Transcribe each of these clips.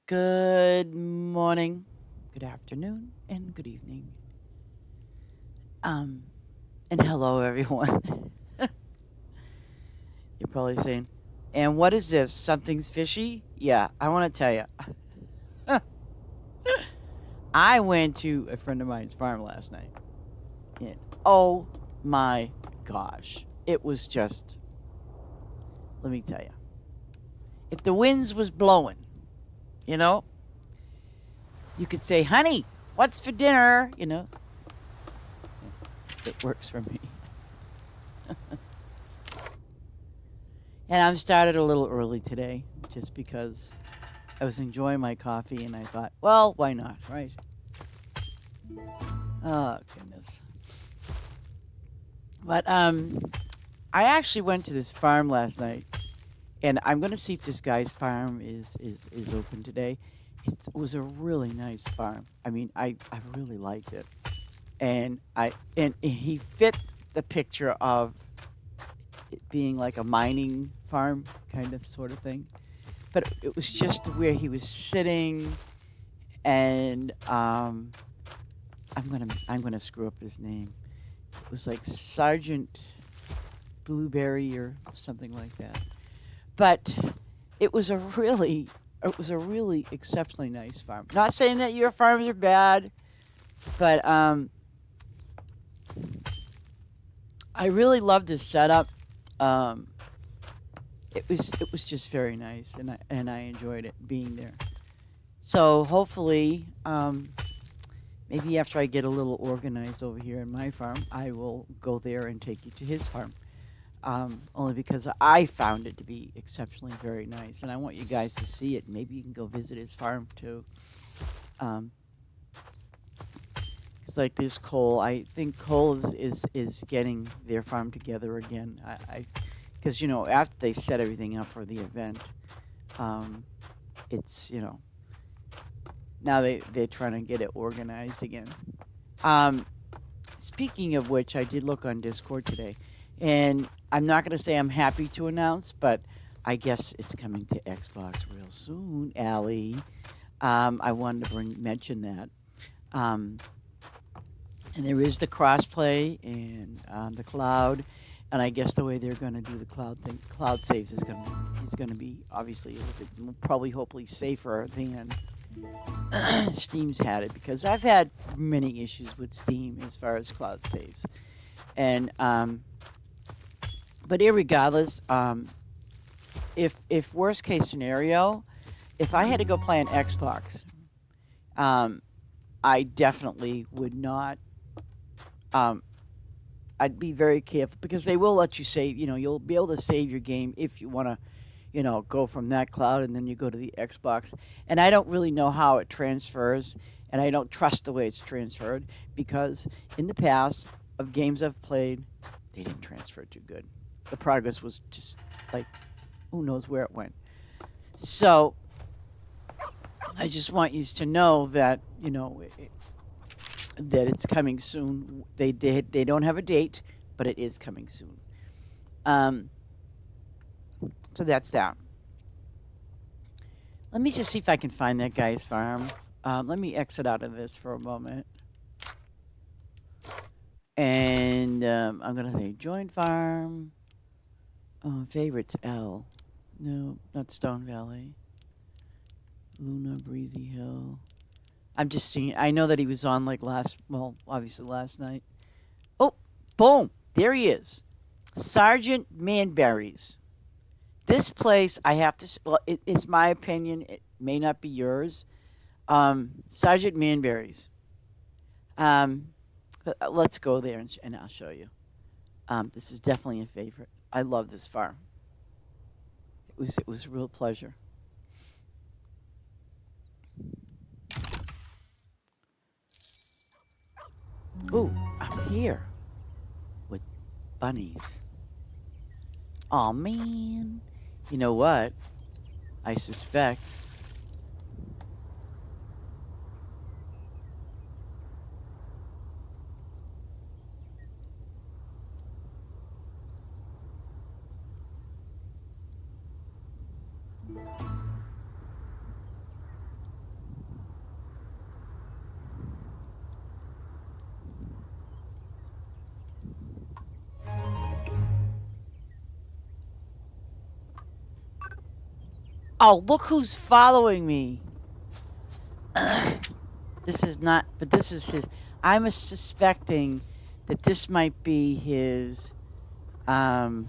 Good morning, good afternoon, and good evening. Um, and hello, everyone. You're probably saying, and what is this? Something's fishy? Yeah, I want to tell you. I went to a friend of mine's farm last night, and oh my gosh, it was just, let me tell you, if the winds was blowing, you know, you could say, honey, what's for dinner? It works for me. And I'm started a little early today just because I was enjoying my coffee and I thought, well, why not, right? Oh, goodness. But I actually went to this farm last night and I'm going to see if this guy's farm is open today. It was a really nice farm. I mean, I really liked it. And he fit the picture of it being like a mining farm kind of sort of thing. But it was just where he was sitting, and I'm gonna screw up his name. It was like Sergeant Blueberry or something like that. But it was a really exceptionally nice farm. Not saying that your farms are bad, but I really loved his setup. Um, it was just very nice, and I enjoyed it being there. So hopefully, maybe after I get a little organized over here in my farm, I will go there and take you to his farm. Only because I found it to be exceptionally very nice, and I want you guys to see it. Maybe you can go visit his farm too. Um, it's like this Cole. I think Cole is getting their farm together again. Because after they set everything up for the event, um, it's now they're trying to get it organized again. Um, Speaking of which, I did look on Discord today, and I'm not going to say I'm happy to announce, but I guess it's coming to Xbox real soon, Allie. I wanted to mention that. Um, and there is the crossplay and the cloud, and I guess the way they're going to do the cloud thing, cloud saves is going to be obviously a little bit probably hopefully safer than Steam's had it, because I've had many issues with Steam as far as cloud saves. And but irregardless, if worst case scenario, if I had to go play on Xbox, um, I definitely would not. Um, I'd be very careful because they will let you save. You'll be able to save your game if you want to. Go from that cloud and then you go to the Xbox. And I don't really know how it transfers, and I don't trust the way it's transferred because in the past of games I've played, they didn't transfer too good. The progress was just like who knows where it went. So I just want you to know that that it's coming soon. They don't have a date, but it is coming soon. Um, so that's that. Let me just see if I can find that guy's farm. Let me exit out of this for a moment. And I'm going to say join farm. Oh, favorites L. No, not Stone Valley. Luna, Breezy Hill. I'm just seeing. I know that he was on like well, obviously last night. Oh, boom. There he is. Sergeant Manberries. This place, I have to, well, it's my opinion. It may not be yours. Sergeant Manberries. Um, let's go there and I'll show you. This is definitely a favorite. I love this farm. It was a real pleasure. Ooh, I'm here with bunnies. Aw, man. You know what? I suspect. Oh, look who's following me. This is not, but this is his. I'm suspecting that this might be his. Um,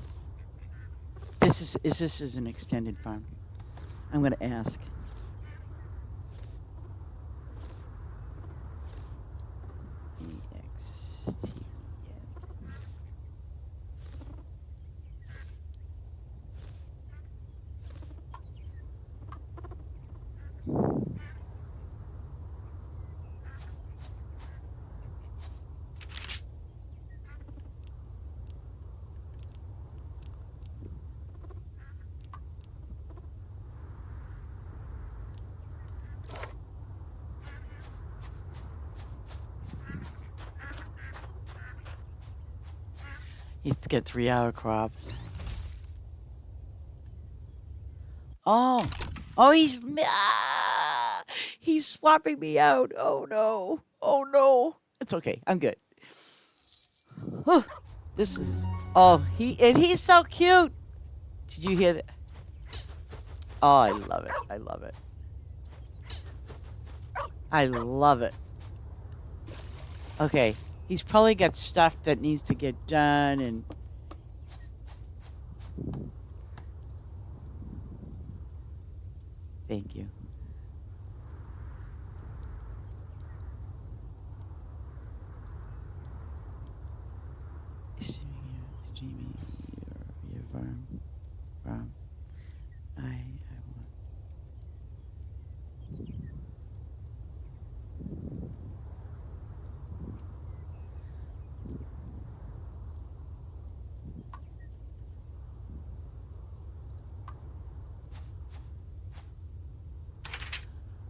this is an extended farm? I'm going to ask. EXT. He's got 3 hour crops. Oh, oh, he's swapping me out. Oh no, oh no. It's okay. I'm good. Whew. This is. Oh, he's so cute. Did you hear that? Oh, I love it. I love it. I love it. Okay, he's probably got stuff that needs to get done, and thank you. Streaming your farm. I want.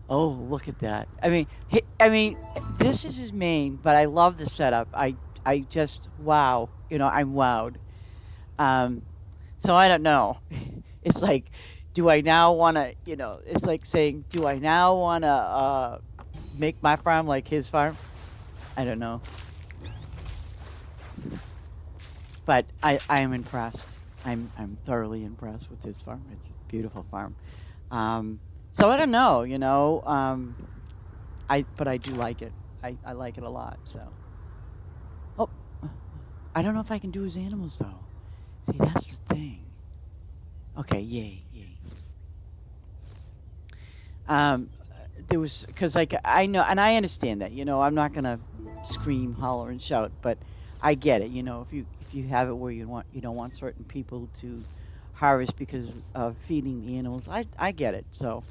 Oh, look at that. I mean, this is his main, but I love the setup. I just wow. I'm wowed. Um, so I don't know. It's like, do I now want to? It's like saying, do I now want to make my farm like his farm? I don't know, but I am impressed. I'm thoroughly impressed with his farm. It's a beautiful farm. So I don't know. But I do like it. I like it a lot. So oh, I don't know if I can do his animals though. See, that's the thing. Okay, yay, yay. Um, there was because like I know and I understand that I'm not gonna scream, holler, and shout, but I get it. If you have it where you don't want certain people to harvest because of feeding the animals, I get it. So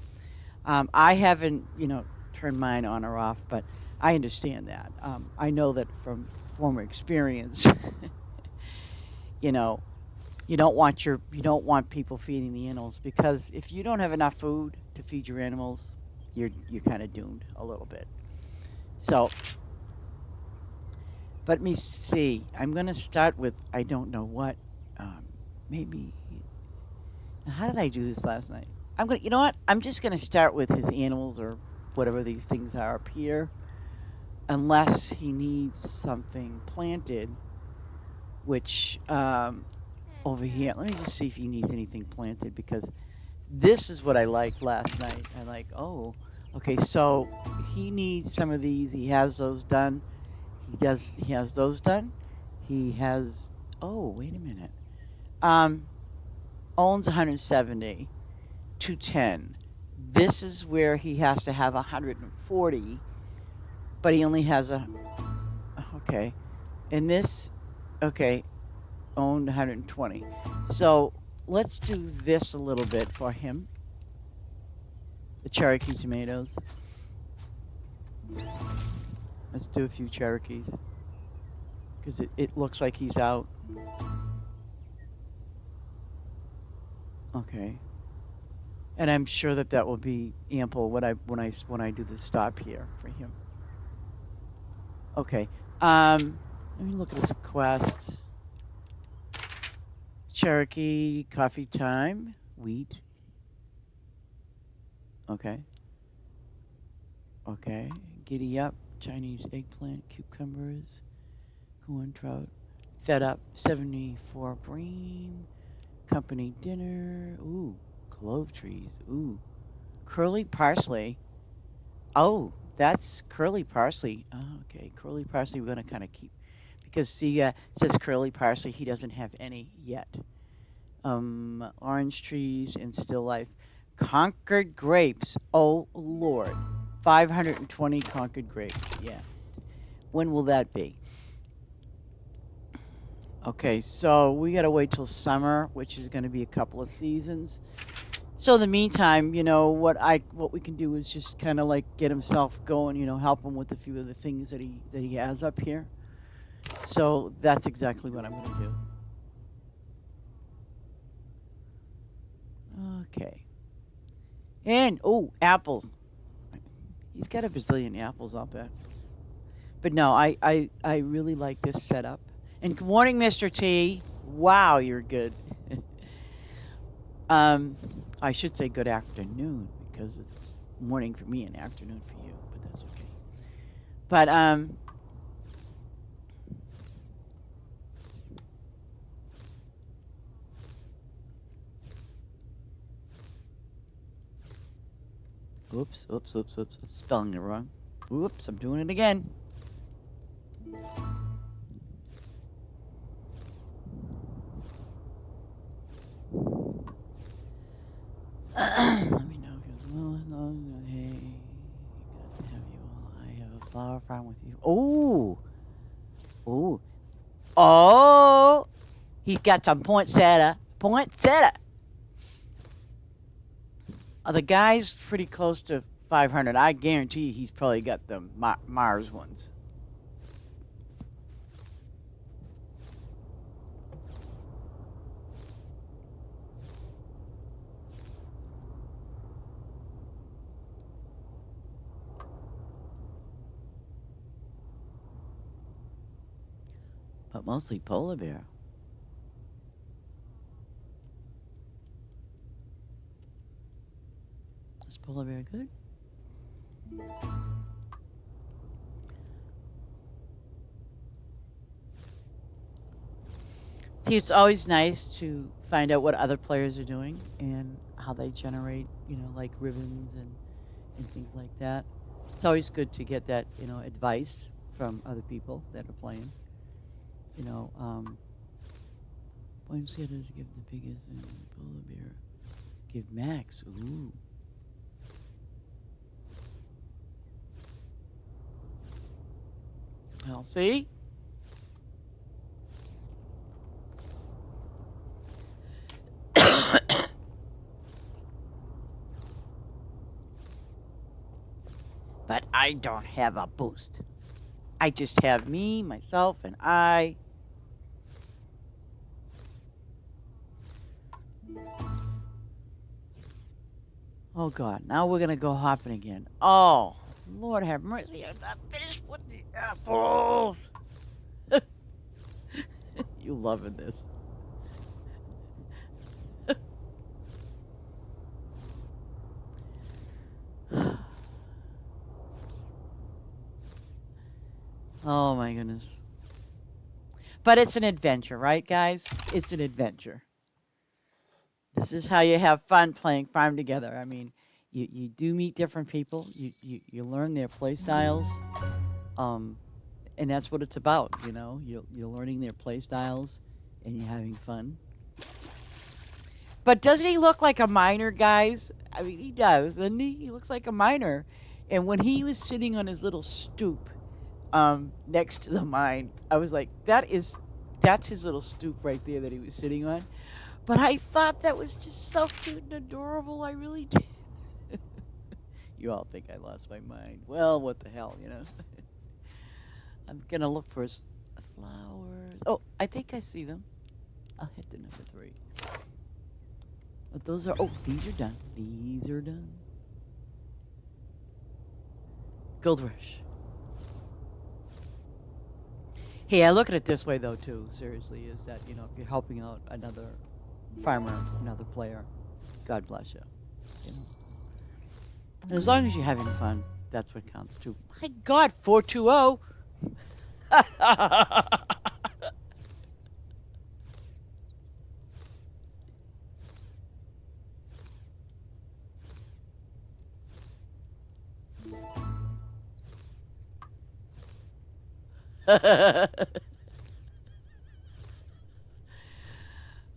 I haven't turned mine on or off, but I understand that. I know that from former experience. you know you don't want people feeding the animals because if you don't have enough food to feed your animals, you're kind of doomed a little bit. So, let me see. I'm going to start with I don't know what. Maybe how did I do this last night? I'm going. You know what? I'm just going to start with his animals or whatever these things are up here, unless he needs something planted, which over here. Let me just see if he needs anything planted because this is what I liked last night. I like, oh, okay, so he needs some of these. He has those done. He has those done. He has, oh, wait a minute. Um, owns 170, 210. This is where he has to have 140, but he only has okay. And this, okay, owned 120. So let's do this a little bit for him. The Cherokee tomatoes. Let's do a few Cherokees because it looks like he's out. Okay, and I'm sure that will be ample when I do the stop here for him. Okay, let me look at his quest. Cherokee coffee time wheat. Okay. Okay. Giddy up. Chinese eggplant, cucumbers, corn trout. Fed up. 74 bream. Company dinner. Ooh. Clove trees. Ooh. Curly parsley. Oh, that's curly parsley. Oh, okay. Curly parsley we're going to kind of keep. Because, see, it says curly parsley. He doesn't have any yet. Orange trees and still life. Concord grapes. Oh, Lord. 520 Concord grapes. Yeah. When will that be? Okay, so we got to wait till summer, which is going to be a couple of seasons. So in the meantime, what we can do is just kind of like get himself going, help him with a few of the things that he has up here. So that's exactly what I'm going to do. Okay. And oh, apples. He's got a bazillion apples, I'll bet. But no, I really like this setup. And good morning, Mr. T. Wow, you're good. um, I should say good afternoon because it's morning for me and afternoon for you, but that's okay. But oops, I'm spelling it wrong. Oops, I'm doing it again. Let me know if you're hey, got to have you all. I have a flower farm with you. Oh, oh, he's got some poinsettia. Poinsettia. The guy's pretty close to 500. I guarantee he's probably got the Mars ones. But mostly polar bear. Is polar bear good? See, it's always nice to find out what other players are doing and how they generate, like ribbons and things like that. It's always good to get that, advice from other people that are playing. You know, poinsettias give the biggest and polar bear give max. Ooh. Well, see? But I don't have a boost. I just have me, myself, and I. Oh, God. Now we're going to go hopping again. Oh, Lord have mercy. I'm not finished with the apples. You loving this. Oh, my goodness. But it's an adventure, right, guys? It's an adventure. This is how you have fun playing farm together. I mean, you do meet different people. You learn their play styles. Um, and that's what it's about, You're learning their play styles and you're having fun. But doesn't he look like a miner, guys? I mean, he does, doesn't he? He looks like a miner. And when he was sitting on his little stoop next to the mine, I was like, that's his little stoop right there that he was sitting on. But I thought that was just so cute and adorable. I really did. You all think I lost my mind. Well, what the hell, I'm going to look for flowers. Oh, I think I see them. I'll hit the number 3. But those are, these are done. These are done. Gold Rush. Hey, I look at it this way, though, too, seriously, is that, if you're helping out another farmer, another player, God bless you. And as long as you're having fun, that's what counts, too. My God, 420.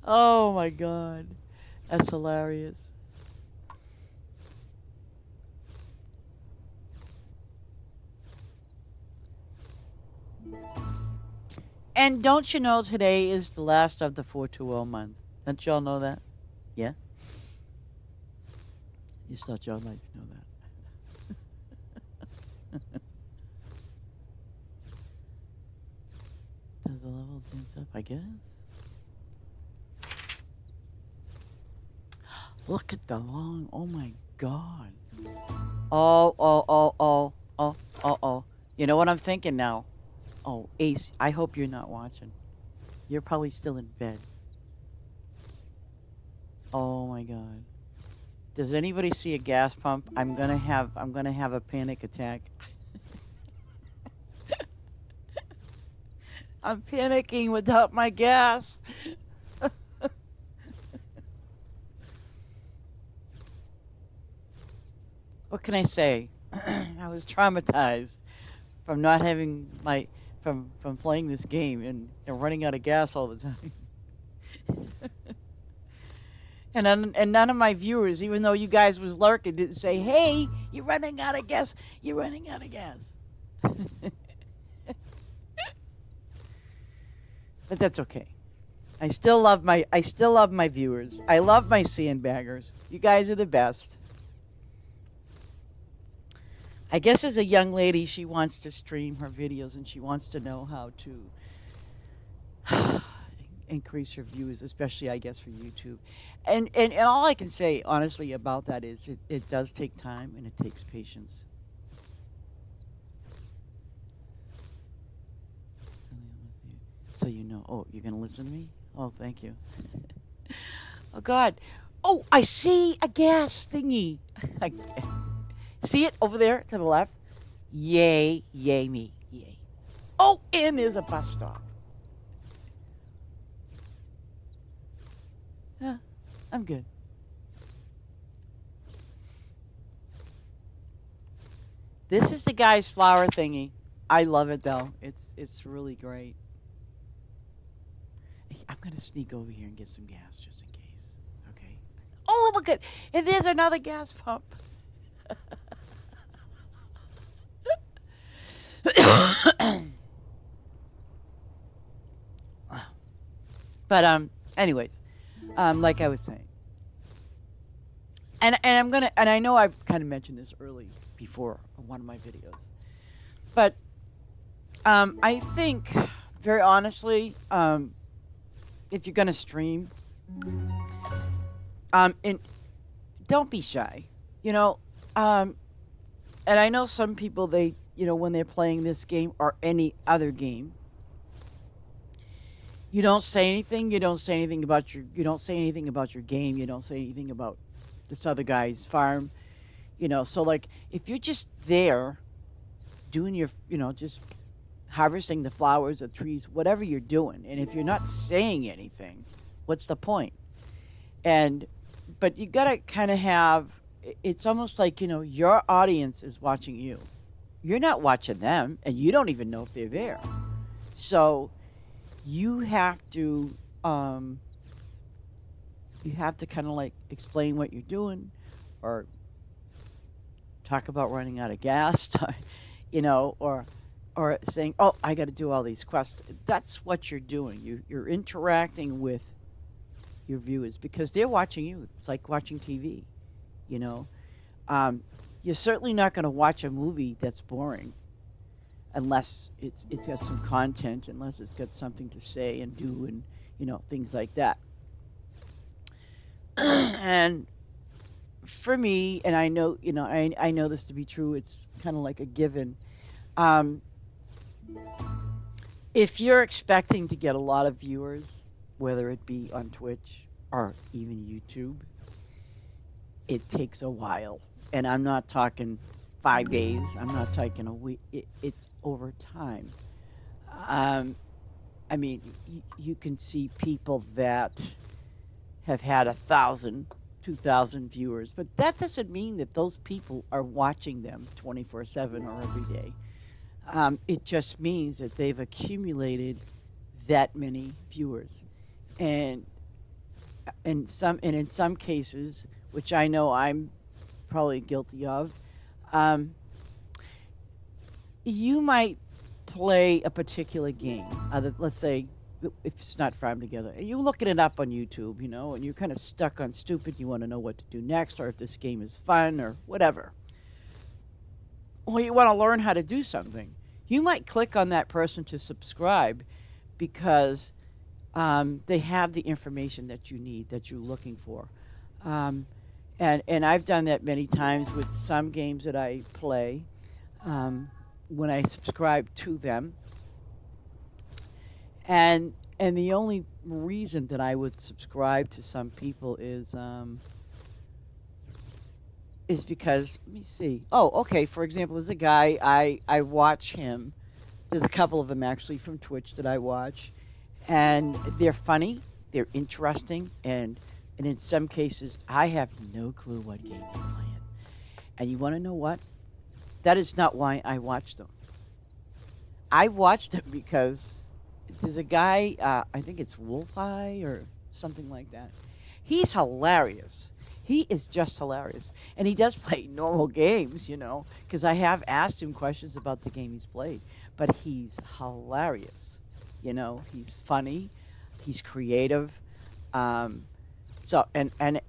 Oh my god. That's hilarious. And don't you know today is the last of the 420 month? Don't y'all know that? Yeah? Just thought y'all like to know that. Does the level dance up? I guess. Look at the long. Oh my god. Oh, oh, oh, oh, oh, oh, oh. You know what I'm thinking now? Oh, Ace, I hope you're not watching. You're probably still in bed. Oh my god. Does anybody see a gas pump? I'm gonna have a panic attack. I'm panicking without my gas. What can I say? I was traumatized from not having my from playing this game and running out of gas all the time. And none of my viewers, even though you guys was lurking, didn't say, "Hey, you're running out of gas. You're running out of gas." But that's okay. I still love my viewers. I love my sandbaggers. You guys are the best. I guess as a young lady, she wants to stream her videos and she wants to know how to increase her views, especially I guess for YouTube. And all I can say honestly about that is it does take time and it takes patience. So you know. Oh, you're gonna listen to me? Oh, thank you. Oh God. Oh, I see a gas thingy. See it over there to the left? Yay, yay me, yay. Oh, and there's a bus stop. Yeah, I'm good. This is the guy's flower thingy. I love it though. It's really great. Hey, I'm gonna sneak over here and get some gas just in case. Okay. Oh, look at, and there's another gas pump. But anyways, like I was saying, and I'm gonna, and I know I've kind of mentioned this early before on one of my videos, but I think very honestly, if you're gonna stream, and don't be shy, you know, and I know some people they, when they're playing this game or any other game, you don't say anything. You don't say anything about your. You don't say anything about your game. You don't say anything about this other guy's farm. So like if you're just there doing your, just harvesting the flowers or trees, whatever you're doing, and if you're not saying anything, what's the point? And but you gotta kind of have. It's almost like your audience is watching you. You're not watching them, and you don't even know if they're there. So you have to um, kind of like explain what you're doing, or talk about running out of gas, or saying, "Oh, I got to do all these quests." That's what you're doing. You're interacting with your viewers because they're watching you. It's like watching TV. You know, you're certainly not going to watch a movie that's boring unless it's got some content, unless it's got something to say and do, and things like that. And for me, and I know I know this to be true. It's kind of like a given. Um, if you're expecting to get a lot of viewers, whether it be on Twitch or even YouTube, it takes a while. And I'm not talking 5 days. I'm not talking a week. It's over time. Um, I mean, you can see people that have had 1,000, 2,000 viewers, but that doesn't mean that those people are watching them 24/7 or every day. It just means that they've accumulated that many viewers, and in some cases, which I know I'm probably guilty of, um, you might play a particular game. Let's say if it's not farm together, and you're looking it up on YouTube, and you're kind of stuck on stupid. You want to know what to do next, or if this game is fun, or whatever. Or you want to learn how to do something. You might click on that person to subscribe because they have the information that you need, that you're looking for. Um, and I've done that many times with some games that I play. When I subscribe to them, and the only reason that I would subscribe to some people is because, let me see. Oh, okay. For example, there's a guy I watch him. There's a couple of them actually from Twitch that I watch, and they're funny, they're interesting, and in some cases I have no clue what game they're playing. And you want to know what? That is not why I watch them. I watched them because there's a guy, I think it's Wolf Eye or something like that. He's hilarious. He is just hilarious. And he does play normal games, because I have asked him questions about the game he's played. But he's hilarious. He's funny, he's creative. And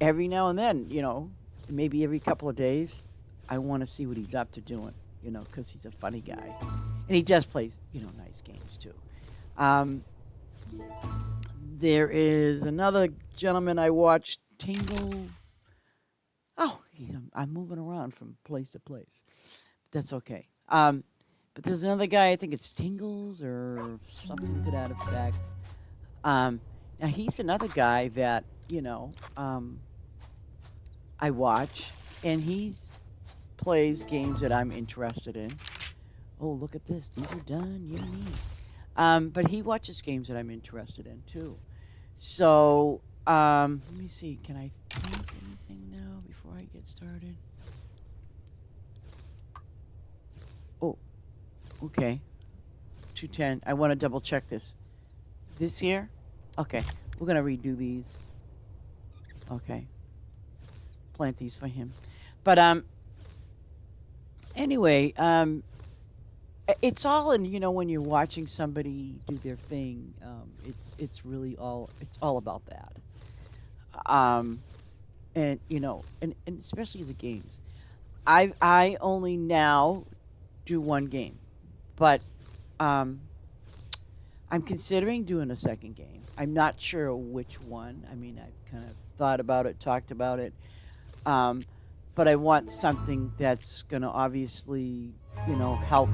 every now and then, maybe every couple of days, I want to see what he's up to doing, because he's a funny guy. And he does play, nice games too. Um, there is another gentleman I watched, Tingle. Oh, I'm moving around from place to place. That's okay. But there's another guy, I think it's Tingles or something to that effect. Now, he's another guy that, I watch, and he's plays games that I'm interested in. Oh, look at this. These are done. Yeah, neat. But he watches games that I'm interested in, too. So, let me see. Can I think anything now before I get started? Oh, okay. 210. I want to double check this. This here? Okay. We're going to redo these. Okay. Plant these for him. But, anyway, it's all in, when you're watching somebody do their thing, it's really all about that. Um, and especially the games. I only now do one game, but I'm considering doing a second game. I'm not sure which one. I mean, I've kind of thought about it, talked about it, um, but I want something that's going to obviously, help,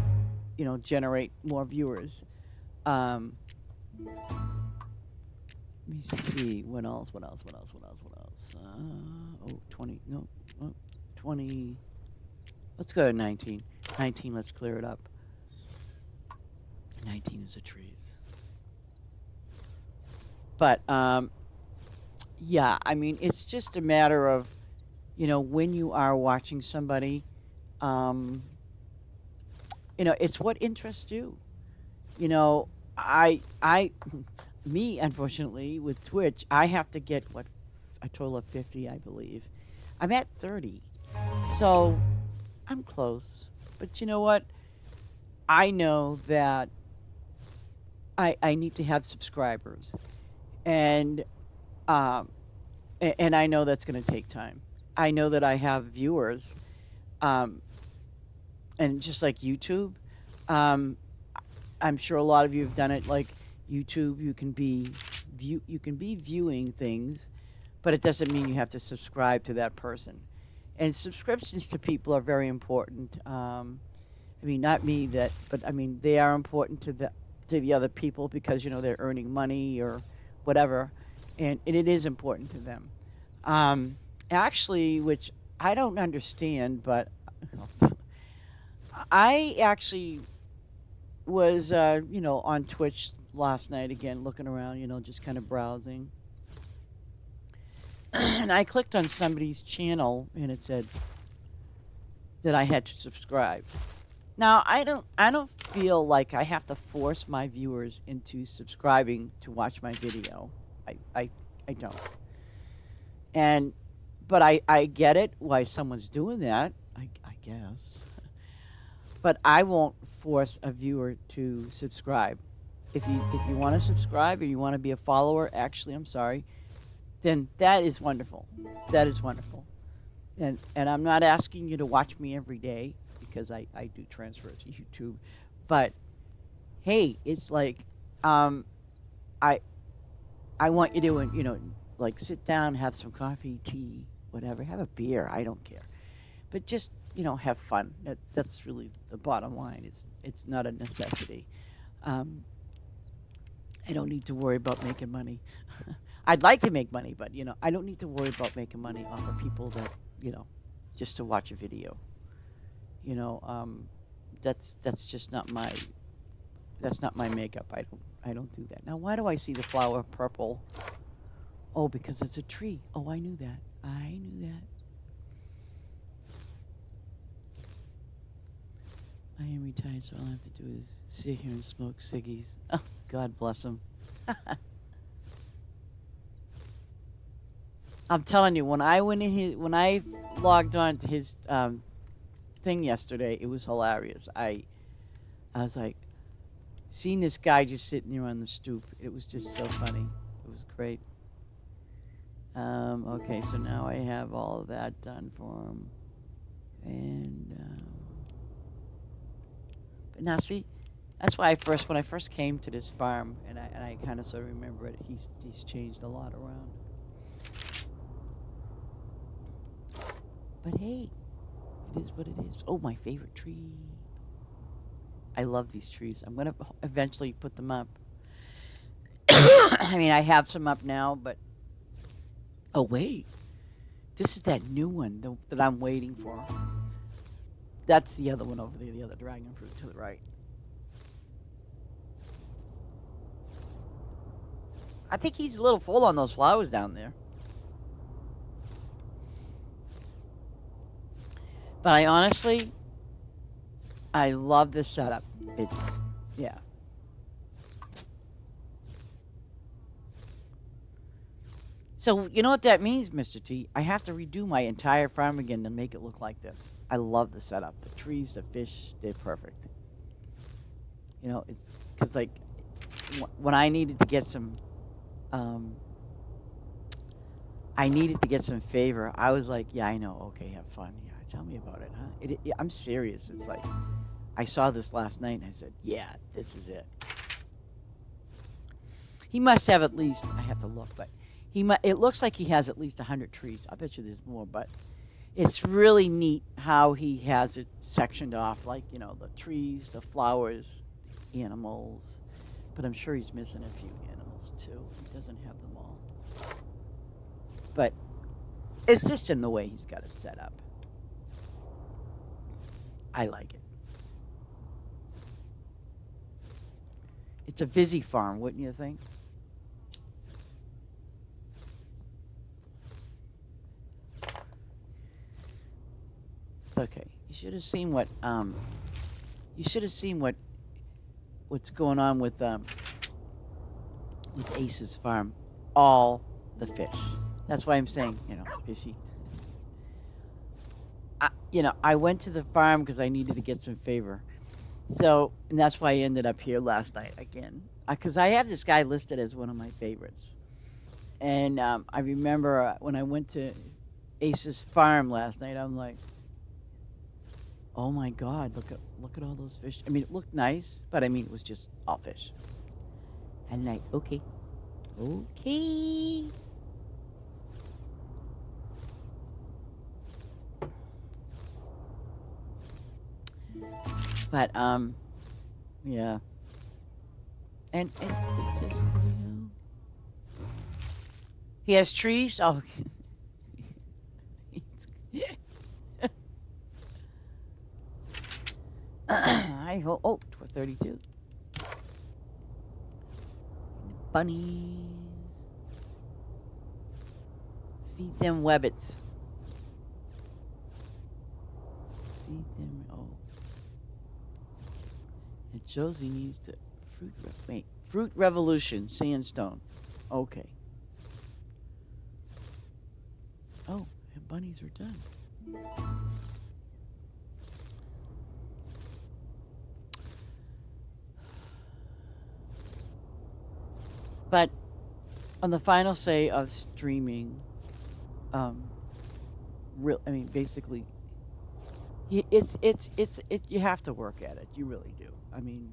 generate more viewers. Um, Let me see. What else? What else? What else? What else? What else? 20. No. Oh, 20. Let's go to 19. 19, let's clear it up. 19 is the trees. But, yeah, I mean, it's just a matter of, when you are watching somebody, um, it's what interests you. You know, I, me, unfortunately, with Twitch, I have to get a total of 50, I believe. I'm at 30, so I'm close. But you know what? I know that I need to have subscribers, and um, and I know that's going to take time. I know that I have viewers, um, and just like YouTube, um, I'm sure a lot of you have done it. Like YouTube, you can be viewing things, but it doesn't mean you have to subscribe to that person. And subscriptions to people are very important. I mean, not me but I mean they are important to the other people because they're earning money or whatever, and it is important to them. Actually, which I don't understand, but I actually was on Twitch last night again, looking around, just kind of browsing, and I clicked on somebody's channel, and it said that I had to subscribe. Now, I don't feel like I have to force my viewers into subscribing to watch my video. I don't. And but I get it why someone's doing that. I guess. But I won't force a viewer to subscribe. If you want to subscribe or you want to be a follower, actually, I'm sorry, then that is wonderful. That is wonderful. And I'm not asking you to watch me every day because I do transfer it to YouTube. But hey, it's like um I I want you to like sit down, have some coffee, tea, whatever, have a beer, I don't care. But just, have fun. That's really the bottom line. It's not a necessity. Um I don't need to worry about making money. I'd like to make money, but I don't need to worry about making money off of people that, you know, just to watch a video. You know, that's just not my makeup. I don't do that. Now, why do I see the flower purple? Oh, because it's a tree. Oh, I knew that. I knew that. I am retired, so all I have to do is sit here and smoke ciggies. Oh, God bless him. I'm telling you, when I logged on to his thing yesterday, it was hilarious. I was like, seeing this guy just sitting there on the stoop, it was just so funny. It was great. Okay, so now I have all of that done for him, and but now see, that's why when I first came to this farm, and I kind of sort of remember it. He's changed a lot around. But hey, it is what it is. Oh, my favorite tree. I love these trees. I'm gonna eventually put them up. I mean, I have some up now, but oh wait, this is that new one that I'm waiting for. That's the other one over there, the other dragon fruit to the right. I think he's a little full on those flowers down there. But I love this setup. It's, yeah. So, you know what that means, Mr. T? I have to redo my entire farm again to make it look like this. I love the setup. The trees, the fish, they're perfect. It's because, like, when um, I needed to get some favor, I was like, yeah, I know. Okay, have fun. Yeah, tell me about it, huh? I'm serious. It's like, I saw this last night and I said, yeah, this is it. He must have at least, I have to look, but it looks like he has at least 100 trees. I bet you there's more, but it's really neat how he has it sectioned off, like, the trees, the flowers, the animals. But I'm sure he's missing a few animals too. He doesn't have them all. But it's just in the way he's got it set up. I like it. It's a busy farm, wouldn't you think? It's okay. You should have seen what's going on with Ace's farm. All the fish. That's why I'm saying, fishy. I went to the farm because I needed to get some favor. So, and that's why I ended up here last night again. Because I have this guy listed as one of my favorites. And I remember when I went to Ace's farm last night, I'm like, oh my God, look at all those fish. I mean, it looked nice, but I mean, it was just all fish. And like, okay, okay. But yeah. And it's just, he has trees. Oh, I hope. Oh, 32. Bunnies. Feed them webbits. Feed them. Oh. It shows he needs to fruit revolution sandstone. Okay. Oh, the bunnies are done. But on the final say of streaming, basically, you have to work at it. You really do. I mean,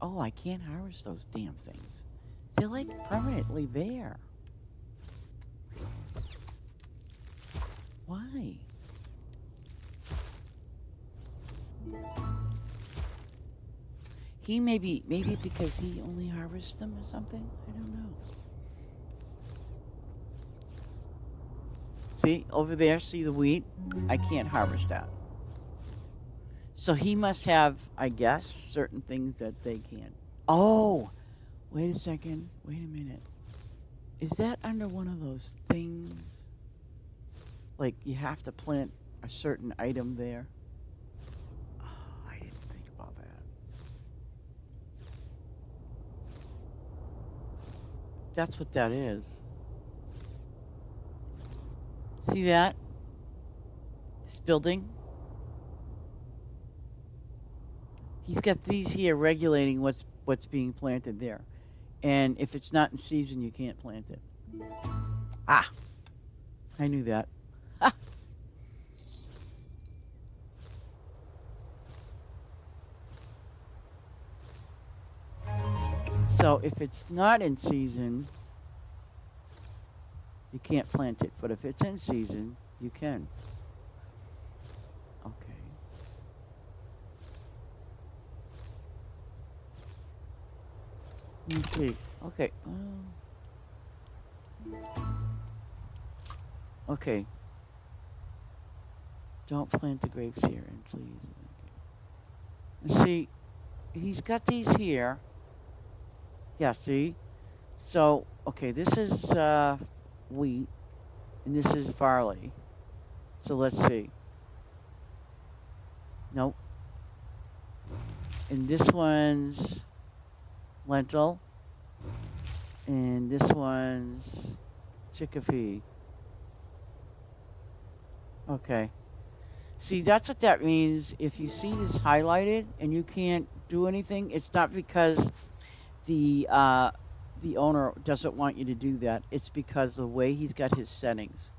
oh, I can't harvest those damn things. They're like permanently there. Why? He maybe because he only harvests them or something. I don't know. See over there. See the wheat? I can't harvest that. So he must have, I guess, certain things that they can't. Oh, wait a second. Wait a minute. Is that under one of those things? Like you have to plant a certain item there? Oh, I didn't think about that. That's what that is. See that? This building? He's got these here regulating what's being planted there. And if it's not in season, you can't plant it. Ah, I knew that. So if it's not in season, you can't plant it. But if it's in season, you can. Okay. Let me see. Okay. Okay. Don't plant the grapes here, and please. Okay. See, he's got these here. Yeah, see? So, okay, this is wheat, and this is barley. So let's see. Nope. And this one's lentil, and this one's chickpea. Okay. See, that's what that means. If you see this highlighted and you can't do anything, it's not because the owner doesn't want you to do that. It's because the way he's got his settings.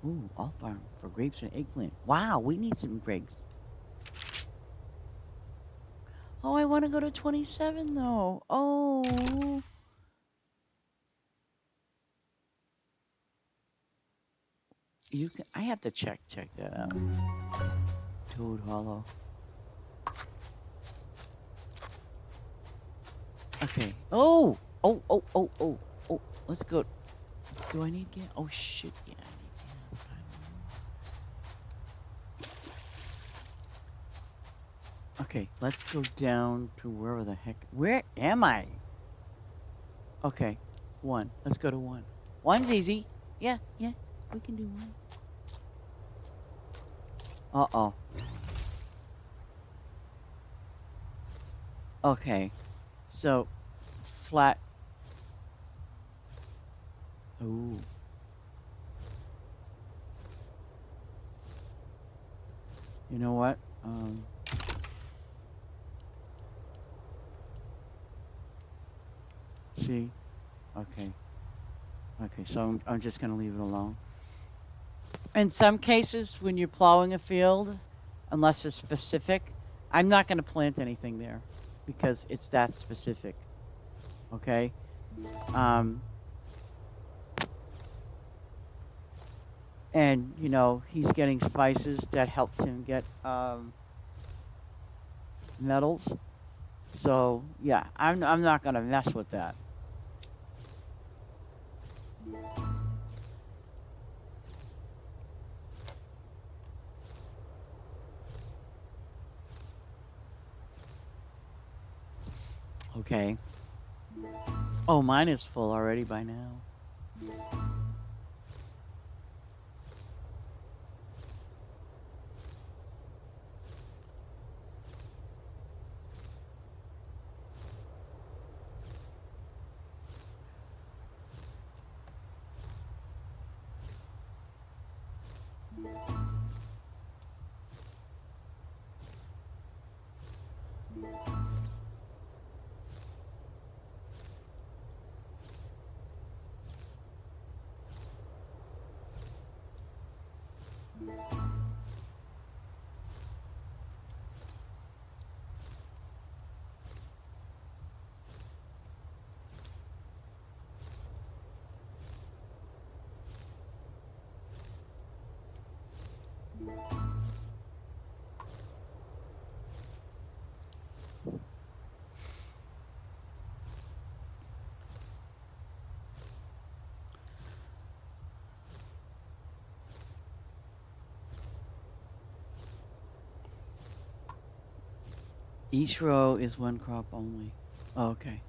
Ooh, all farm for grapes and eggplant. Wow, we need some grapes. Oh, I want to go to 27 though. Oh. You can, I have to check that out. Toad Hollow. Okay. Oh. Let's go. Do I need gas? Oh shit! Yeah, I need gas. Okay, let's go down to wherever the heck. Where am I? Okay, 1. Let's go to 1. 1's easy. Yeah, we can do 1. Uh-oh. Okay, so flat. Ooh. You know what? See? Okay. Okay, so I'm just going to leave it alone. In some cases, when you're plowing a field, unless it's specific, I'm not going to plant anything there because it's that specific. Okay? And, you know, he's getting spices that helps him get metals. So, yeah, I'm not going to mess with that. Okay. Oh, mine is full already by now. Each row is one crop only. Oh, okay.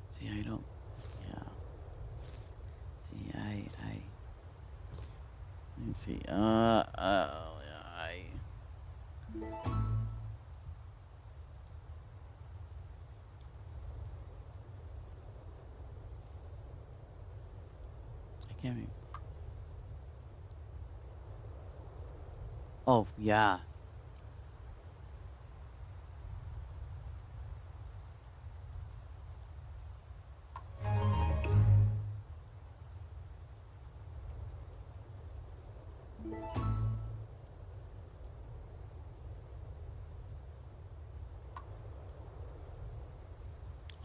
See, I don't. Yeah. See, let me see. I can't remember. Oh, yeah.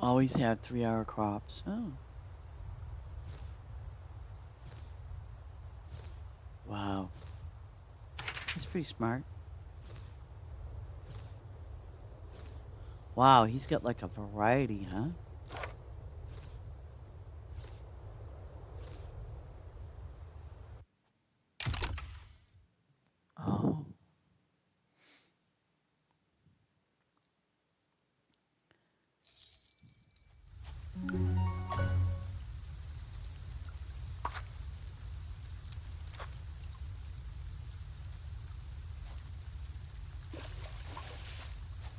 Always have 3-hour crops. Oh, wow. That's pretty smart. Wow, he's got like a variety, huh? Oh.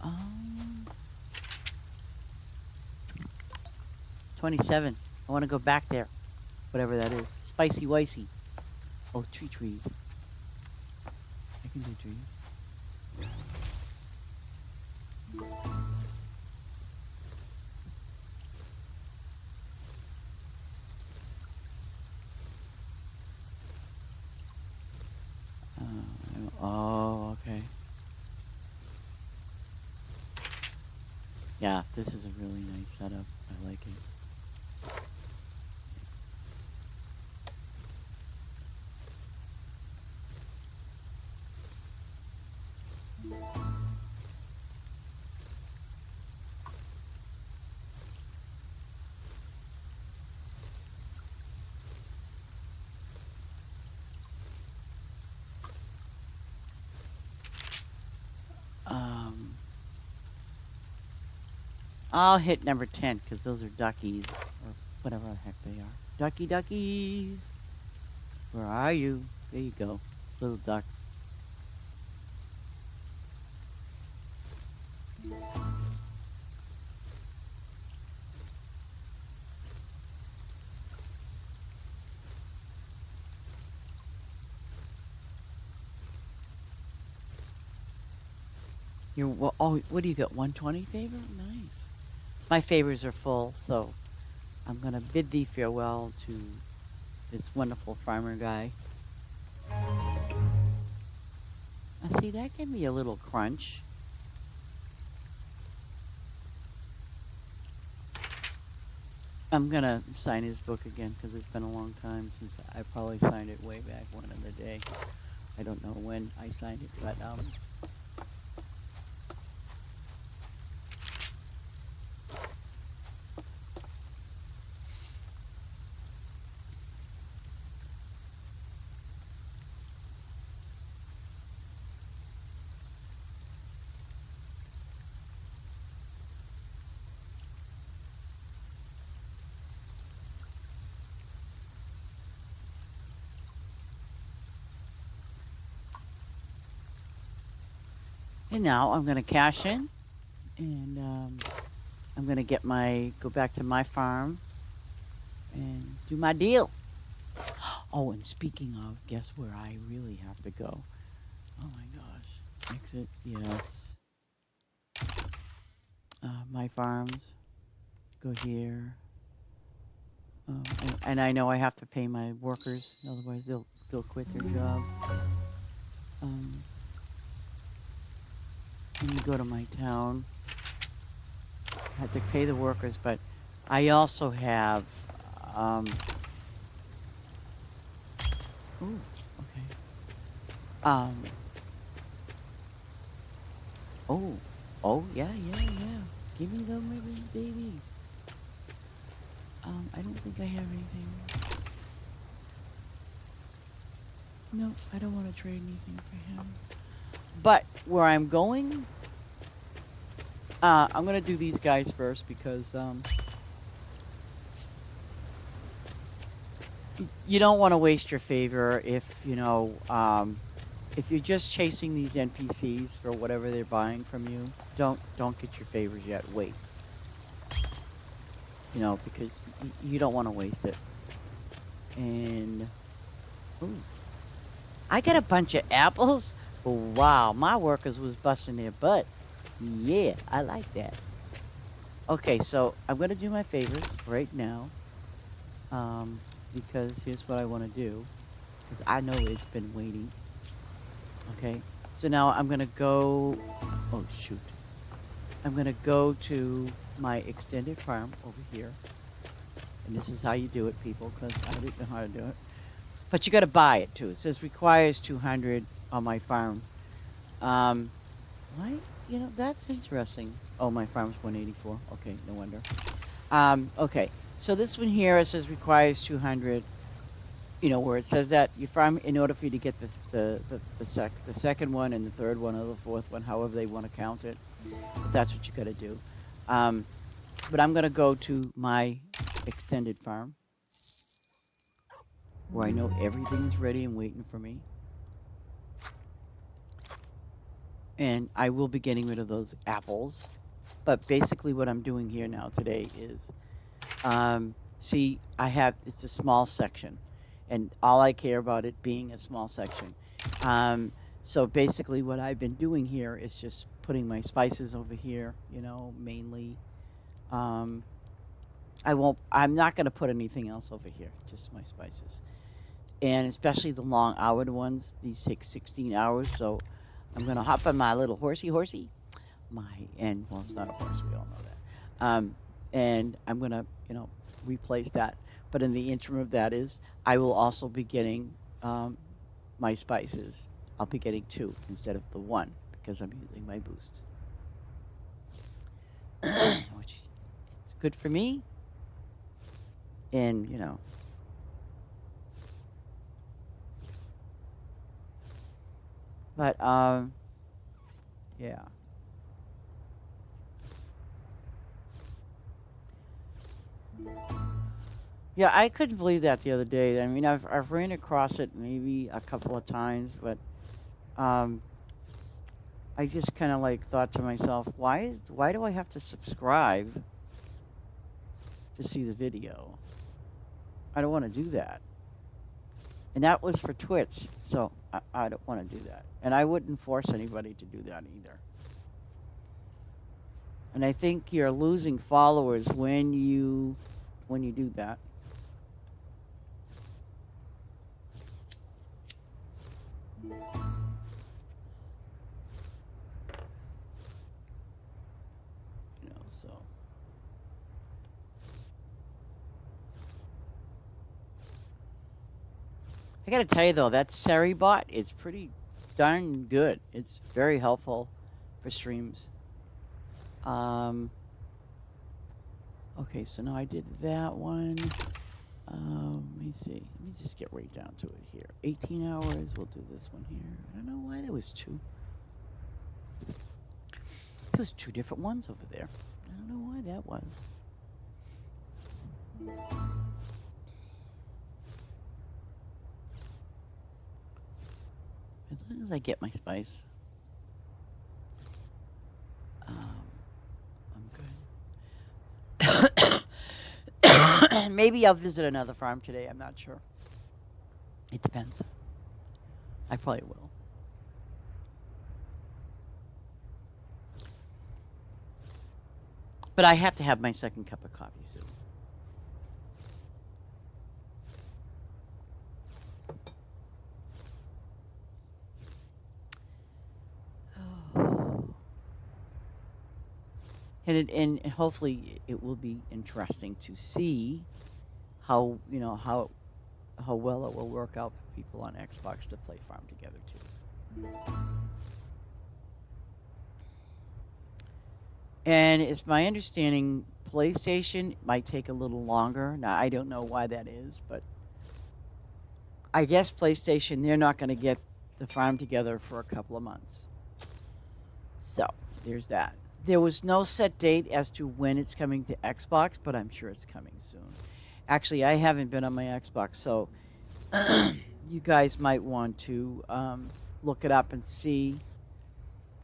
Um, 27. I want to go back there. Whatever that is. Spicy wicey. Oh, trees. I can do trees. Oh, okay. Yeah, this is a really nice setup. I like it. Um, I'll hit number 10 because those are duckies or whatever the heck they are. Duckies. Where are you? There you go. Little ducks. Oh, what do you got? 120 favor? Nice. My favors are full, so I'm going to bid thee farewell to this wonderful farmer guy. I see, that gave me a little crunch. I'm going to sign his book again because it's been a long time since I probably signed it way back one of the day. I don't know when I signed it, but And now I'm going to cash in, and I'm going to go back to my farm and do my deal. Oh, and speaking of, guess where I really have to go? Oh my gosh. Exit, yes. My farms. Go here. And I know I have to pay my workers, otherwise they'll quit their job. Um, Let me go to my town. I have to pay the workers, but I also have. Um, ooh, okay. Um, oh, oh yeah, yeah, yeah. Give me the ribbon, baby. I don't think I have anything. No, I don't want to trade anything for him. But where I'm going, I'm gonna do these guys first because you don't want to waste your favor if you're just chasing these NPCs for whatever they're buying from you. Don't get your favors yet. Wait, because you don't want to waste it. And ooh, I got a bunch of apples. Wow, my workers was busting their butt. Yeah, I like that. Okay, so I'm gonna do my favors right now. Um, because here's what I want to do. Because I know it's been waiting. Okay, so now I'm gonna go. Oh shoot! I'm gonna go to my extended farm over here, and this is how you do it, people. Because I didn't know how to do it, but you got to buy it too. It says requires 200 on my farm. Um, why? That's interesting. Oh, my farm's 184. Okay, no wonder. Okay, so this one here it says requires 200. Where it says that you farm in order for you to get the second one and the third one or the fourth one, however they want to count it. That's what you got to do. Um, but I'm gonna go to my extended farm where I know everything's ready and waiting for me, and I will be getting rid of those apples. But basically, what I'm doing here now today is, see, it's a small section, and all I care about it being a small section. So basically, what I've been doing here is just putting my spices over here. Mainly. Um, I'm not going to put anything else over here. Just my spices, and especially the long houred ones. These take 16 hours, so I'm going to hop on my little horsey. Well, it's not a horse. We all know that. And I'm going to replace that. But in the interim of that is I will also be getting my spices. I'll be getting 2 instead of the 1 because I'm using my boost, which it's good for me. And but yeah. Yeah, I couldn't believe that the other day. I mean, I've ran across it maybe a couple of times, but um, I just kind of like thought to myself, why do I have to subscribe to see the video? I don't want to do that. And that was for Twitch, so I don't want to do that. And I wouldn't force anybody to do that either. And I think you're losing followers when you do that. So I gotta tell you though, that Seri bot is pretty darn good. It's very helpful for streams. Okay, so now I did that one. Let me see. Let me just get right down to it here. 18 hours. We'll do this one here. I don't know why there was 2. There was 2 different ones over there. I don't know why that was. As long as I get my spice. Maybe I'll visit another farm today. I'm not sure. It depends. I probably will. But I have to have my second cup of coffee soon. And hopefully it will be interesting to see how how well it will work out for people on Xbox to play Farm together too. And it's my understanding PlayStation might take a little longer. Now I don't know why that is, but I guess PlayStation they're not going to get the Farm together for a couple of months. So there's that. There was no set date as to when it's coming to Xbox, but I'm sure it's coming soon. Actually, I haven't been on my Xbox, so you guys might want to look it up and see,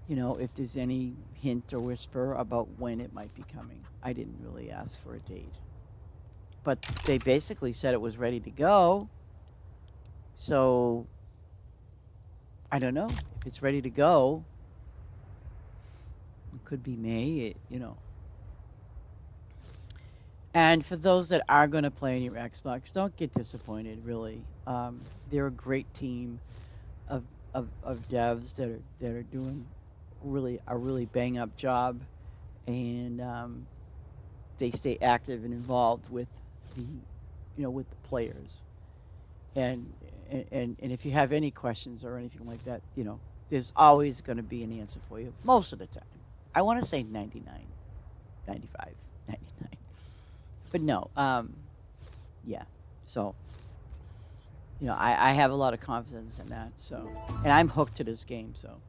if there's any hint or whisper about when it might be coming. I didn't really ask for a date. But they basically said it was ready to go. So, I don't know. If it's ready to go, it could be May. And for those that are going to play on your Xbox, don't get disappointed, really. They're a great team of devs that are doing a really bang up job, and they stay active and involved with with the players. And and if you have any questions or anything like that, there's always going to be an answer for you most of the time. I want to say 99, 95, 99. But no, yeah. So, I have a lot of confidence in that. So, and I'm hooked to this game. So,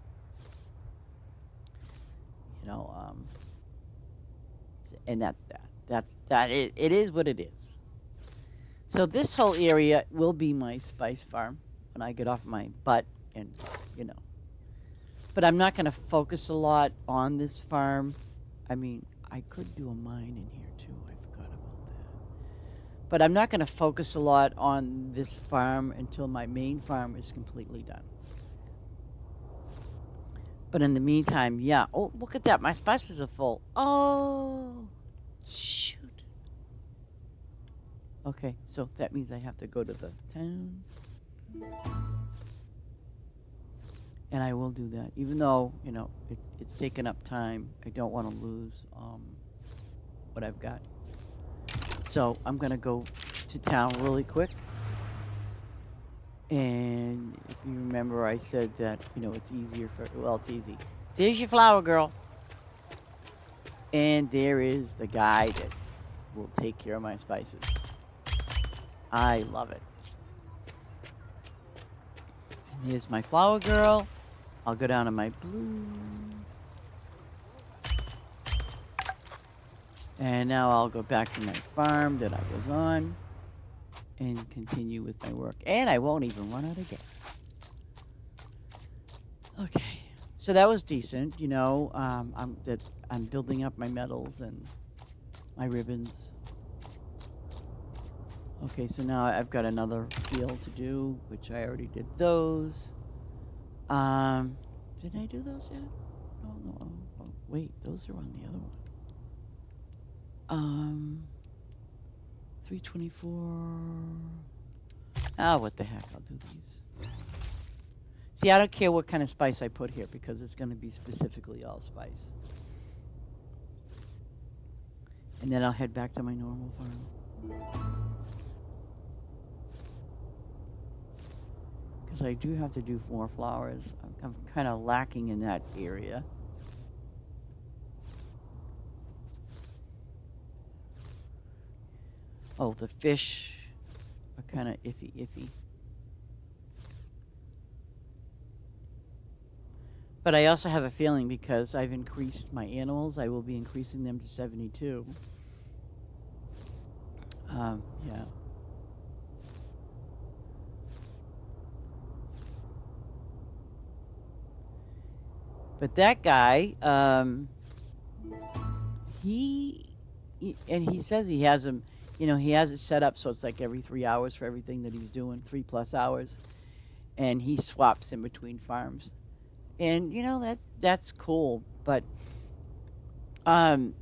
you know, um, and that's that. That's that. It is what it is. So this whole area will be my spice farm when I get off my butt, and you know. But I'm not going to focus a lot on this farm. I mean, I could do a mine in here too. I forgot about that. But I'm not going to focus a lot on this farm until my main farm is completely done. But in the meantime, yeah. Oh, look at that. My spices are full. Oh, shoot. Okay, so that means I have to go to the town. And I will do that. Even though, it's taken up time, I don't want to lose what I've got. So I'm going to go to town really quick. And if you remember, I said that, it's easier it's easy. There's your flower girl. And there is the guy that will take care of my spices. I love it. And here's my flower girl. I'll go down to my blue. And now I'll go back to my farm that I was on and continue with my work. And I won't even run out of gas. Okay. So that was decent, I'm building up my medals and my ribbons. Okay, so now I've got another field to do, which I already did those. Did I do those yet? No. Oh, wait, those are on the other one. 324. Ah, what the heck? I'll do these. See, I don't care what kind of spice I put here because it's going to be specifically allspice. And then I'll head back to my normal farm. Because I do have to do more flowers. I'm kind of lacking in that area. Oh, the fish are kind of iffy. But I also have a feeling because I've increased my animals, I will be increasing them to 72. Yeah. But that guy, he says he has them. he has it set up so it's like every 3 hours for everything that he's doing, 3+ hours, and he swaps in between farms. And that's cool. But um,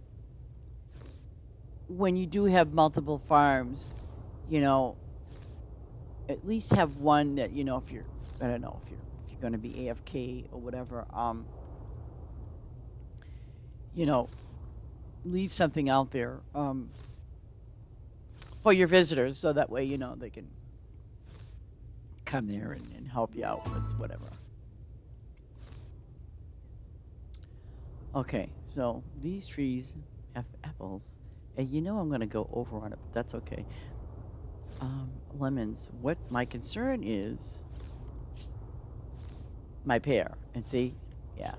when you do have multiple farms, you know, at least have one that if you're, I don't know, if you're going to be AFK or whatever, you know, leave something out there for your visitors, so that way they can come there and help you out with whatever. Okay, so these trees have apples, and I'm gonna go over on it, but that's okay. Lemons. What my concern is, my pear, and see, yeah,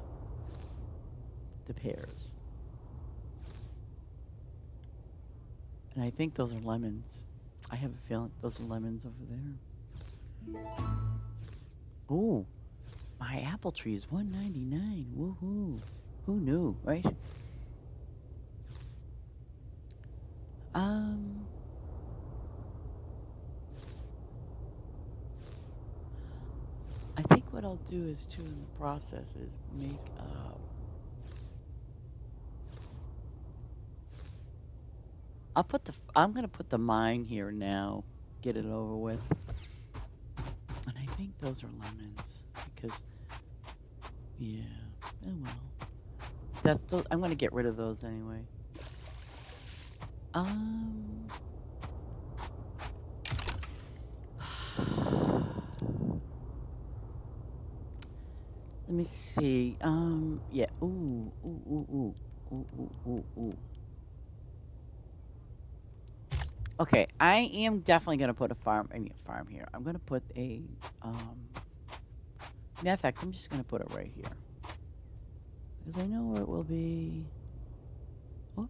the pears, and I think those are lemons. I have a feeling those are lemons over there. Ooh, my apple tree is $1.99. Woohoo! Who knew, right? I think what I'll do is too in the process is make I'm gonna put the mine here now, get it over with, and I think those are lemons because yeah, oh well, I'm gonna get rid of those anyway. Let me see. Yeah. Ooh, ooh, ooh, ooh, ooh, ooh, ooh, ooh. Okay, I am definitely gonna put a farm here. I'm gonna put a matter of fact, I'm just gonna put it right here because I know where it will be. Oh.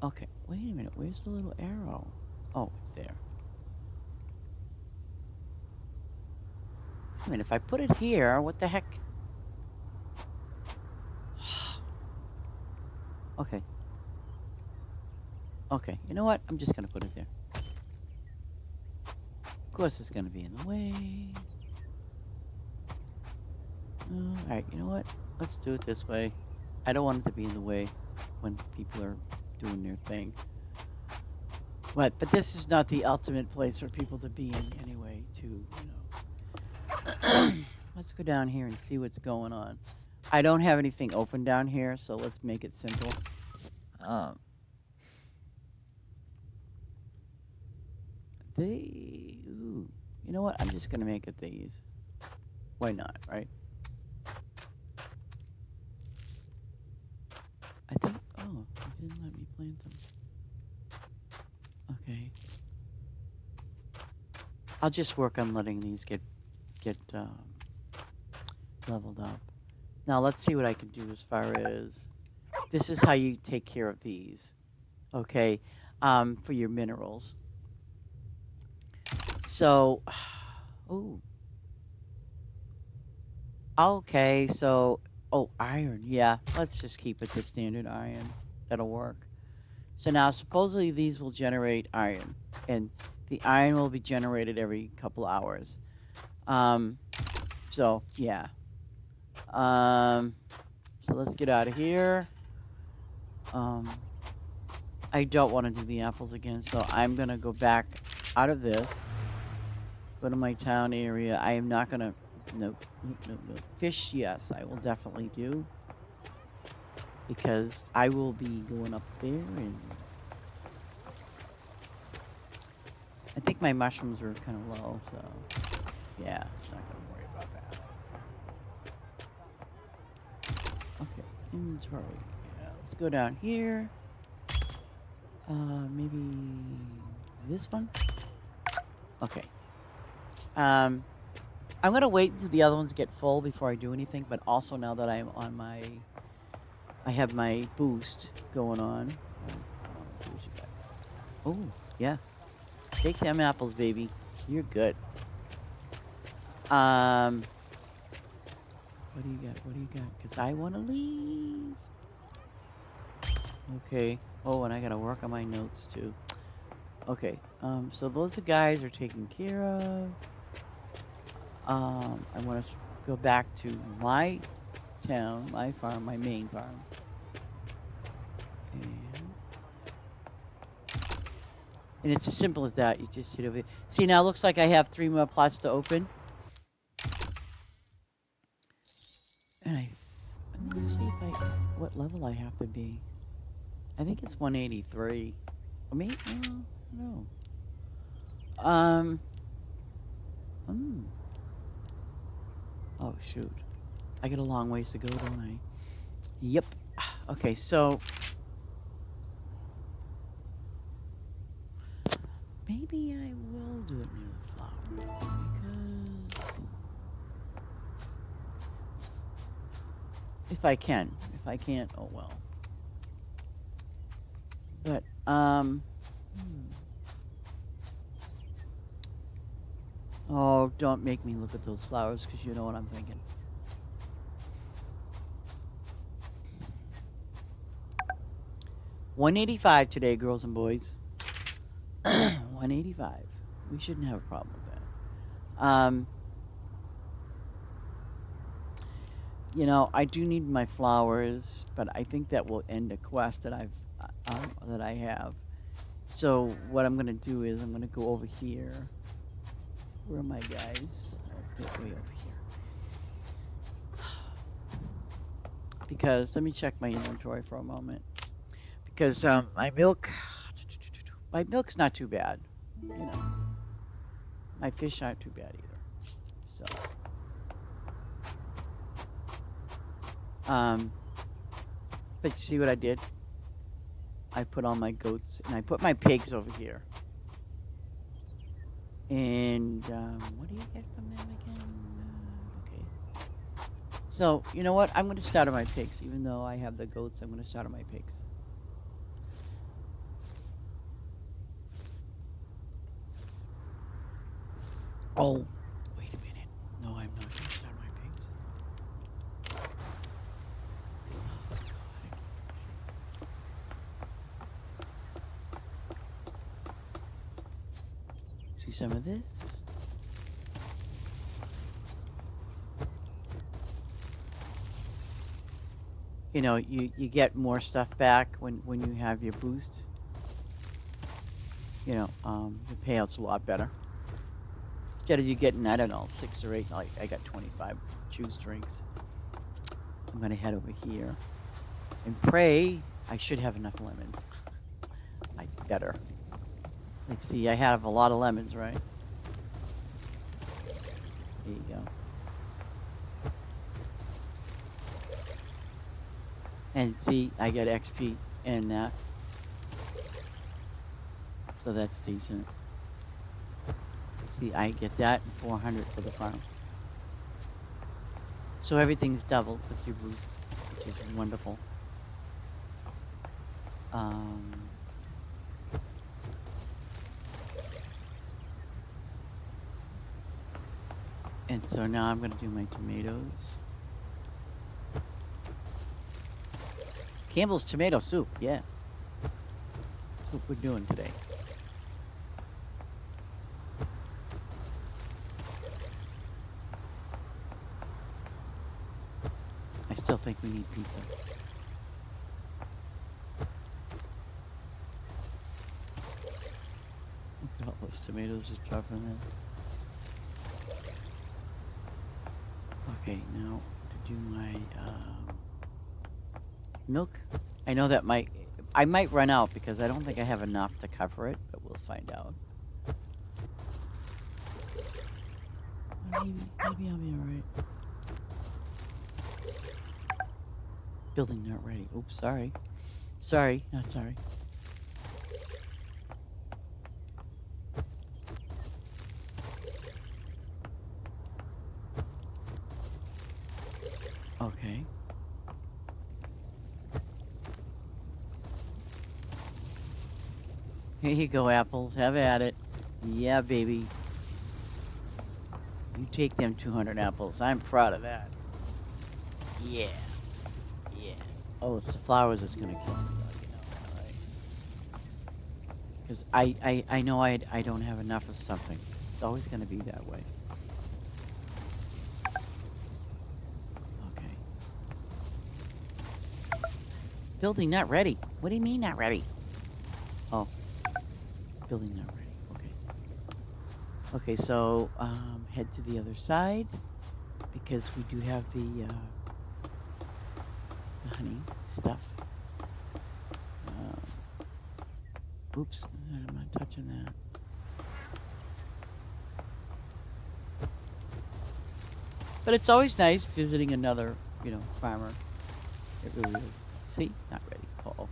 Okay, wait a minute. Where's the little arrow? Oh, it's there. I mean, if I put it here, what the heck? Okay. Okay, you know what? I'm just gonna put it there. Of course, it's gonna be in the way. Alright, you know what? Let's do it this way. I don't want it to be in the way when people are doing their thing. But this is not the ultimate place for people to be in anyway, Let's go down here and see what's going on. I don't have anything open down here, so let's make it simple. Ooh, you know what? I'm just gonna make it these. Why not, right? I think. Oh, it didn't let me plant them. Okay. I'll just work on letting these get leveled up. Now let's see what I can do as far as this is how you take care of these. Okay, for your minerals. So, ooh. Okay, so iron. Yeah, let's just keep it the standard iron. That'll work. So now supposedly these will generate iron, and the iron will be generated every couple hours. So yeah. So let's get out of here. I don't want to do the apples again, so I'm gonna go back out of this. Go to my town area. I am not gonna. Nope. Fish, yes, I will definitely do. Because I will be going up there and I think my mushrooms are kind of low, so yeah, not gonna worry about that. Okay, inventory. Yeah, let's go down here. Maybe this one. Okay. I'm gonna wait until the other ones get full before I do anything. But also now that I'm on I have my boost going on. Let's see what you got. Oh, yeah. Take them apples, baby. You're good. What do you got? What do you got? Because I want to leave. Okay. Oh, and I gotta work on my notes too. Okay. So those guys are taken care of. I want to go back to my town, my farm, my main farm. And it's as simple as that. You just hit over. See, now it looks like I have 3 more plots to open. And let me see if what level I have to be. I think it's 183. Or maybe, no. Oh, shoot. I got a long ways to go, don't I? Yep. Okay, so maybe I will do it near the flower because if I can. If I can't, oh well. But oh, don't make me look at those flowers because you know what I'm thinking. $185 today, girls and boys. $185. We shouldn't have a problem with that. You know, I do need my flowers, but I think that will end a quest that I have. So what I'm gonna do is I'm gonna go over here. Where are my guys? Oh, they're way over here. Because let me check my inventory for a moment. Because my milk's not too bad. You know, my fish aren't too bad either. So, but you see what I did? I put all my goats and I put my pigs over here. And what do you get from them again? Okay. So, you know what? I'm going to start on my pigs. Even though I have the goats, I'm going to start on my pigs. Oh, wait a minute. No, I'm not going to start on my pigs. Oh, God. See some of this? You know, you get more stuff back when you have your boost. You know, the payout's a lot better. Instead of you getting, I don't know, 6 or 8, like I got 25 juice drinks. I'm gonna head over here and pray I should have enough lemons. I better. Like, see, I have a lot of lemons, right? There you go. And see, I get XP in that. So that's decent. See, I get that and 400 for the farm. So everything's doubled with your boost, which is wonderful. And so now I'm going to do my tomatoes. Campbell's tomato soup, yeah. That's what we're doing today. I still think we need pizza. Look at all those tomatoes just dropping in. Okay, now to do my milk. I know that I might run out because I don't think I have enough to cover it, but we'll find out. Maybe I'll be alright. Building not ready. Oops, sorry. Sorry, not sorry. Okay. Here you go, apples. Have at it. Yeah, baby. You take them 200 apples. I'm proud of that. Yeah. Yeah. Oh, it's the flowers that's gonna kill me, though, you know. because I know I don't have enough of something. It's always going to be that way. Okay. Building not ready. What do you mean not ready? Oh, building not ready. Okay. Okay, so head to the other side because we do have the honey stuff. Oops, I'm not touching that. But it's always nice visiting another, farmer. It really is. See, not ready. Uh-oh.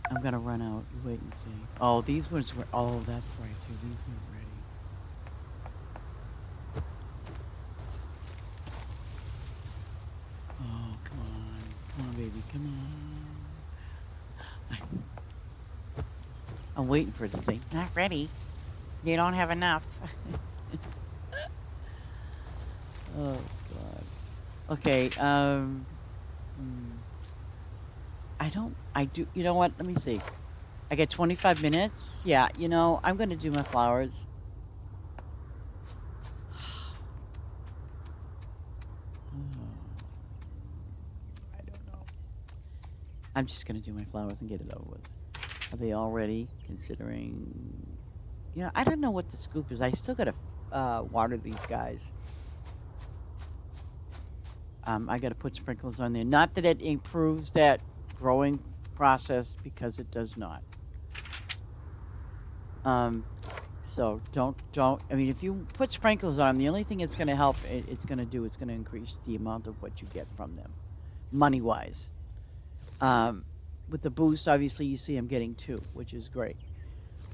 I'm gonna run out. Wait and see. Oh, these ones were. Oh, that's right. So these weren't ready. Oh, come on, baby, come on. I'm waiting for it to say not ready. You don't have enough. Oh God. Okay. I don't. I do. You know what? Let me see. I get 25 minutes. Yeah. I'm gonna do my flowers. Oh, I don't know. I'm just gonna do my flowers and get it over with. Are they all ready? Considering, I don't know what the scoop is. I still gotta water these guys. I gotta put sprinklers on there. Not that it improves that growing process because it does not. Um, so don't. I mean, if you put sprinklers on them, the only thing it's gonna help, it's gonna do, it's gonna increase the amount of what you get from them, money wise. Um, with the boost, obviously, you see I'm getting two, which is great.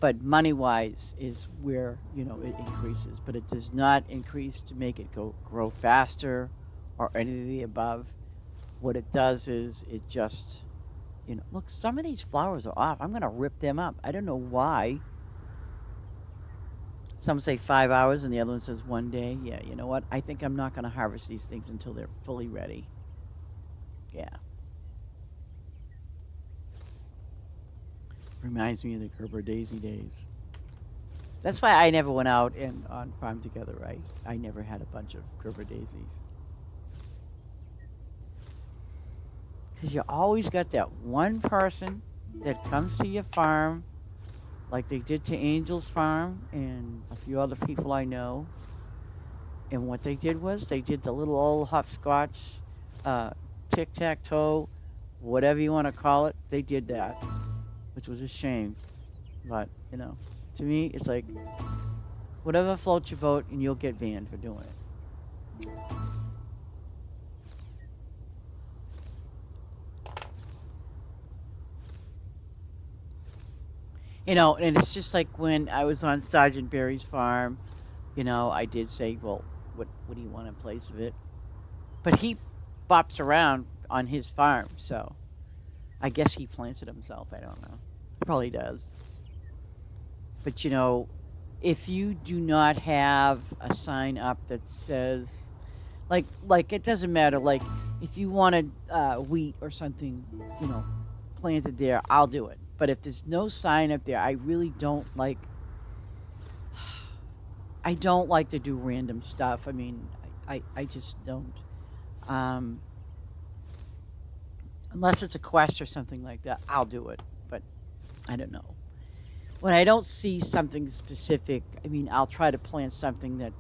But money wise is where it increases, but it does not increase to make it grow faster or any of the above. What it does is it just look, some of these flowers are off. I'm gonna rip them up. I don't know why. Some say 5 hours and the other one says 1 day. Yeah, you know what? I think I'm not gonna harvest these things until they're fully ready. Yeah. Reminds me of the Gerber Daisy days. That's why I never went out and on Farm Together, right? I never had a bunch of Gerber Daisies. Because you always got that one person that comes to your farm, like they did to Angel's Farm and a few other people I know. And what they did was they did the little old hopscotch, uh, tic tac toe, whatever you want to call it. They did that, which was a shame. But, to me, it's like whatever floats your boat and you'll get banned for doing it. And it's just like when I was on Sergeant Barry's farm, I did say, well, what do you want in place of it? But he bops around on his farm, so I guess he plants it himself. I don't know. He probably does. But if you do not have a sign up that says, like it doesn't matter. Like if you wanted wheat or something, you know, planted there, I'll do it. But if there's no sign up there, I really don't like. I don't like to do random stuff. I mean, I just don't. Um, unless it's a quest or something like that, I'll do it. But I don't know. When I don't see something specific, I mean, I'll try to plant something that,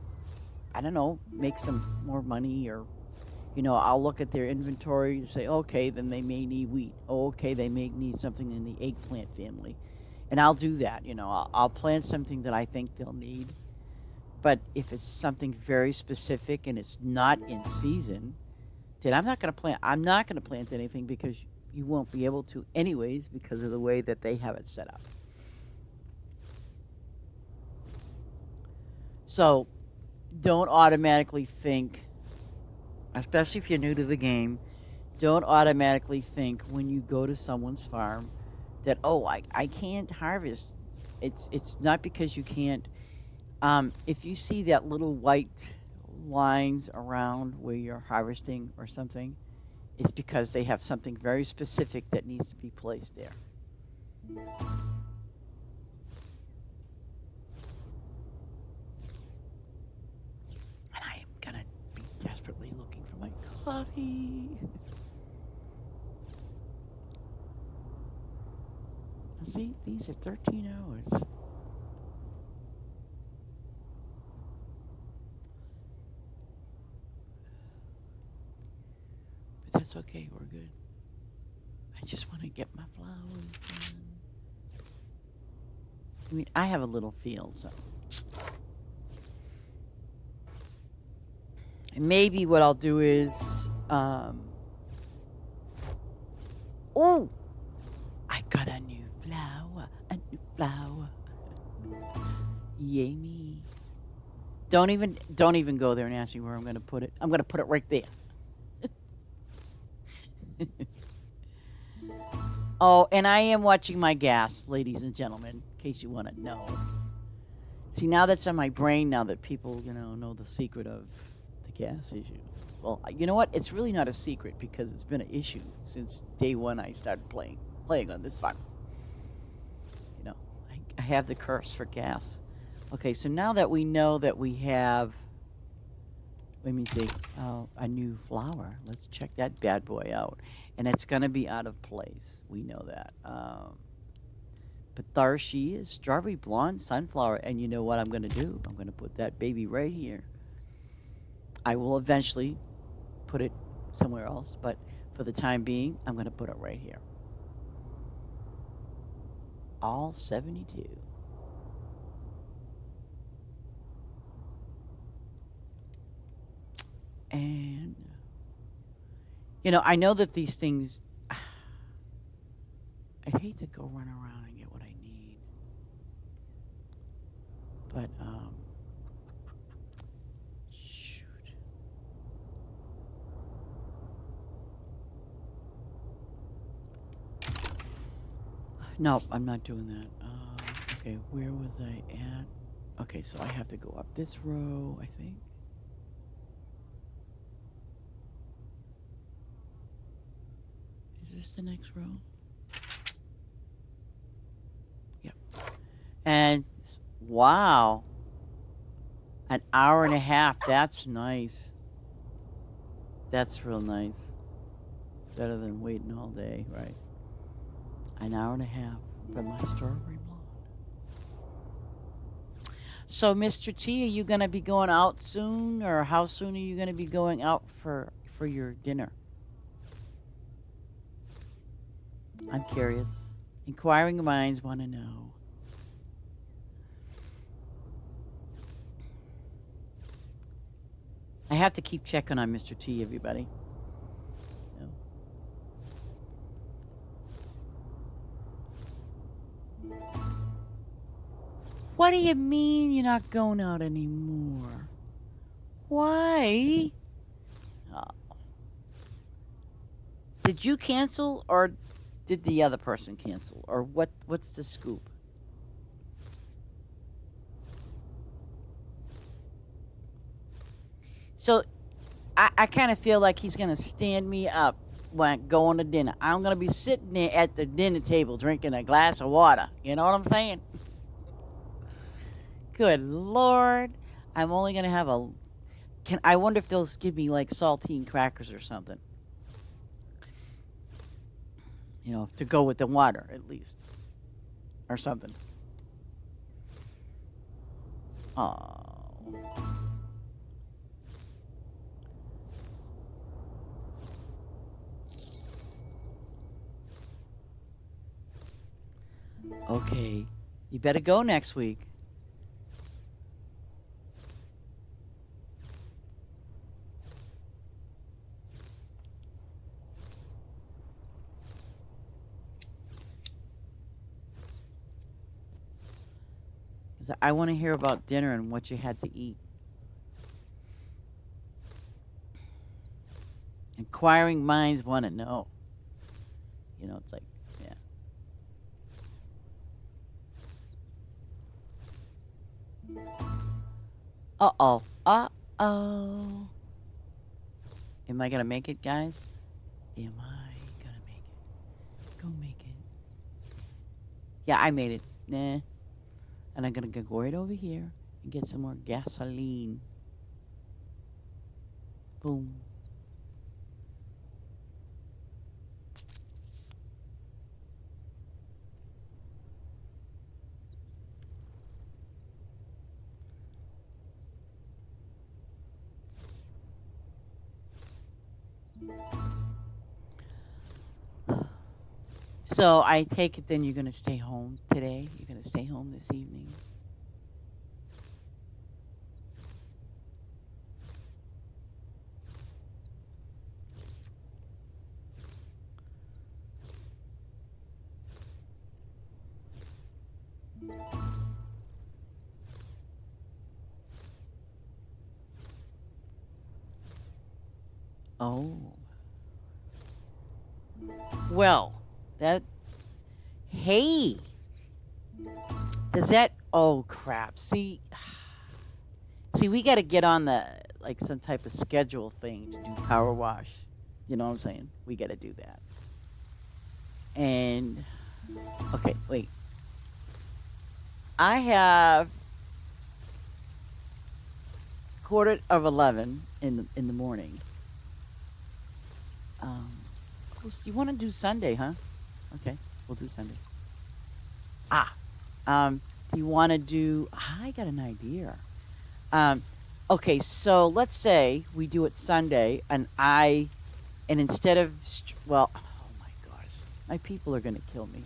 I don't know, makes some more money or, I'll look at their inventory and say, okay, then they may need wheat. Oh, okay, they may need something in the eggplant family. And I'll do that, I'll plant something that I think they'll need. But if it's something very specific and it's not in season, then I'm not going to plant anything because you won't be able to anyways because of the way that they have it set up. So don't automatically think, especially if you're new to the game, don't automatically think when you go to someone's farm that, oh, I can't harvest. It's not because you can't. If you see that little white lines around where you're harvesting or something, is because they have something very specific that needs to be placed there. And I am gonna be desperately looking for my coffee. See, these are 13 hours. But that's okay, we're good. I just want to get my flowers done. I mean, I have a little field, so. And maybe what I'll do is, oh, I got a new flower, a new flower. Yay me. Don't even go there and ask me where I'm gonna put it. I'm gonna put it right there. Oh, and I am watching my gas, ladies and gentlemen, in case you want to know. See, now that's on my brain, now that people, know the secret of the gas issue. Well, you know what? It's really not a secret because it's been an issue since day one I started playing on this farm. I have the curse for gas. Okay, so now that we know that we have, let me see, a new flower. Let's check that bad boy out. And it's going to be out of place. We know that. But there she is, strawberry blonde sunflower. And you know what I'm going to do? I'm going to put that baby right here. I will eventually put it somewhere else. But for the time being, I'm going to put it right here. All 72. And, I know that these things, I'd hate to go run around and get what I need. But, shoot. No, I'm not doing that. Okay, where was I at? Okay, so I have to go up this row, I think. Is this the next row? Yep. And wow. An hour and a half. That's nice. That's real nice. Better than waiting all day, right? An hour and a half for my strawberry blonde. So, Mr. T, are you going to be going out soon? Or how soon are you going to be going out for your dinner? I'm curious. Inquiring minds want to know. I have to keep checking on Mr. T, everybody. What do you mean you're not going out anymore? Why? Oh. Did you cancel or did the other person cancel? Or what's the scoop? So I kind of feel like he's going to stand me up when going to dinner. I'm going to be sitting there at the dinner table drinking a glass of water. You know what I'm saying? Good Lord. I'm only going to have I wonder if they'll give me like saltine crackers or something. To go with the water at least. Or something. Oh. Okay. You better go next week. Because I want to hear about dinner and what you had to eat. Inquiring minds want to know. It's like, yeah. Uh-oh. Uh-oh. Am I going to make it, guys? Am I gonna make it? Go make it. Yeah, I made it. Nah. And I'm gonna go right over here and get some more gasoline. Boom. So I take it then you're gonna stay home today. You're gonna stay home this evening. Oh. Well, that. Hey, does that? Oh crap! See, we got to get on the like some type of schedule thing to do power wash. You know what I'm saying? We got to do that. And okay, wait. I have quarter of 11 in the morning. Um, you want to do Sunday, huh? Okay, we'll do Sunday. Ah, do you want to do? I got an idea. Um, okay, so let's say we do it Sunday, and instead of, well, oh my gosh, my people are gonna kill me.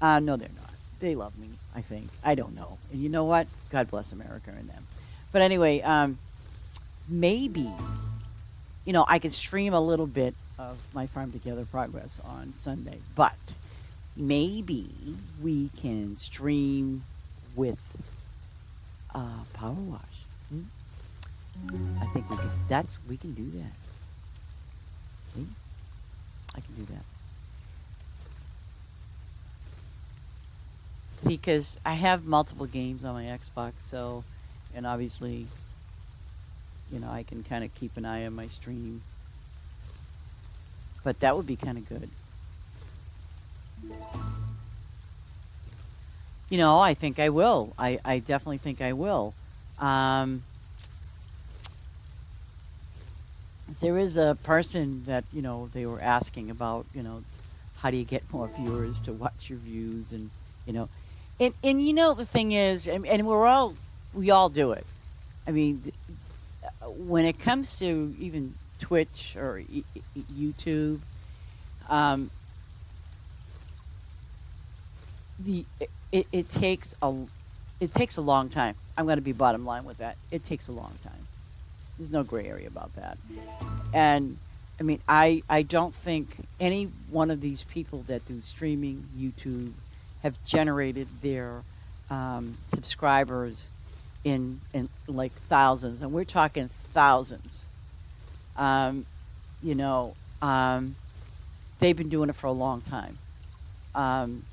No, they're not. They love me, I think. I don't know. And you know what? God bless America and them. But anyway, maybe, I could stream a little bit of my Farm Together progress on Sunday, but maybe we can stream with Power Wash. Hmm? I think we can do that. See? I can do that. See, because I have multiple games on my Xbox, so, and obviously, I can kind of keep an eye on my stream. But that would be kind of good. I think I will. I definitely think I will. Um, there is a person that, they were asking about, how do you get more viewers to watch your views and, you know, the thing is, and we all do it. I mean, when it comes to even Twitch or YouTube, um, it takes a long time. I'm going to be bottom line with that. It takes a long time. There's no gray area about that. And I mean, I don't think any one of these people that do streaming YouTube have generated their subscribers in like thousands, and we're talking thousands. Um, you know, they've been doing it for a long time. Um,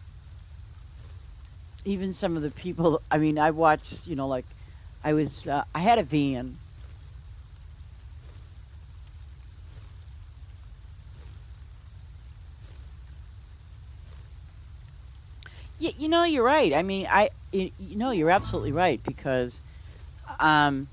Even some of the people, I mean, I watched, like I had a van. You're right. I mean, you're absolutely right because, um,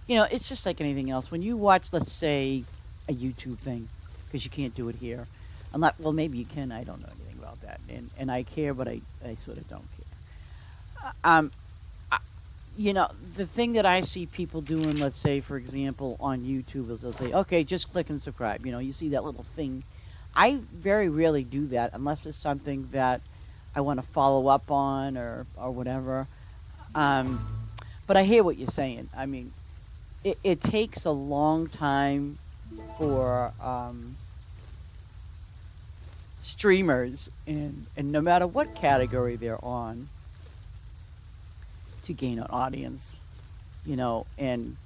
it's just like anything else. When you watch, let's say, a YouTube thing, because you can't do it here, unless, well, maybe you can. I don't know anything about that, and I care, but I sort of don't care. I- the thing that I see people doing, let's say, for example, on YouTube, is they'll say, okay, just click and subscribe. You see that little thing. I very rarely do that unless it's something that I want to follow up on or whatever. Um, but I hear what you're saying. I mean, it takes a long time for streamers, and no matter what category they're on, to gain an audience. And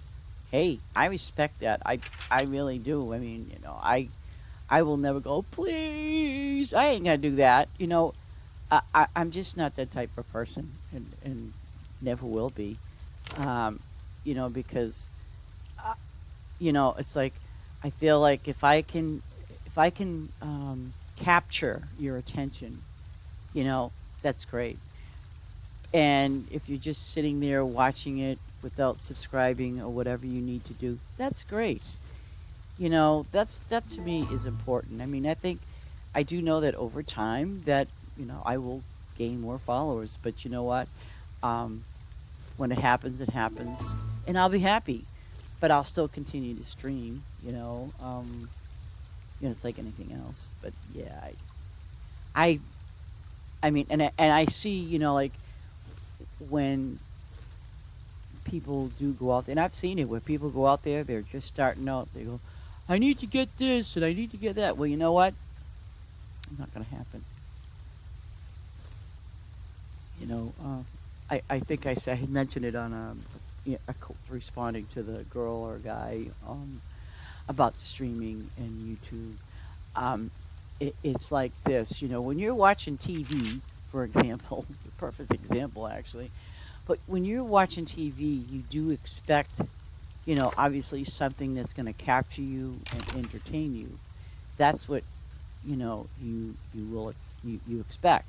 hey, I respect that. I really do. I mean, I will never go, please. I ain't gonna do that. I'm just not that type of person, and never will be. Um, because it's like I feel like if if I can capture your attention, you know, that's great. And if you're just sitting there watching it without subscribing or whatever you need to do, that's great. You know, that to me is important. I mean, I think I do know that over time that, I will gain more followers, but you know what? Um, when it happens, and I'll be happy. But I'll still continue to stream, it's like anything else. But yeah, I, I mean, and I see, like when people do go out, and I've seen it where people go out there, they're just starting out. They go, I need to get this and I need to get that. Well, you know what? It's not going to happen. You know, I think I had mentioned it on responding to the girl or guy about streaming and YouTube. It's like this, when you're watching TV, for example, it's a perfect example actually. But when you're watching TV, you do expect, obviously something that's going to capture you and entertain you. That's what you expect.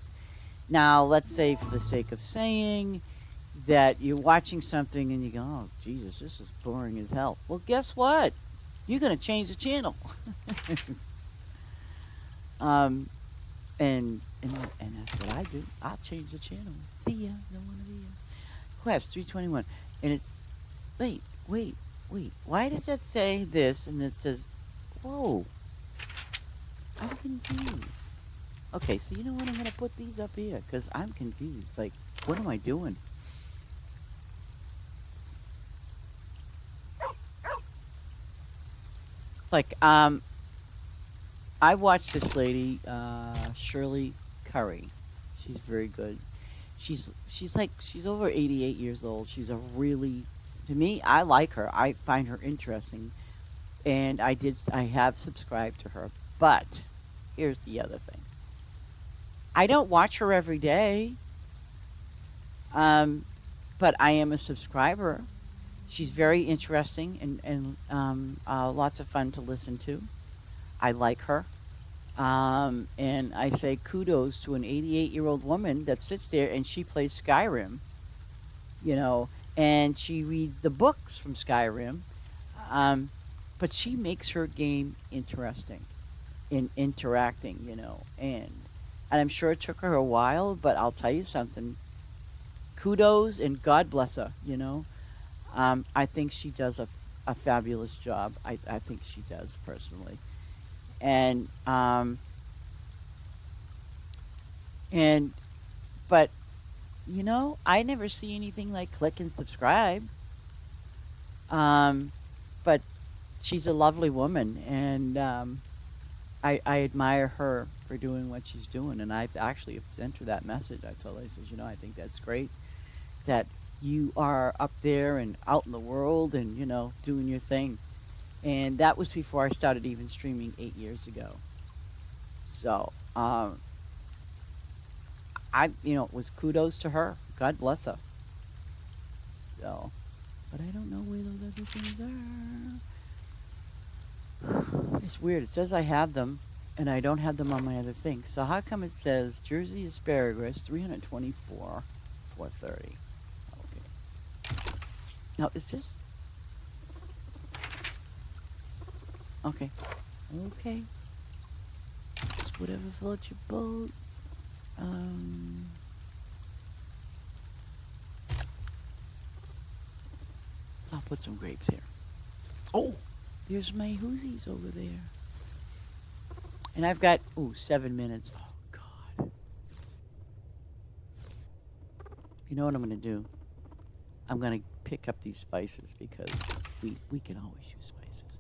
Now, let's say for the sake of saying that you're watching something and you go, "Oh, Jesus, this is boring as hell." Well, guess what? You're going to change the channel. um, and that's what I do. I'll change the channel. See ya. Don't want to be ya. Quest 321, and it's wait, wait, wait. Why does that say this? And it says, "Whoa, I'm confused." Okay, so you know what? I'm gonna put these up here because I'm confused. Like, what am I doing? Like, I watched this lady, Shirley Curry. She's very good. She's over 88 years old. She's a really, to me, I like her. I find her interesting, and I have subscribed to her. But here's the other thing. I don't watch her every day, um, but I am a subscriber. She's very interesting and lots of fun to listen to. I like her. And I say kudos to an 88-year-old woman that sits there and she plays Skyrim, you know, and she reads the books from Skyrim. Um, but she makes her game interesting in interacting, and I'm sure it took her a while, but I'll tell you something. Kudos and God bless her, I think she does a fabulous job. I think she does personally. And, and, but, I never see anything like click and subscribe. Um, but she's a lovely woman, and I admire her for doing what she's doing. And I've actually sent her that message. I told her, I says, I think that's great that you are up there and out in the world and, doing your thing. And that was before I started even streaming 8 years ago. So, it was kudos to her. God bless her. So, but I don't know where those other things are. It's weird. It says I have them, and I don't have them on my other thing. So how come it says Jersey asparagus 324 430? Okay. Now is this okay? Okay. It's whatever floats your boat. Um. I'll put some grapes here. Oh, there's my Hoosies over there. And I've got, 7 minutes. Oh, God. You know what I'm going to do? I'm going to pick up these spices because we can always use spices.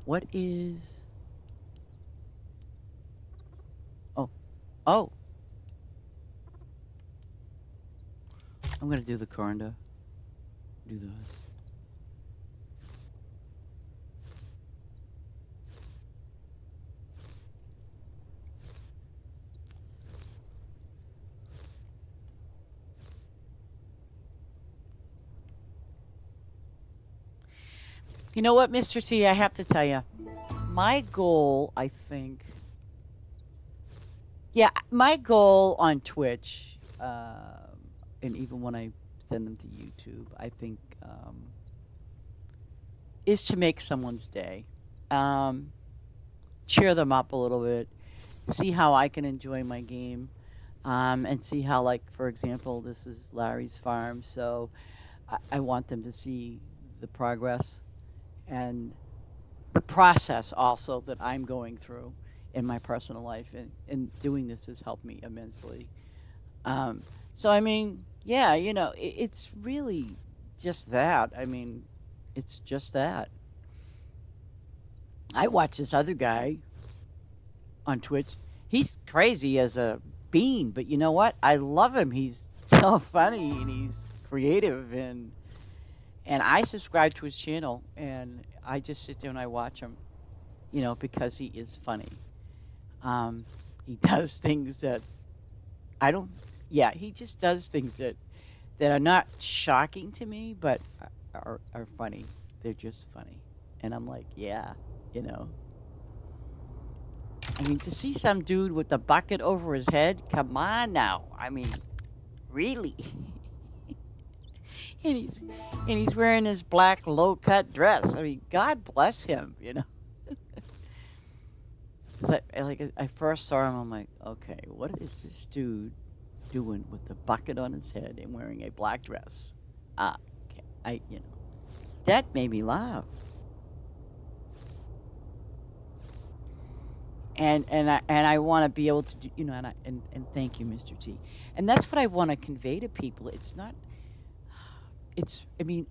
What is... Oh. Oh. I'm going to do the coriander. Do those. You know what, Mr. T, I have to tell you. my goal, I think, yeah, my goal on Twitch, and even when I send them to YouTube, I think, is to make someone's day. Um, Cheer them up a little bit, see how I can enjoy my game, and see how, like, for example, this is Larry's farm, so I want them to see the progress and the process also that I'm going through in my personal life, and doing this has helped me immensely. So I mean, yeah, it's really just that. I mean, it's just that. I watch this other guy on Twitch. He's crazy as a bean, but you know what? I love him. He's so funny and he's creative, and I subscribe to his channel and I just sit there and I watch him, because he is funny. He does things that I don't. Yeah, he just does things that are not shocking to me, but are funny. They're just funny, and I'm like, yeah, you know. I mean, to see some dude with a bucket over his head, come on now. I mean, really? and he's and he's wearing his black low cut dress. I mean, God bless him. 'Cause I first saw him, I'm like, okay, what is this dude doing with the bucket on his head and wearing a black dress? Okay, that made me laugh. And I want to be able to do, and thank you, Mr. T. And that's what I want to convey to people. It's not. I mean,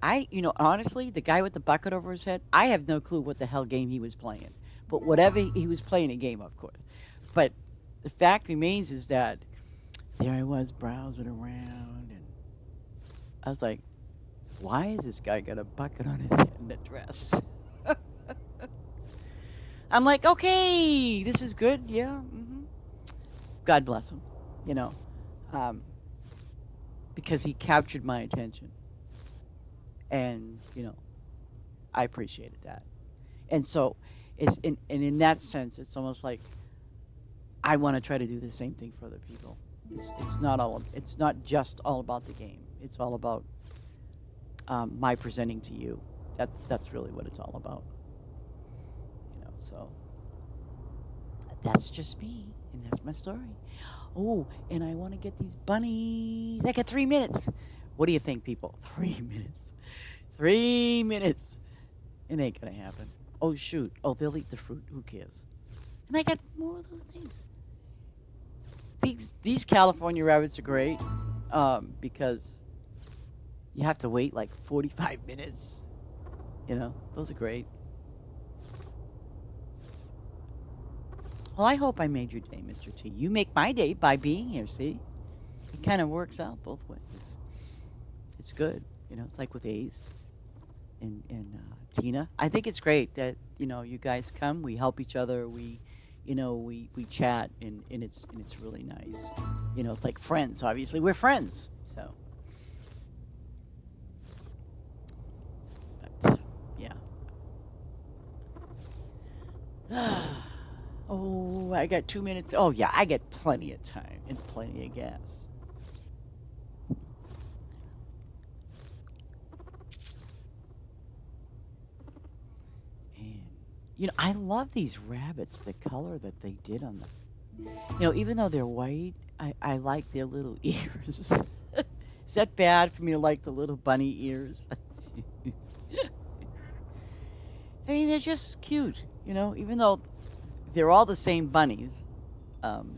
honestly, the guy with the bucket over his head, I have no clue what the hell game he was playing. But whatever he was playing a game, of course. But the fact remains is that there I was browsing around, and I was like, why has this guy got a bucket on his head and a dress? I'm like, okay, this is good. Yeah. God bless him, you know, um, because he captured my attention. And, I appreciated that. And so and in that sense, it's almost like I want to try to do the same thing for other people. It's not just all about the game. It's all about my presenting to you. That's really what it's all about. So that's just me, and that's my story. Oh, and I want to get these bunnies. I got 3 minutes. What do you think, people? 3 minutes. 3 minutes. It ain't gonna happen. Oh shoot. Oh, they'll eat the fruit. Who cares? And I got more of those things. These California rabbits are great, because you have to wait like 45 minutes. Those are great. Well, I hope I made your day, Mr. T. You make my day by being here, see? It kind of works out both ways. It's good. It's like with Ace and Tina. I think it's great that, you guys come, we help each other, we chat, and it's really nice. It's like friends, obviously. We're friends. So, but, yeah. Oh, I got 2 minutes. Oh, yeah, I get plenty of time and plenty of gas. And, I love these rabbits, the color that they did on them. Even though they're white, I like their little ears. Is that bad for me to like the little bunny ears? I mean, they're just cute, even though they're all the same bunnies, um,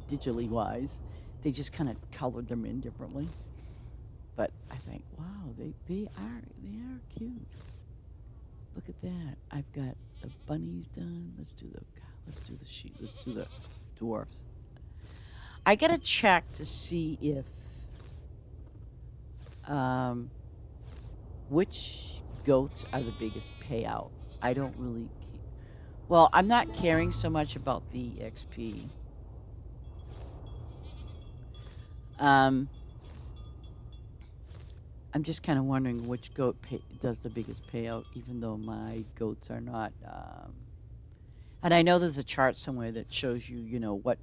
digitally wise. They just kind of colored them in differently. But I think, wow, they are cute. Look at that. I've got the bunnies done. Let's do the dwarfs. I gotta check to see if um, which goats are the biggest payout. I don't really. Well, I'm not caring so much about the XP. Um, I'm just kind of wondering which goat does the biggest payout, even though my goats are not. And I know there's a chart somewhere that shows you, what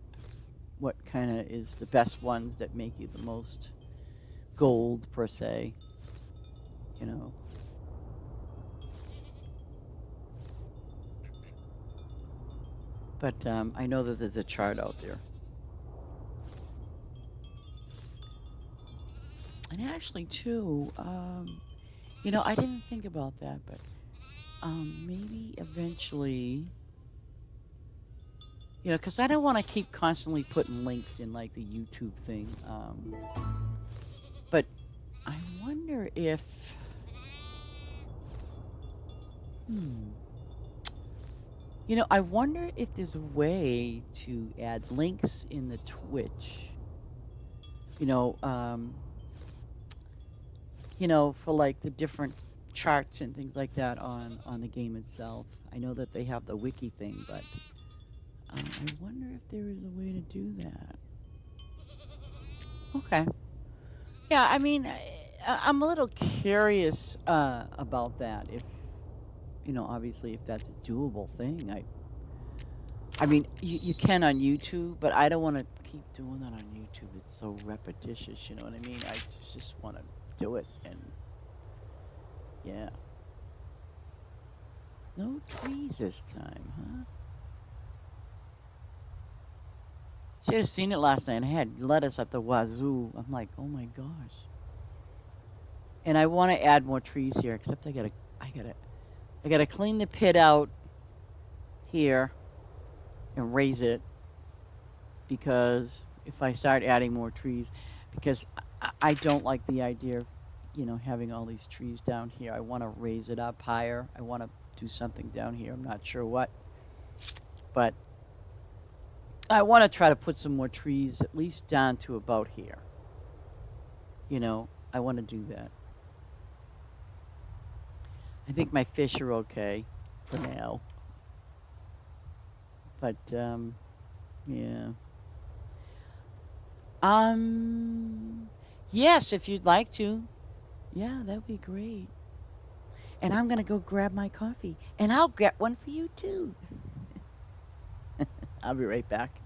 kind of is the best ones that make you the most gold per se. You know, but I know that there's a chart out there. And actually, too, I didn't think about that, but maybe eventually, because I don't want to keep constantly putting links in like the YouTube thing. But I wonder if, hmm, I wonder if there's a way to add links in the Twitch. You know, um, for like the different charts and things like that on the game itself. I know that they have the wiki thing, but I wonder if there is a way to do that. Okay. Yeah, I mean, I'm a little curious about that. If obviously, if that's a doable thing, I mean, you can on YouTube, but I don't want to keep doing that on YouTube. It's so repetitious. You know what I mean? I just want to do it, and yeah, no trees this time, huh? Should have seen it last night. I had lettuce at the wazoo. I'm like, oh my gosh. And I want to add more trees here, except I gotta clean the pit out here and raise it because if I start adding more trees, because I don't like the idea of having all these trees down here. I want to raise it up higher. I want to do something down here. I'm not sure what, but I want to try to put some more trees at least down to about here. I want to do that. I think my fish are okay for now, but yeah. Um, yes, if you'd like to. Yeah, that would be great. And I'm gonna go grab my coffee, and I'll get one for you too. I'll be right back.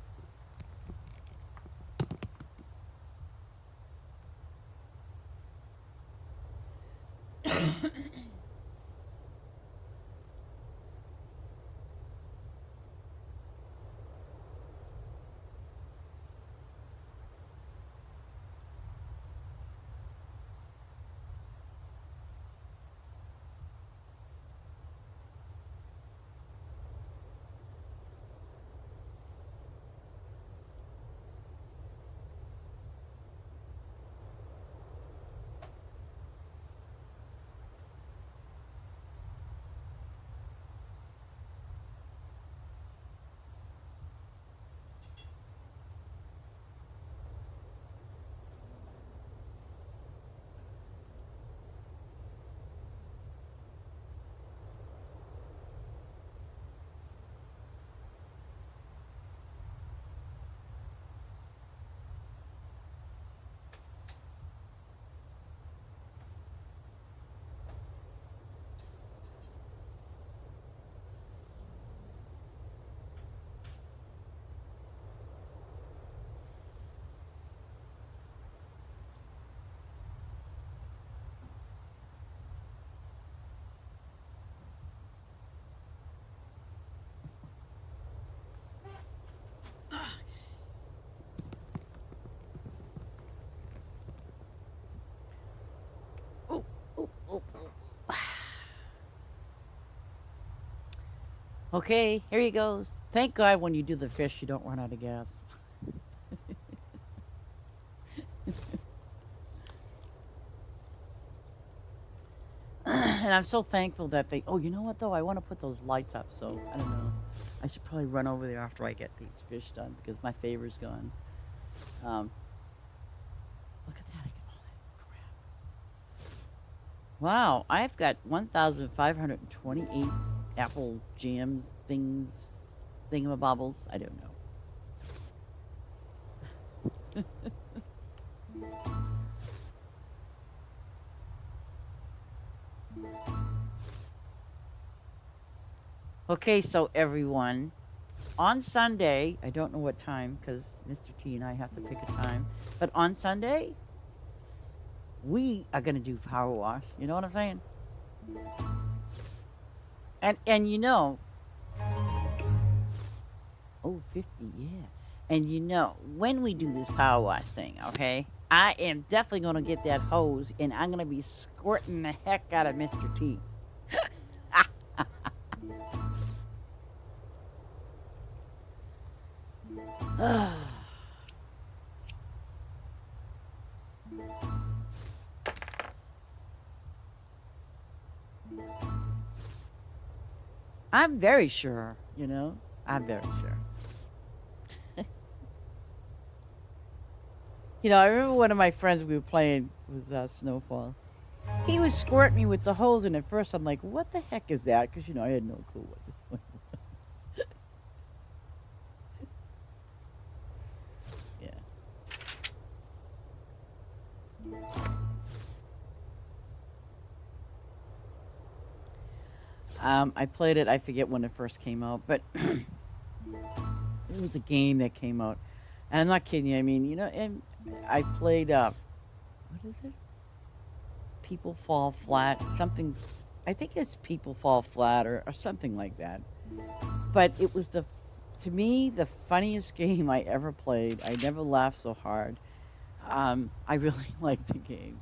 Oh, oh, oh, oh. Okay, here he goes. Thank God when you do the fish, you don't run out of gas. And I'm so thankful that they. Oh, you know what though? I want to put those lights up. So I don't know. I should probably run over there after I get these fish done because my favor's gone. Um, Look at that! I got all that crap. Wow, I've got 1,528 apple jam things, thingamabobbles. I don't know. Okay, so everyone, on Sunday, I don't know what time because Mr. T and I have to pick a time, but on Sunday, we are going to do power wash. You know what I'm saying? And oh, 50, yeah. And when we do this power wash thing, okay, I am definitely going to get that hose and I'm going to be squirting the heck out of Mr. T. I'm very sure. I'm very sure. I remember one of my friends we were playing was Snowfall. He was squirting me with the hose, and at first I'm like, "What the heck is that?" Because I had no clue what it was. Yeah. I played it. I forget when it first came out, but it was a game that came out, and I'm not kidding you. I mean, and I played. What is it? People Fall Flat. Something. I think it's People Fall Flat or something like that. But it was to me, the funniest game I ever played. I never laughed so hard. I really liked the game.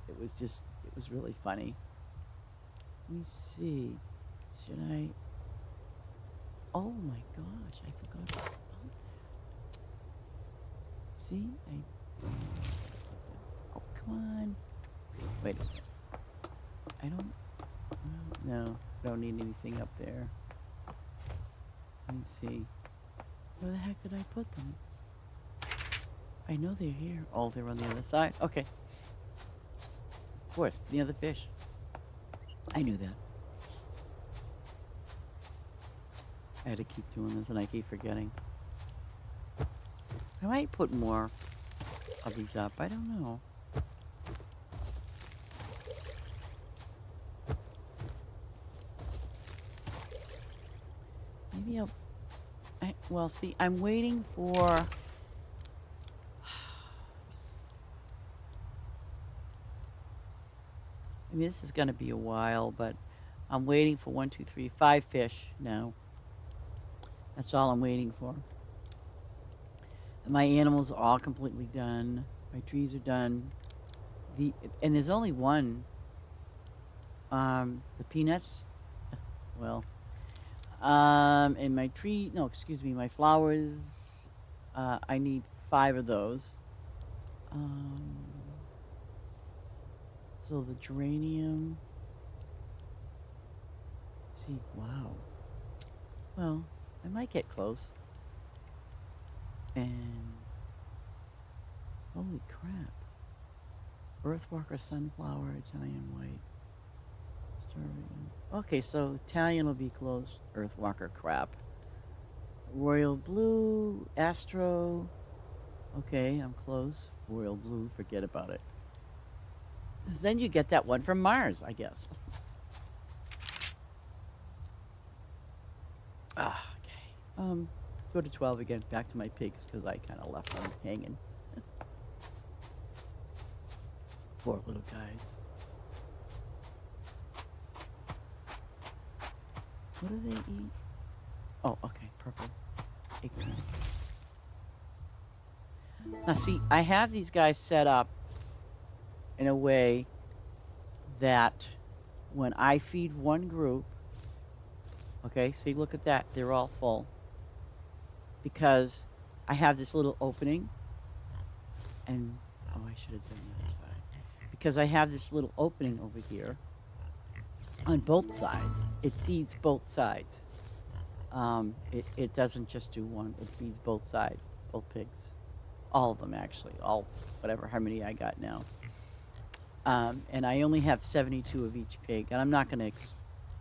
It was really funny. Let me see. Should I? Oh my gosh, I forgot all about that. See, oh, come on. Wait a minute. I don't. No, I don't need anything up there. Let me see. Where the heck did I put them? I know they're here. Oh, they're on the other side. Okay. Of course, the other fish. I knew that. I had to keep doing this and I keep forgetting. I might put more of these up. I don't know. Maybe well, see, I'm waiting for... I mean, this is going to be a while, but I'm waiting for 1, 2, 3, 5 fish now. That's all I'm waiting for. And my animals are all completely done. My trees are done. And there's only one. The peanuts. Well, and my tree. No, excuse me. My flowers. I need 5 of those. Um, so the geranium. See, wow. Well, I might get close. And holy crap. Earthwalker sunflower, Italian white. Okay, so Italian will be close. Earthwalker crap. Royal blue, Astro. Okay, I'm close. Royal blue, forget about it. Then you get that one from Mars, I guess. Okay. Go to 12 again. Back to my pigs because I kind of left them hanging. Poor little guys. What do they eat? Oh, okay, purple. Eggplant. Now, see, I have these guys set up in a way that when I feed one group, okay, see, look at that. They're all full. Because I have this little opening. And, oh, I should have done the other side. Because I have this little opening over here on both sides. It feeds both sides. It doesn't just do one. It feeds both sides, both pigs. All of them, actually. All, whatever, how many I got now. And I only have 72 of each pig. And I'm not going to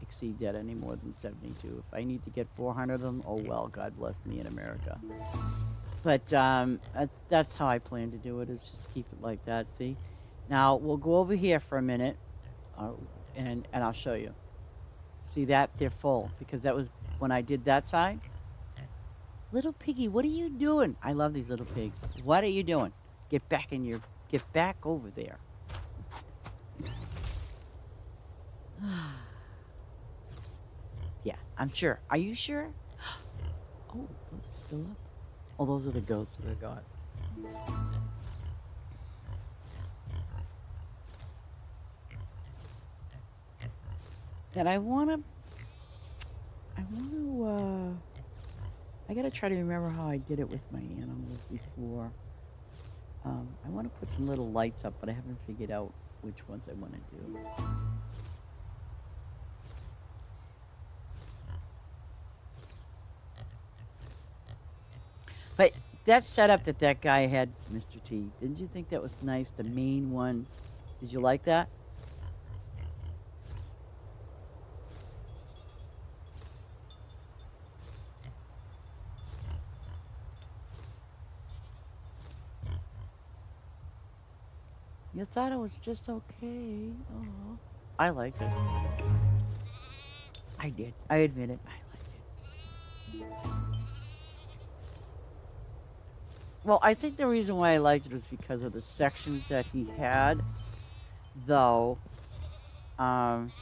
exceed that any more than 72. If I need to get 400 of them, oh well, God bless me in America. But that's how I plan to do it, is just keep it like that, see? Now, we'll go over here for a minute, and I'll show you. See that? They're full because that was when I did that side. Little piggy, what are you doing? I love these little pigs. What are you doing? Get back in your, get back over there. Yeah, I'm sure. Are you sure? Oh, those are still up. Oh, those are the goats that I got. And I gotta try to remember how I did it with my animals before. I want to put some little lights up, but I haven't figured out which ones I want to do. But that setup that that guy had, Mr. T, didn't you think that was nice? The main one. Did you like that? You thought it was just okay. Oh, I liked it. I did. I admit it. I liked it. Well, I think the reason why I liked it was because of the sections that he had, though. Um,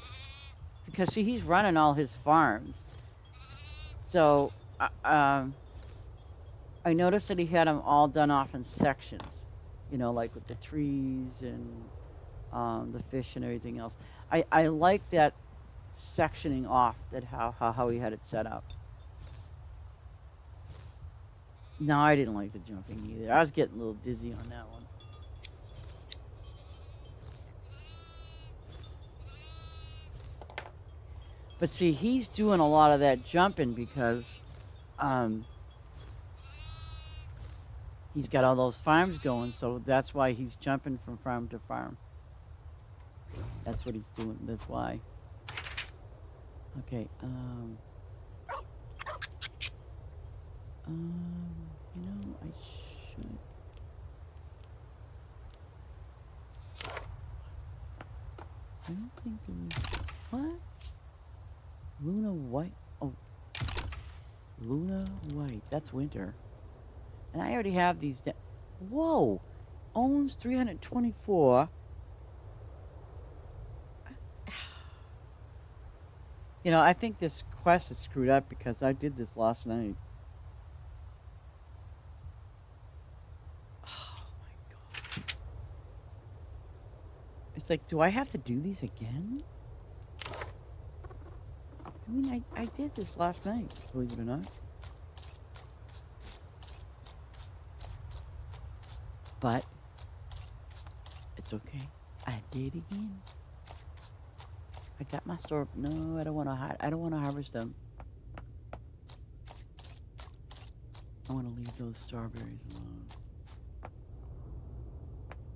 because see, he's running all his farms, so I noticed that he had them all done off in sections. You know, like with the trees and the fish and everything else. I like that sectioning off that how he had it set up. No, I didn't like the jumping either. I was getting a little dizzy on that one. But see, he's doing a lot of that jumping because um, he's got all those farms going, so that's why he's jumping from farm to farm. That's what he's doing. That's why. Okay. You know, I should. I don't think there was. What? Luna White. Oh. Luna White. That's winter. And I already have these. Whoa! Owns 324. You know, I think this quest is screwed up because I did this last night. Oh my god. It's like, do I have to do these again? I mean, I did this last night, believe it or not. But it's okay. I did it again. I got my store. No, I don't want to. I don't want to harvest them. I want to leave those strawberries alone.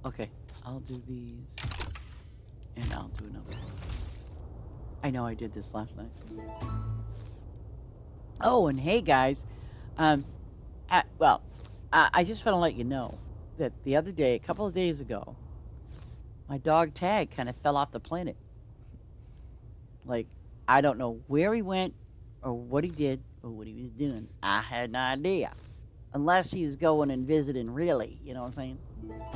Okay, I'll do these, and I'll do another one of these. I know I did this last night. Oh, and hey guys, um, I just want to let you know that the other day, a couple of days ago, my dog Tag kind of fell off the planet. Like, I don't know where he went or what he did or what he was doing. I had no idea. Unless he was going and visiting, really. You know what I'm saying?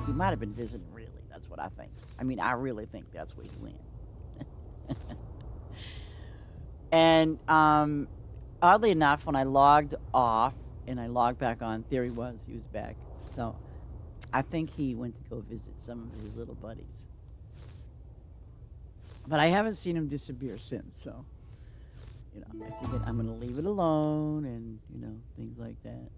He might have been visiting, really. That's what I think. I mean, I really think that's where he went. And oddly enough, when I logged off and I logged back on, there he was back. So I think he went to go visit some of his little buddies. But I haven't seen him disappear since, so, you know, I figured I'm going to leave it alone and, you know, things like that.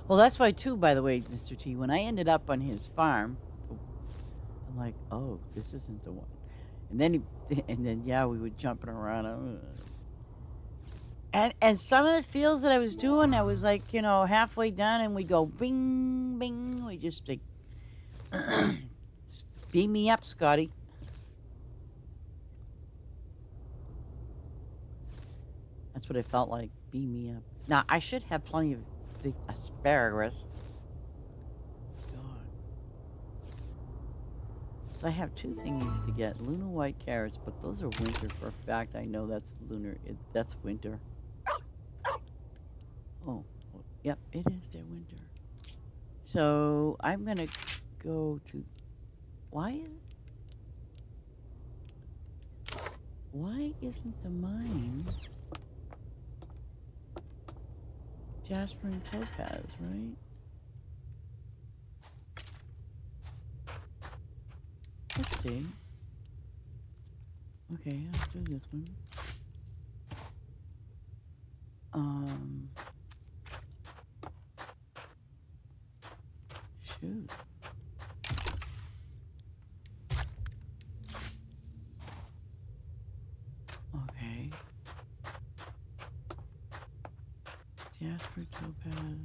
Well, that's why, too, by the way, Mr. T, when I ended up on his farm, I'm like, oh, this isn't the one. And then, yeah, we were jumping around. And some of the fields that I was doing, I was like, you know, halfway done, and we go bing, bing. We just like, beam me up, Scotty. That's what it felt like. Beam me up. Now, I should have plenty of big asparagus. So I have two thingies to get. Lunar white carrots, but those are winter for a fact. I know that's lunar. That's winter. Oh, yep, it is their winter. So I'm going to go to... Why isn't the mine Jasper and Topaz, right? Let's see. Okay, let's do this one. Shoot. Okay. Jasper, Topaz.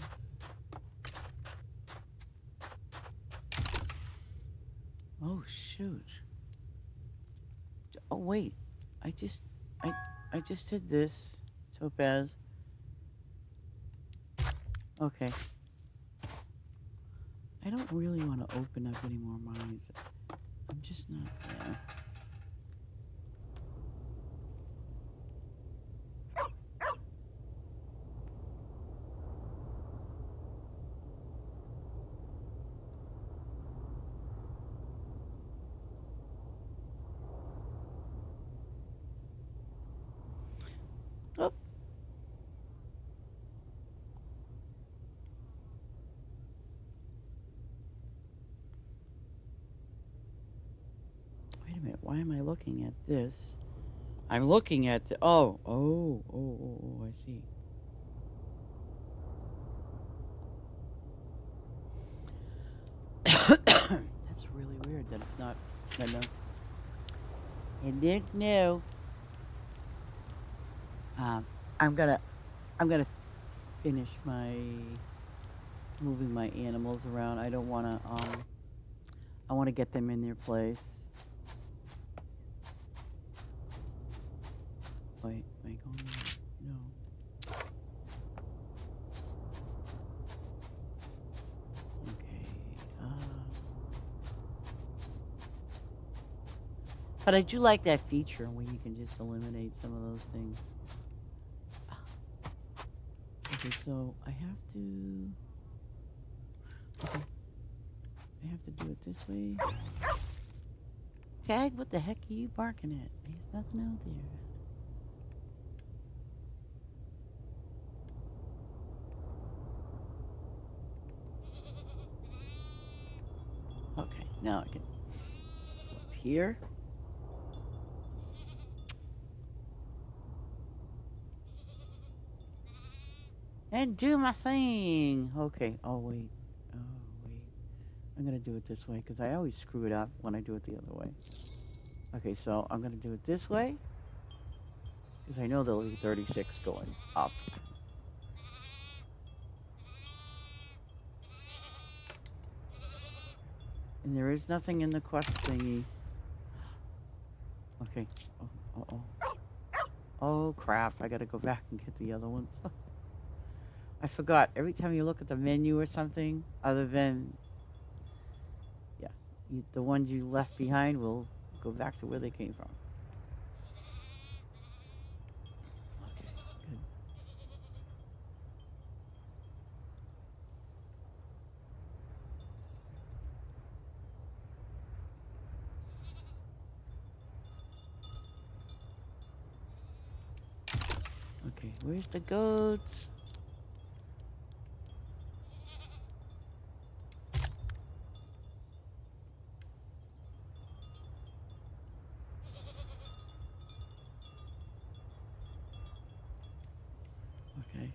Oh, shoot. Oh, wait. I just did this. Topaz. Okay. I don't really want to open up any more mines. I'm just not there. Oh. Wait a minute. Why am I looking at this? I'm looking at the... Oh, I see. That's really weird that it's not... I didn't know. I'm gonna finish moving my animals around. I don't wanna, I wanna get them in their place. Wait, am I going? No. Okay. But I do like that feature where you can just eliminate some of those things. Okay, so I have to... Okay. I have to do it this way. Tag, what the heck are you barking at? There's nothing out there. Okay, now I can go up here. And do my thing. Okay. Oh, wait. I'm going to do it this way because I always screw it up when I do it the other way. Okay, so I'm going to do it this way because I know there'll be 36 going up. And there is nothing in the quest thingy. Okay. Oh, crap. I got to go back and get the other ones. I forgot. Every time you look at the menu or something, other than... Yeah. The ones you left behind will go back to where they came from. Okay, good. Okay, where's the goats? Okay.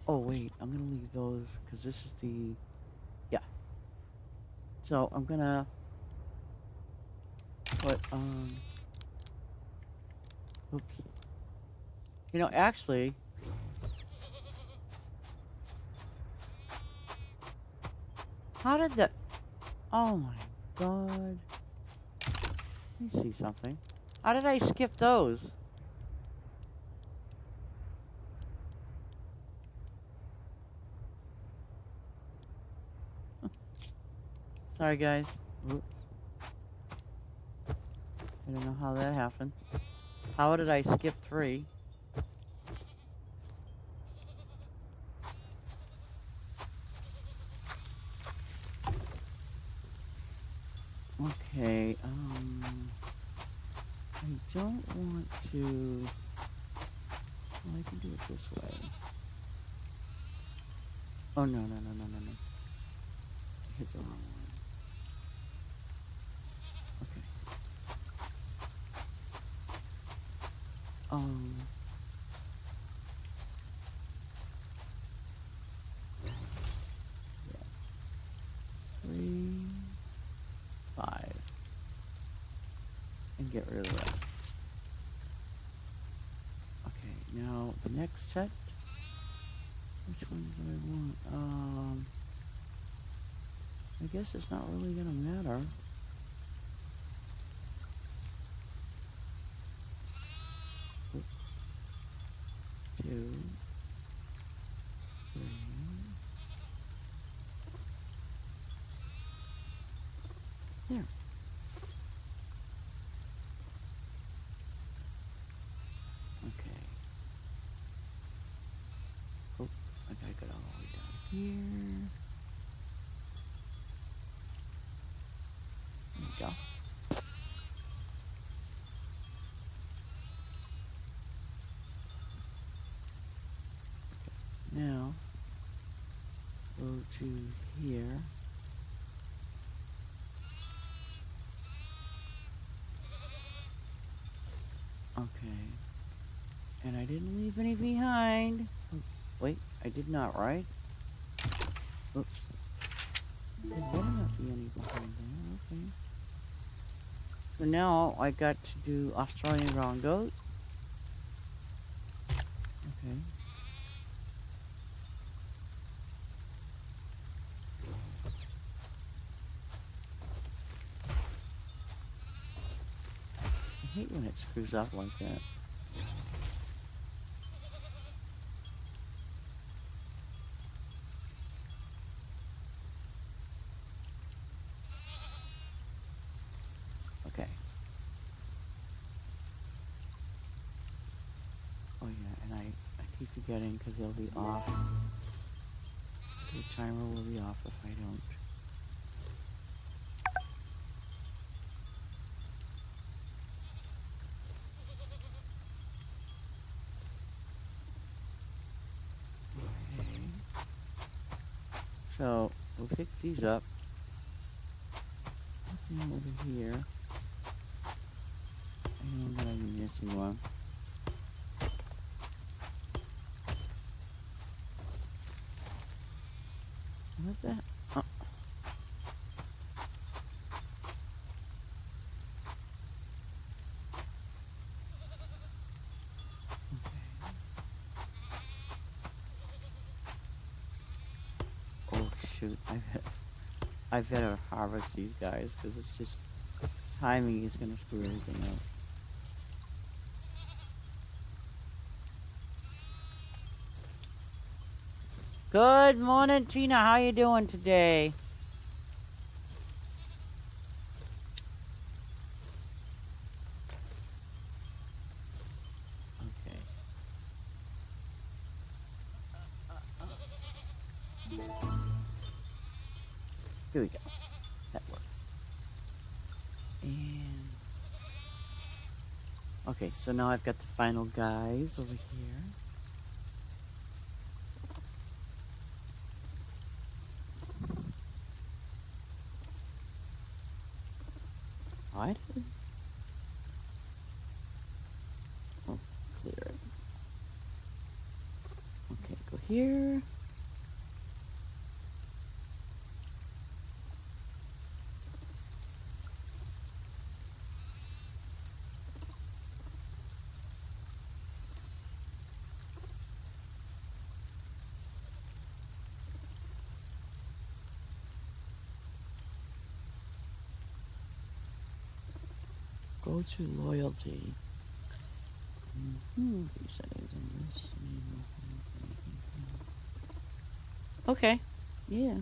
Oh, wait. I'm going to leave those because this is the... Yeah. So I'm going to put... Oops. You know, actually... How did the... Oh, my God. Let me see something. How did I skip those? Sorry, guys. Oops. I don't know how that happened. How did I skip 3? Okay, I don't want to... Well, I can do it this way. Oh, no, no, no, no, no, no. I hit the wrong one. Okay. Yeah. 3, 5. And get rid of the rest. Okay, now the next set. Which one do I want? I guess it's not really gonna matter. 2, 3. There. Okay. Oh, I gotta get all the way down here. There we go. Now, go to here. Okay. And I didn't leave any behind. Oh, wait, I did not, right? Oops. There better not be any behind there. Okay. So now I got to do Australian brown goat. Okay. I hate when it screws up like that. Okay. Oh yeah, and I keep forgetting because they'll be off. The timer will be off if I don't. Okay. So we'll pick these up. Put them over here. I know that I'm missing one. What the? Oh. Oh shoot! I better harvest these guys because it's just timing is gonna screw everything up. Good morning, Tina. How you doing today? Okay. Here we go. That works. And okay, so now I've got the final guys over here. What? Oh, clear it. Okay, go here. Go to loyalty. Settings on this. Okay. Yeah.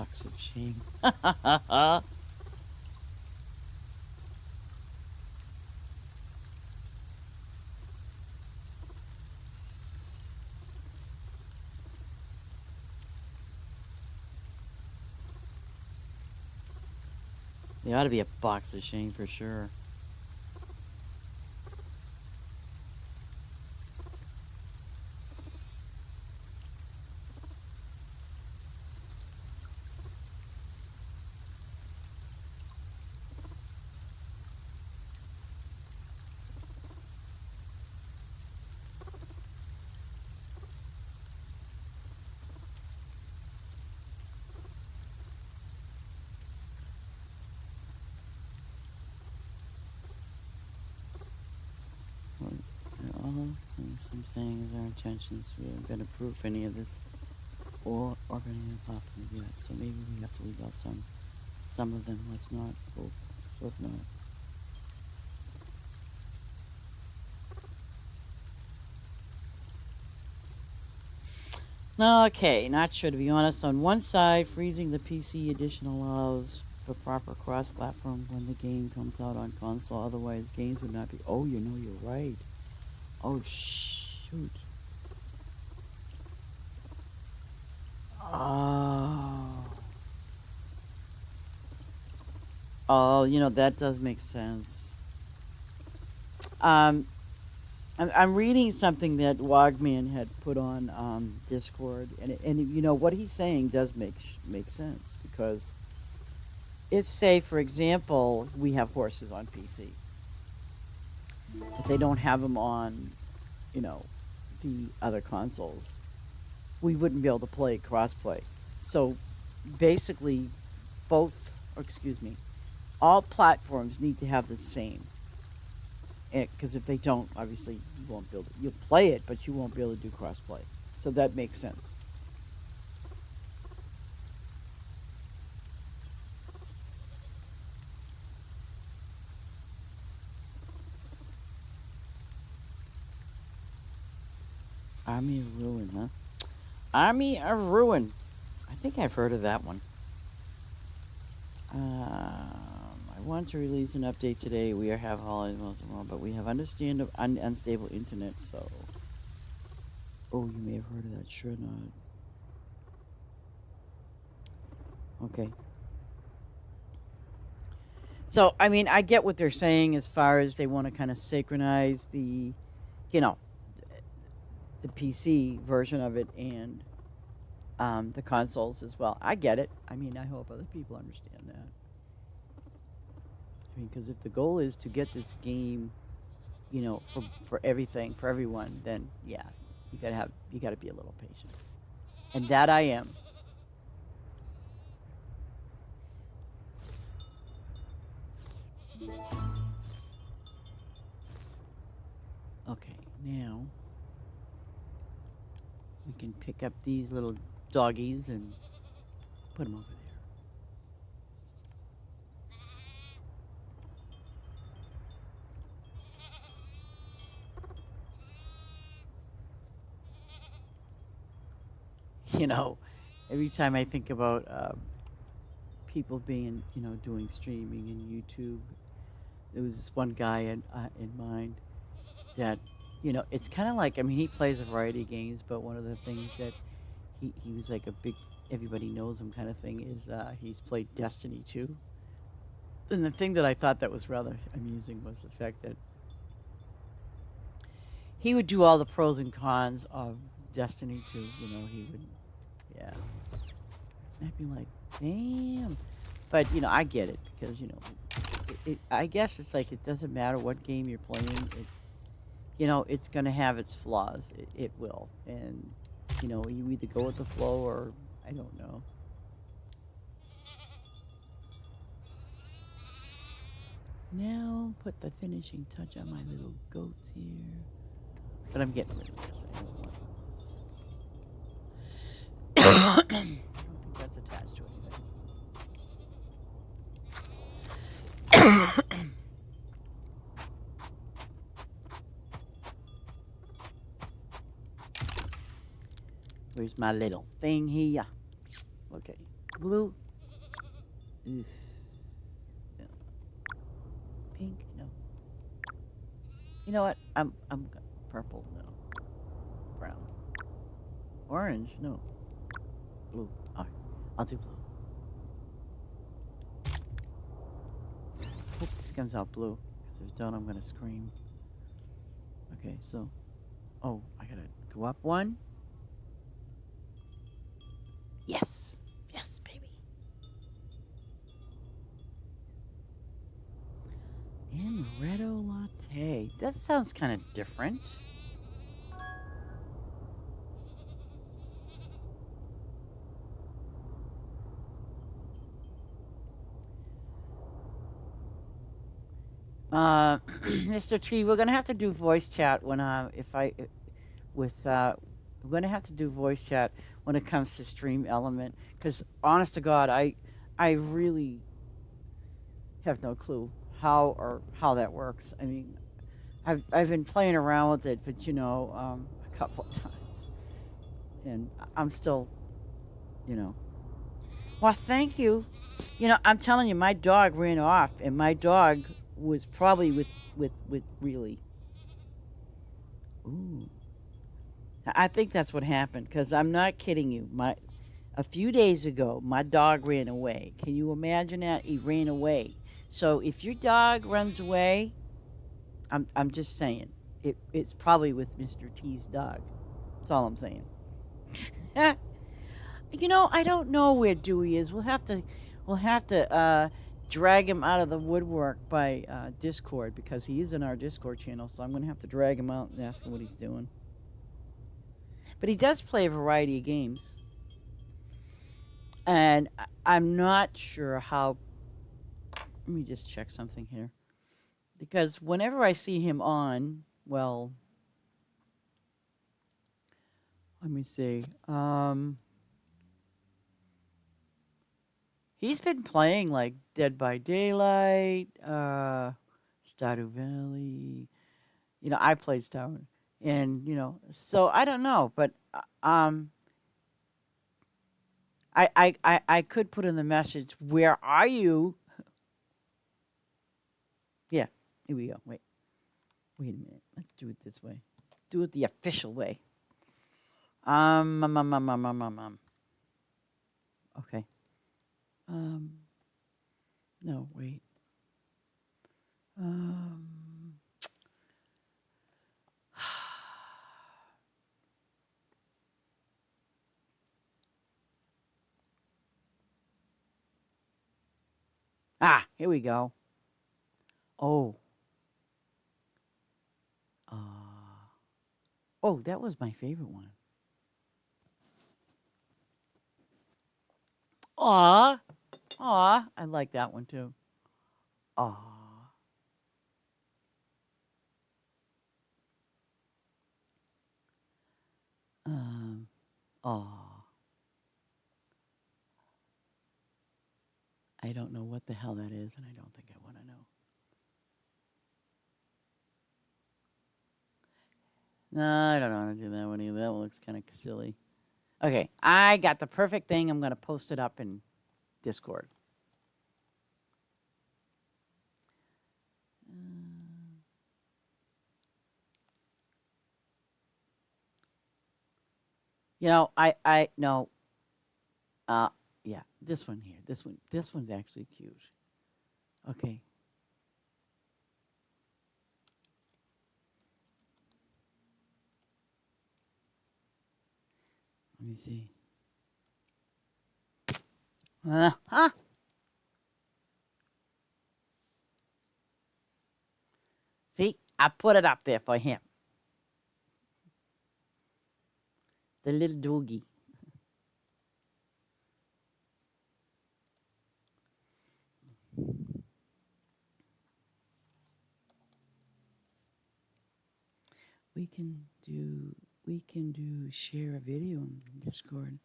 box of shame. There ought to be a box of shame for sure. Some saying is our intentions. We haven't been approved for any of this or any of the platforms yet. So maybe we have to leave out some of them. Let's not hope. Hope not. Okay, not sure to be honest. On one side, freezing the PC edition allows for proper cross-platform when the game comes out on console. Otherwise, games would not be. Oh, you're right. Oh, shoot. Oh. Oh, that does make sense. Um, I'm reading something that Wogman had put on Discord, and what he's saying does make sense because if, say, for example, we have horses on PC, but they don't have them on, you know, the other consoles, we wouldn't be able to play crossplay. So basically, both, or excuse me, all platforms need to have the same. Because if they don't, obviously you won't be able to. You'll play it, but you won't be able to do crossplay. So that makes sense. Army of Ruin, huh? Army of Ruin. I think I've heard of that one. I want to release an update today. We have holidays most of all, but we have unstable internet, so. Oh, you may have heard of that. Sure not. Okay. So, I mean, I get what they're saying as far as they want to kind of synchronize you know, the PC version of it and the consoles as well. I get it. I mean, I hope other people understand that. I mean, because if the goal is to get this game, for everything, for everyone, then yeah, you gotta be a little patient, and that I am. Okay, now we can pick up these little doggies and put them over there. You know, every time I think about people being, doing streaming and YouTube, there was this one guy in mind that, it's kind of like, I mean, he plays a variety of games, but one of the things that he was like a big, everybody knows him kind of thing is he's played Destiny 2. And the thing that I thought that was rather amusing was the fact that he would do all the pros and cons of Destiny 2. He would, yeah. And I'd be like, damn. But, I get it because, I guess it's like it doesn't matter what game you're playing. It's going to have its flaws. It will. And, you either go with the flow or I don't know. Now put the finishing touch on my little goats here. But I'm getting rid of this. I don't want this. I don't think that's attached to anything. Where's my little thing here? Okay. Blue. Ugh. No. Pink. No. You know what? I'm purple. No. Brown. Orange. No. Blue. All right. I'll do blue. Hope this comes out blue. Because if it don't, I'm gonna scream. Okay. So. Oh, I gotta go up one. Yes. Yes, baby. Amaretto latte. That sounds kind of different. Mr. T, we're gonna have to do voice chat when if I with we're gonna have to do voice chat when it comes to Stream Element because honest to God, I really have no clue how that works. I mean, I've been playing around with it, but a couple of times, and I'm still, you know. Well, thank you. I'm telling you, my dog ran off, and my dog was probably with really. Ooh. I think that's what happened because I'm not kidding you. A few days ago, my dog ran away. Can you imagine that? He ran away. So if your dog runs away, I'm just saying it's probably with Mr. T's dog. That's all I'm saying. I don't know where Dewey is. We'll have to drag him out of the woodwork by Discord because he is in our Discord channel. So I'm gonna have to drag him out and ask him what he's doing. But he does play a variety of games, and I'm not sure how. Let me just check something here, because whenever I see him on, well, let me see. He's been playing like Dead by Daylight, Stardew Valley. I played Stardew, and so I don't know, but I could put in the message, "Where are you?" Yeah, here we go. Wait a minute. Let's do it this way. Do it the official way. Okay. No, wait. Here we go. Oh. Oh, that was my favorite one. Aw. I like that one too. Aw. Aw. I don't know what the hell that is, and I don't think I want to know. No, I don't want to do that one either. That one looks kind of silly. Okay, I got the perfect thing. I'm going to post it up in Discord. I no. Yeah, this one here. This one's actually cute. Okay. Let me see. See, I put it up there for him. The little doggy. We can do share a video in Discord.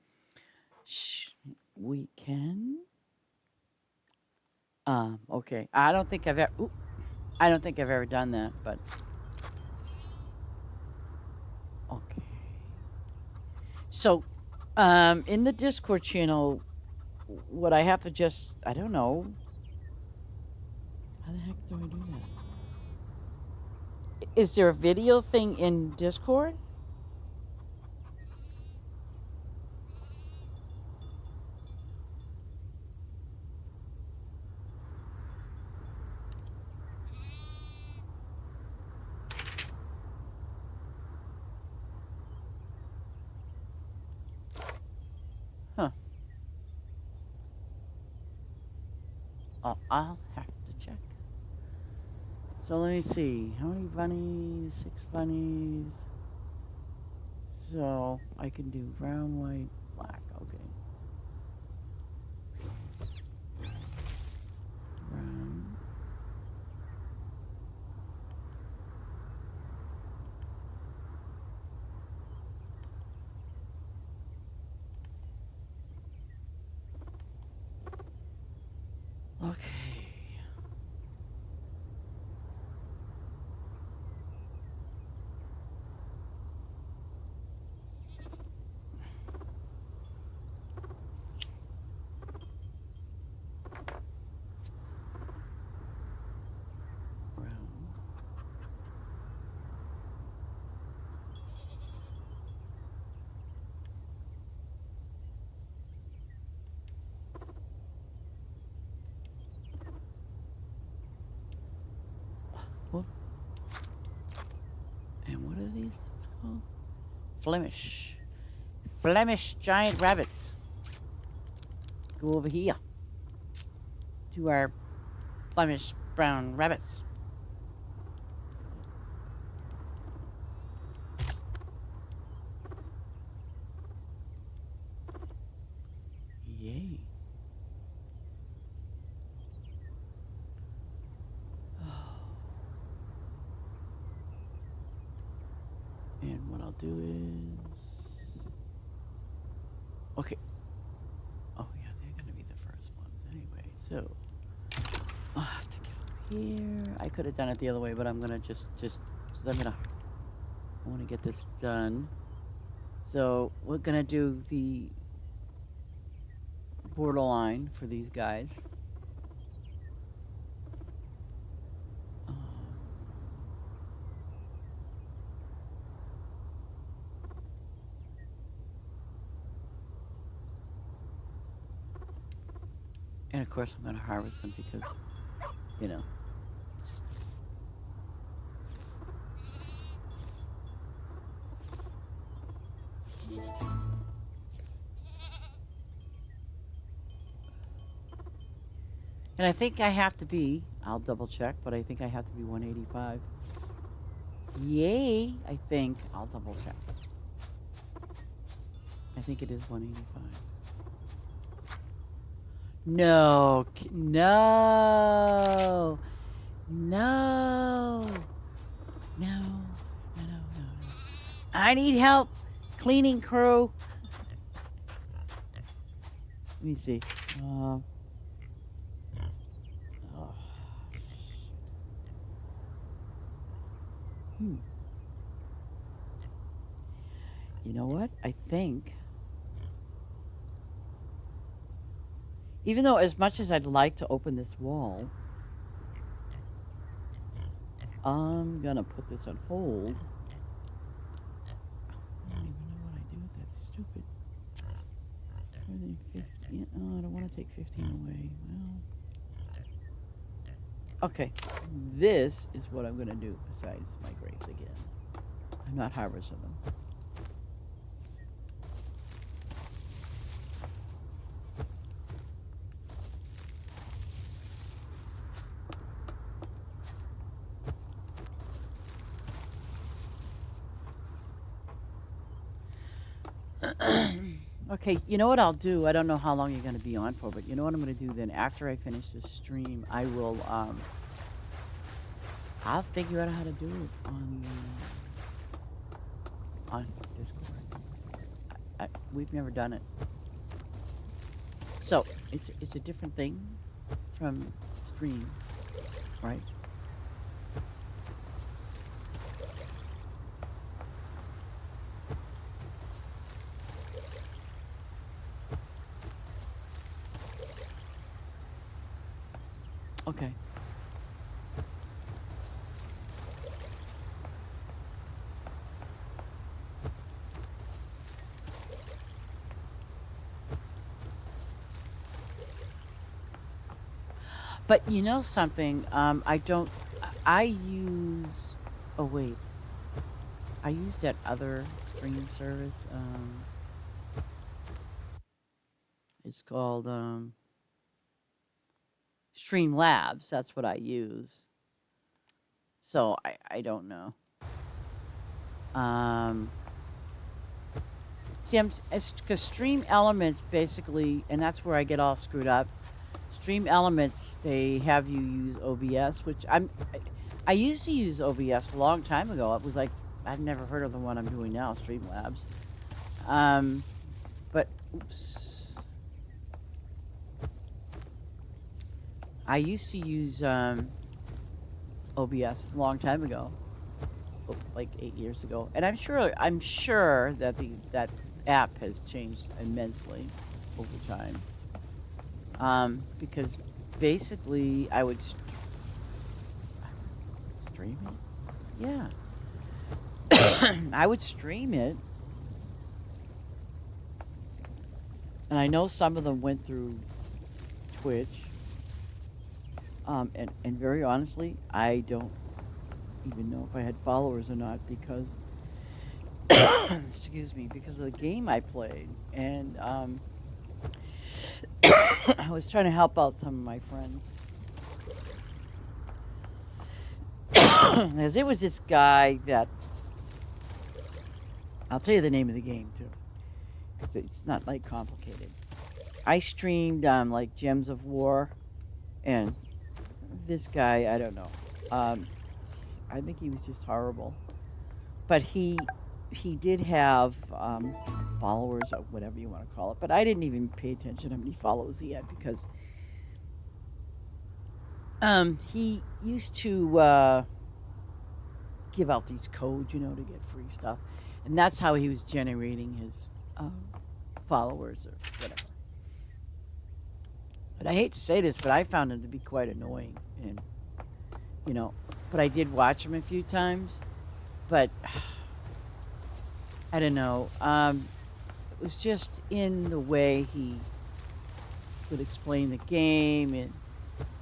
We can. Okay. I don't think I've ever done that, but okay. So, in the Discord channel, would I have to just, I don't know. How the heck do I do that? Is there a video thing in Discord? Huh. I'll have to check. So let me see. How many bunnies? 6 bunnies. So I can do brown, white, black. Okay. Brown. Okay. Brown. Whoop. And what are these things called? Flemish. Flemish giant rabbits. Go over here to our Flemish brown rabbits. Yay. And what I'll do is... Okay. Oh, yeah, they're going to be the first ones anyway. So, I'll have to get over here. I could have done it the other way, but I'm going to just I want to get this done. So, we're going to do the borderline for these guys. And of course, I'm going to harvest them because, you know. And I think I have to be, I'll double check, but I think I have to be 185. Yay, I think. I'll double check. I think it is 185. No, no, no, no, no, no, no, no. I need help. Cleaning crew. Let me see. Oh. You know what? I think, even though as much as I'd like to open this wall, I'm gonna put this on hold. I don't even know what I do with that stupid. More than 15. Oh, I don't want to take 15 away. Well, okay. This is what I'm gonna do besides my grapes again. I'm not harvesting them. Okay, you know what I'll do? I don't know how long you're going to be on for, but you know what I'm going to do then? After I finish this stream, I will, I'll figure out how to do it on Discord. We've never done it. So, it's a different thing from stream, right? Okay. But you know something? I don't. I use. Oh wait, I use that other stream service. It's called Streamlabs. That's what I use. So I don't know. Um, See, I'm because Stream Elements basically, and that's where I get all screwed up. Stream Elements, they have you use OBS, which I used to use OBS a long time ago. It was like I've never heard of the one I'm doing now, Streamlabs. Um, but oops, I used to use OBS a long time ago, like 8 years ago, and I'm sure that that app has changed immensely over time. Because basically I would stream it. Yeah, I would stream it, and I know some of them went through Twitch. And very honestly, I don't even know if I had followers or not because, excuse me, because of the game I played, and I was trying to help out some of my friends. As it was this guy that I'll tell you the name of the game too, because it's not like complicated. I streamed like Gems of War, and this guy, I don't know. Um, I think he was just horrible, but he did have followers or whatever you want to call it. But I didn't even pay attention to how many followers he had because he used to give out these codes, to get free stuff, and that's how he was generating his followers or whatever. But I hate to say this, but I found him to be quite annoying, and you know, but I did watch him a few times. But I don't know. It was just in the way he would explain the game and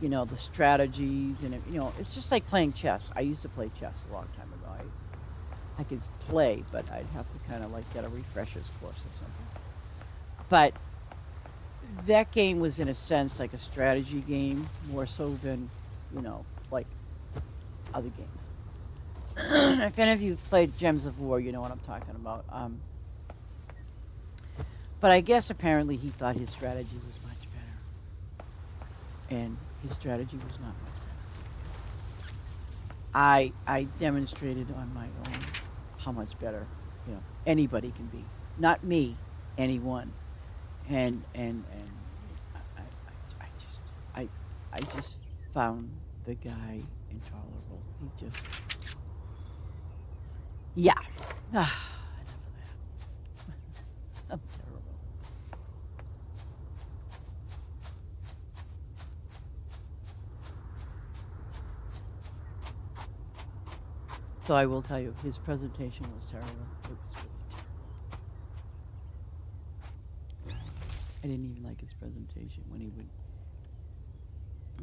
the strategies and it's just like playing chess. I used to play chess a long time ago. I could play, but I'd have to kind of like get a refresher's course or something. But that game was in a sense like a strategy game more so than like other games. If any of you played Gems of War, you know what I'm talking about. But I guess apparently he thought his strategy was much better, and his strategy was not much better. I demonstrated on my own how much better anybody can be. Not me, anyone. And I just I just found the guy intolerable. He just yeah. Enough of that. I'm terrible. So I will tell you, his presentation was terrible. It was really terrible. I didn't even like his presentation when he would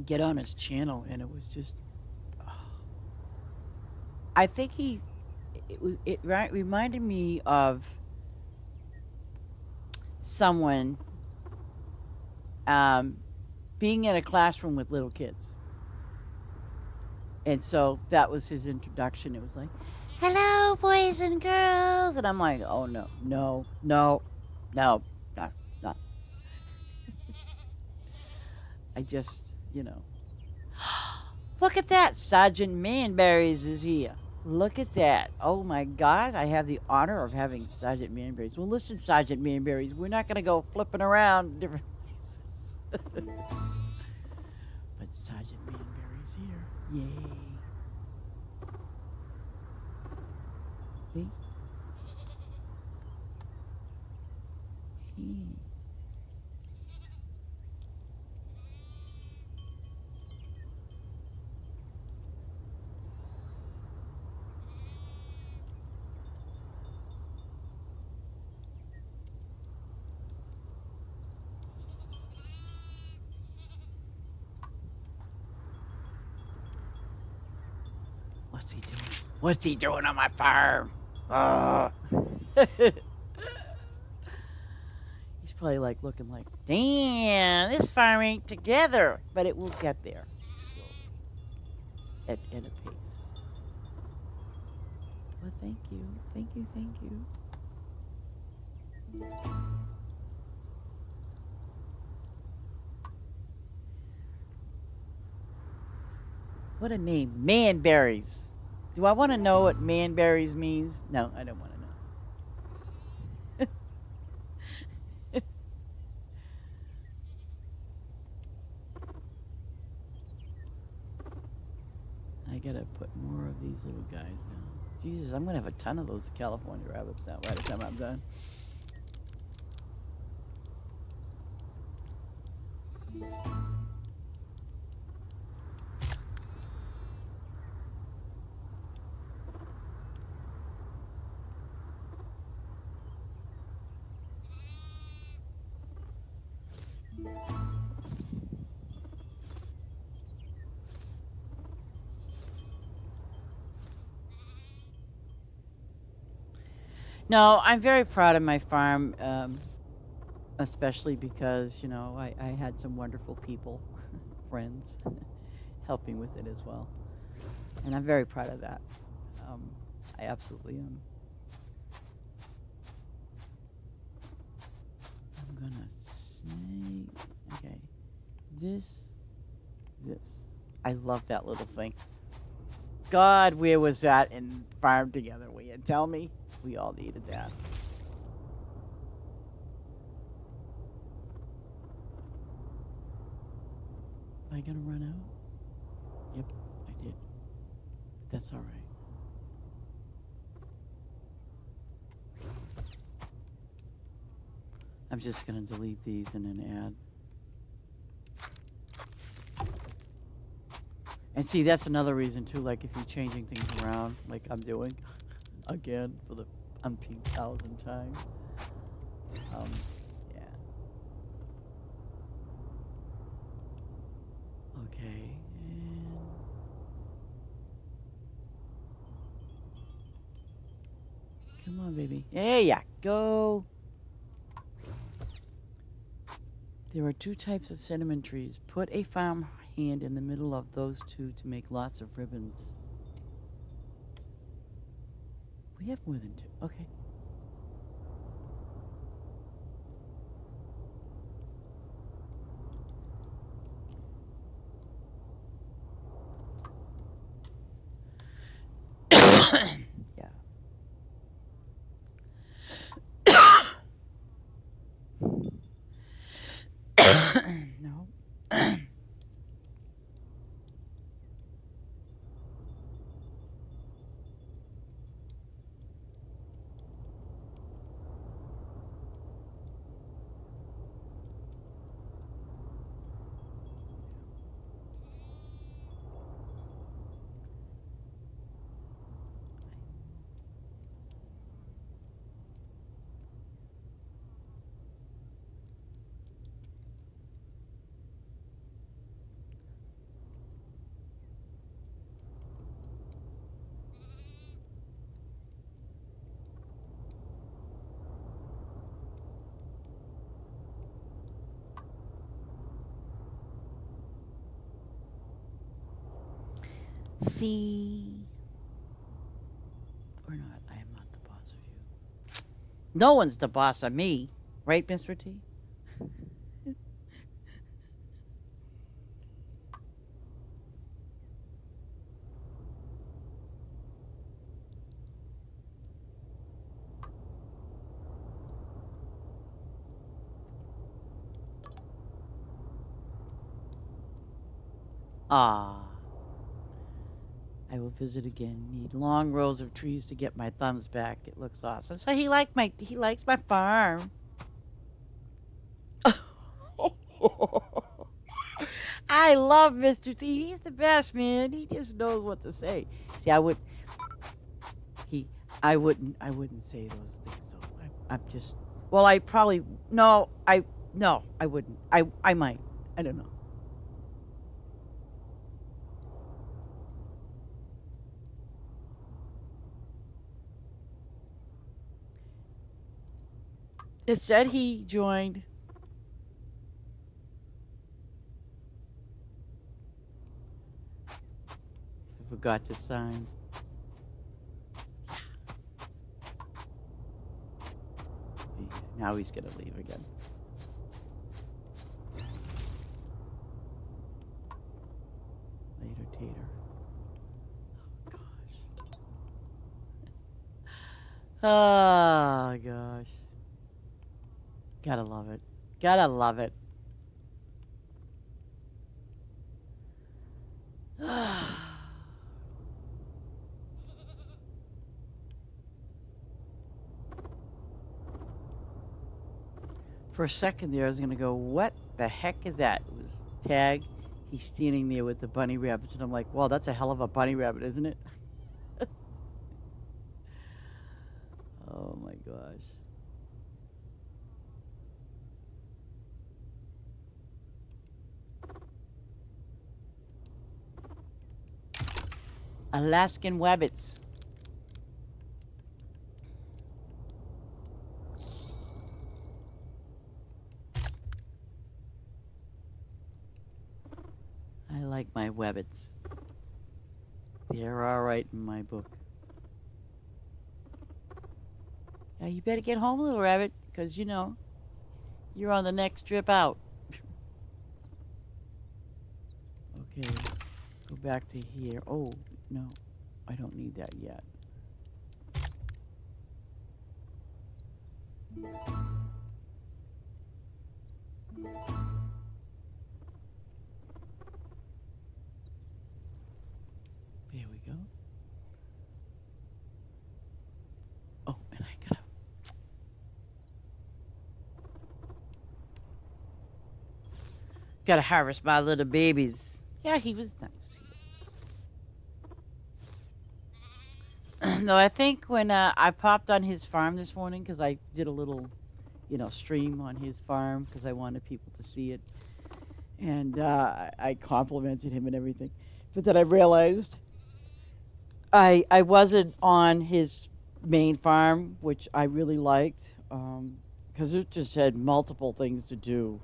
get on his channel, and it was just. I think it reminded me of someone um, being in a classroom with little kids. And so that was his introduction. It was like, "Hello, boys and girls," and I'm like, "Oh no, no, no, no, no, no!" I just, look at that, Sergeant Manberries is here. Look at that! Oh my God, I have the honor of having Sergeant Manberries. Well, listen, Sergeant Manberries, we're not going to go flipping around different places, but Sergeant Manberries here, yay! See? What's he doing? What's he doing on my farm? Oh. He's probably like looking like, damn, this farm ain't together. But it will get there slowly at a pace. Well, thank you. Thank you. Thank you. What a name. Manberries. Do I want to know what manberries means? No, I don't want to know. I gotta put more of these little guys down. Jesus, I'm gonna have a ton of those California rabbits now by the time I'm done. No, I'm very proud of my farm, especially because, I had some wonderful people, friends, helping with it as well. And I'm very proud of that. Um, I absolutely am. I'm gonna say, okay, this. I love that little thing. God, where was that in Farm Together? Will you tell me? We all needed that. Am I gonna run out? Yep, I did. That's all right. I'm just gonna delete these and then add. And see, that's another reason too. Like if you're changing things around, like I'm doing, again for the umpteenth thousand time. Yeah. Okay. And come on, baby. There ya go. There are two types of cinnamon trees. Put a farm hand in the middle of those two to make lots of ribbons. We have more than two. Okay. Yeah. No. See. Or not. I am not the boss of you. No one's the boss of me. Right, Mr. T? Ah. I will visit again. Need long rows of trees to get my thumbs back. It looks awesome. So he likes my farm. I love Mr. T. He's the best, man. He just knows what to say. See, he I wouldn't say those things though. I'm just well, I probably no, I wouldn't. I might. I don't know. It said he joined. I forgot to sign. Now he's gonna leave again. Later, Tater. Oh gosh. Oh gosh. Gotta love it. Gotta love it. For a second there, I was gonna go, what the heck is that? It was Tag. He's standing there with the bunny rabbits, and I'm like, well, that's a hell of a bunny rabbit, isn't it? Oh my gosh. Alaskan wabbits. I like my wabbits. They're all right in my book. Now you better get home, little rabbit, because you know you're on the next trip out. Okay, go back to here. Oh no, I don't need that yet. There we go. Oh, and I gotta harvest my little babies. Yeah, he was nice. He was. No, I think when I popped on his farm this morning because I did a little, stream on his farm because I wanted people to see it, and I complimented him and everything. But then I realized I wasn't on his main farm, which I really liked, because it just had multiple things to do.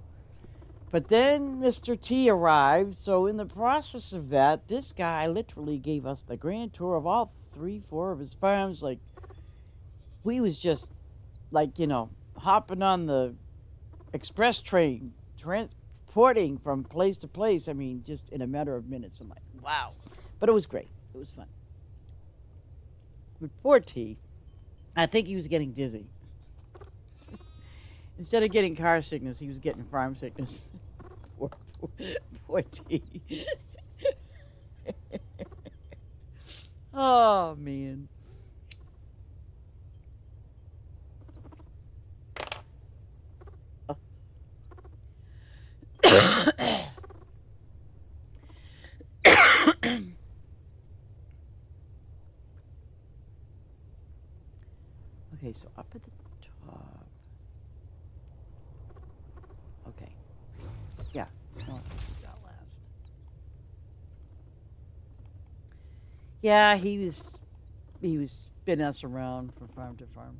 But then Mr. T arrived, so in the process of that, this guy literally gave us the grand tour of all 3, 4 of his farms. Like, we was just, like, hopping on the express train, transporting from place to place. I mean, just in a matter of minutes. I'm like, wow. But it was great. It was fun. But poor T, I think he was getting dizzy. Instead of getting car sickness, he was getting farm sickness. poor T. Oh, man. Okay, so up at the top. Okay. Yeah. Oh, that last. Yeah, he was spinning us around from farm to farm.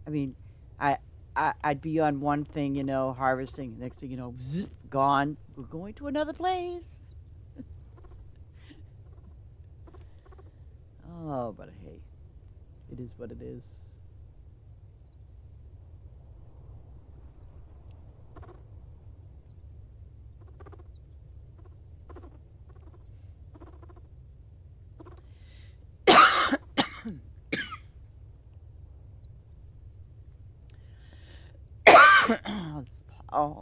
I mean, I, I'd be on one thing, harvesting. Next thing you know, zip, gone. We're going to another place. Oh, but hey, it is what it is.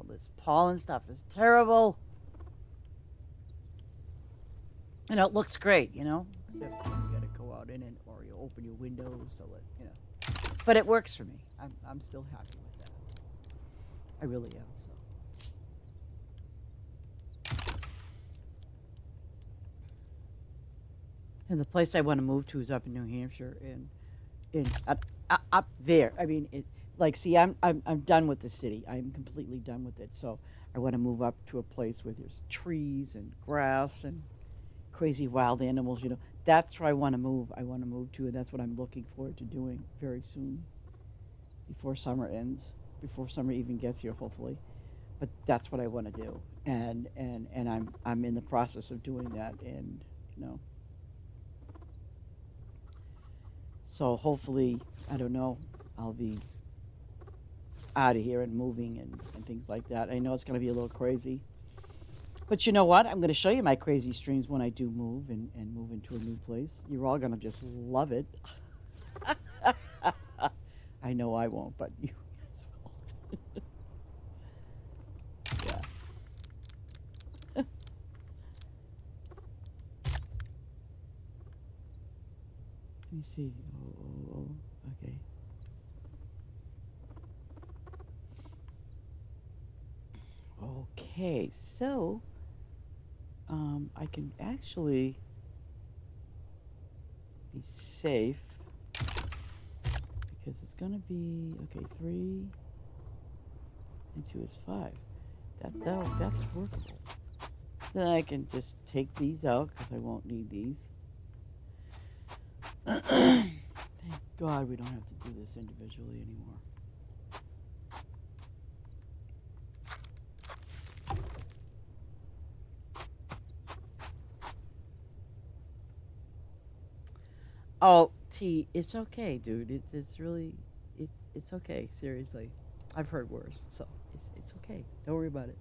This pollen stuff is terrible. And it looks great, Except you gotta go out in it or you open your windows to let. But it works for me. I'm still happy with that. I really am. So. And the place I want to move to is up in New Hampshire, and up there. I mean, see, I'm done with the city. I'm completely done with it. So I want to move up to a place where there's trees and grass and crazy wild animals. That's where I want to move. I want to move to, and that's what I'm looking forward to doing very soon. before summer ends, before summer even gets here, hopefully. But that's what I want to do, and I'm in the process of doing that, and you know, so hopefully, I don't know, I'll be out of here and moving and things like that. I know it's going to be a little crazy. But you know what? I'm going to show you my crazy streams when I do move and move into a new place. You're all going to just love it. I know I won't, but you guys will. Yeah. Let me see. Okay. Okay, so I can actually be safe because it's gonna be okay. 3 and 2 is 5. That's workable. Then I can just take these out because I won't need these. Thank God we don't have to do this individually anymore. Oh, T, it's okay, dude. It's really it's okay. Seriously, I've heard worse, so it's okay. Don't worry about it.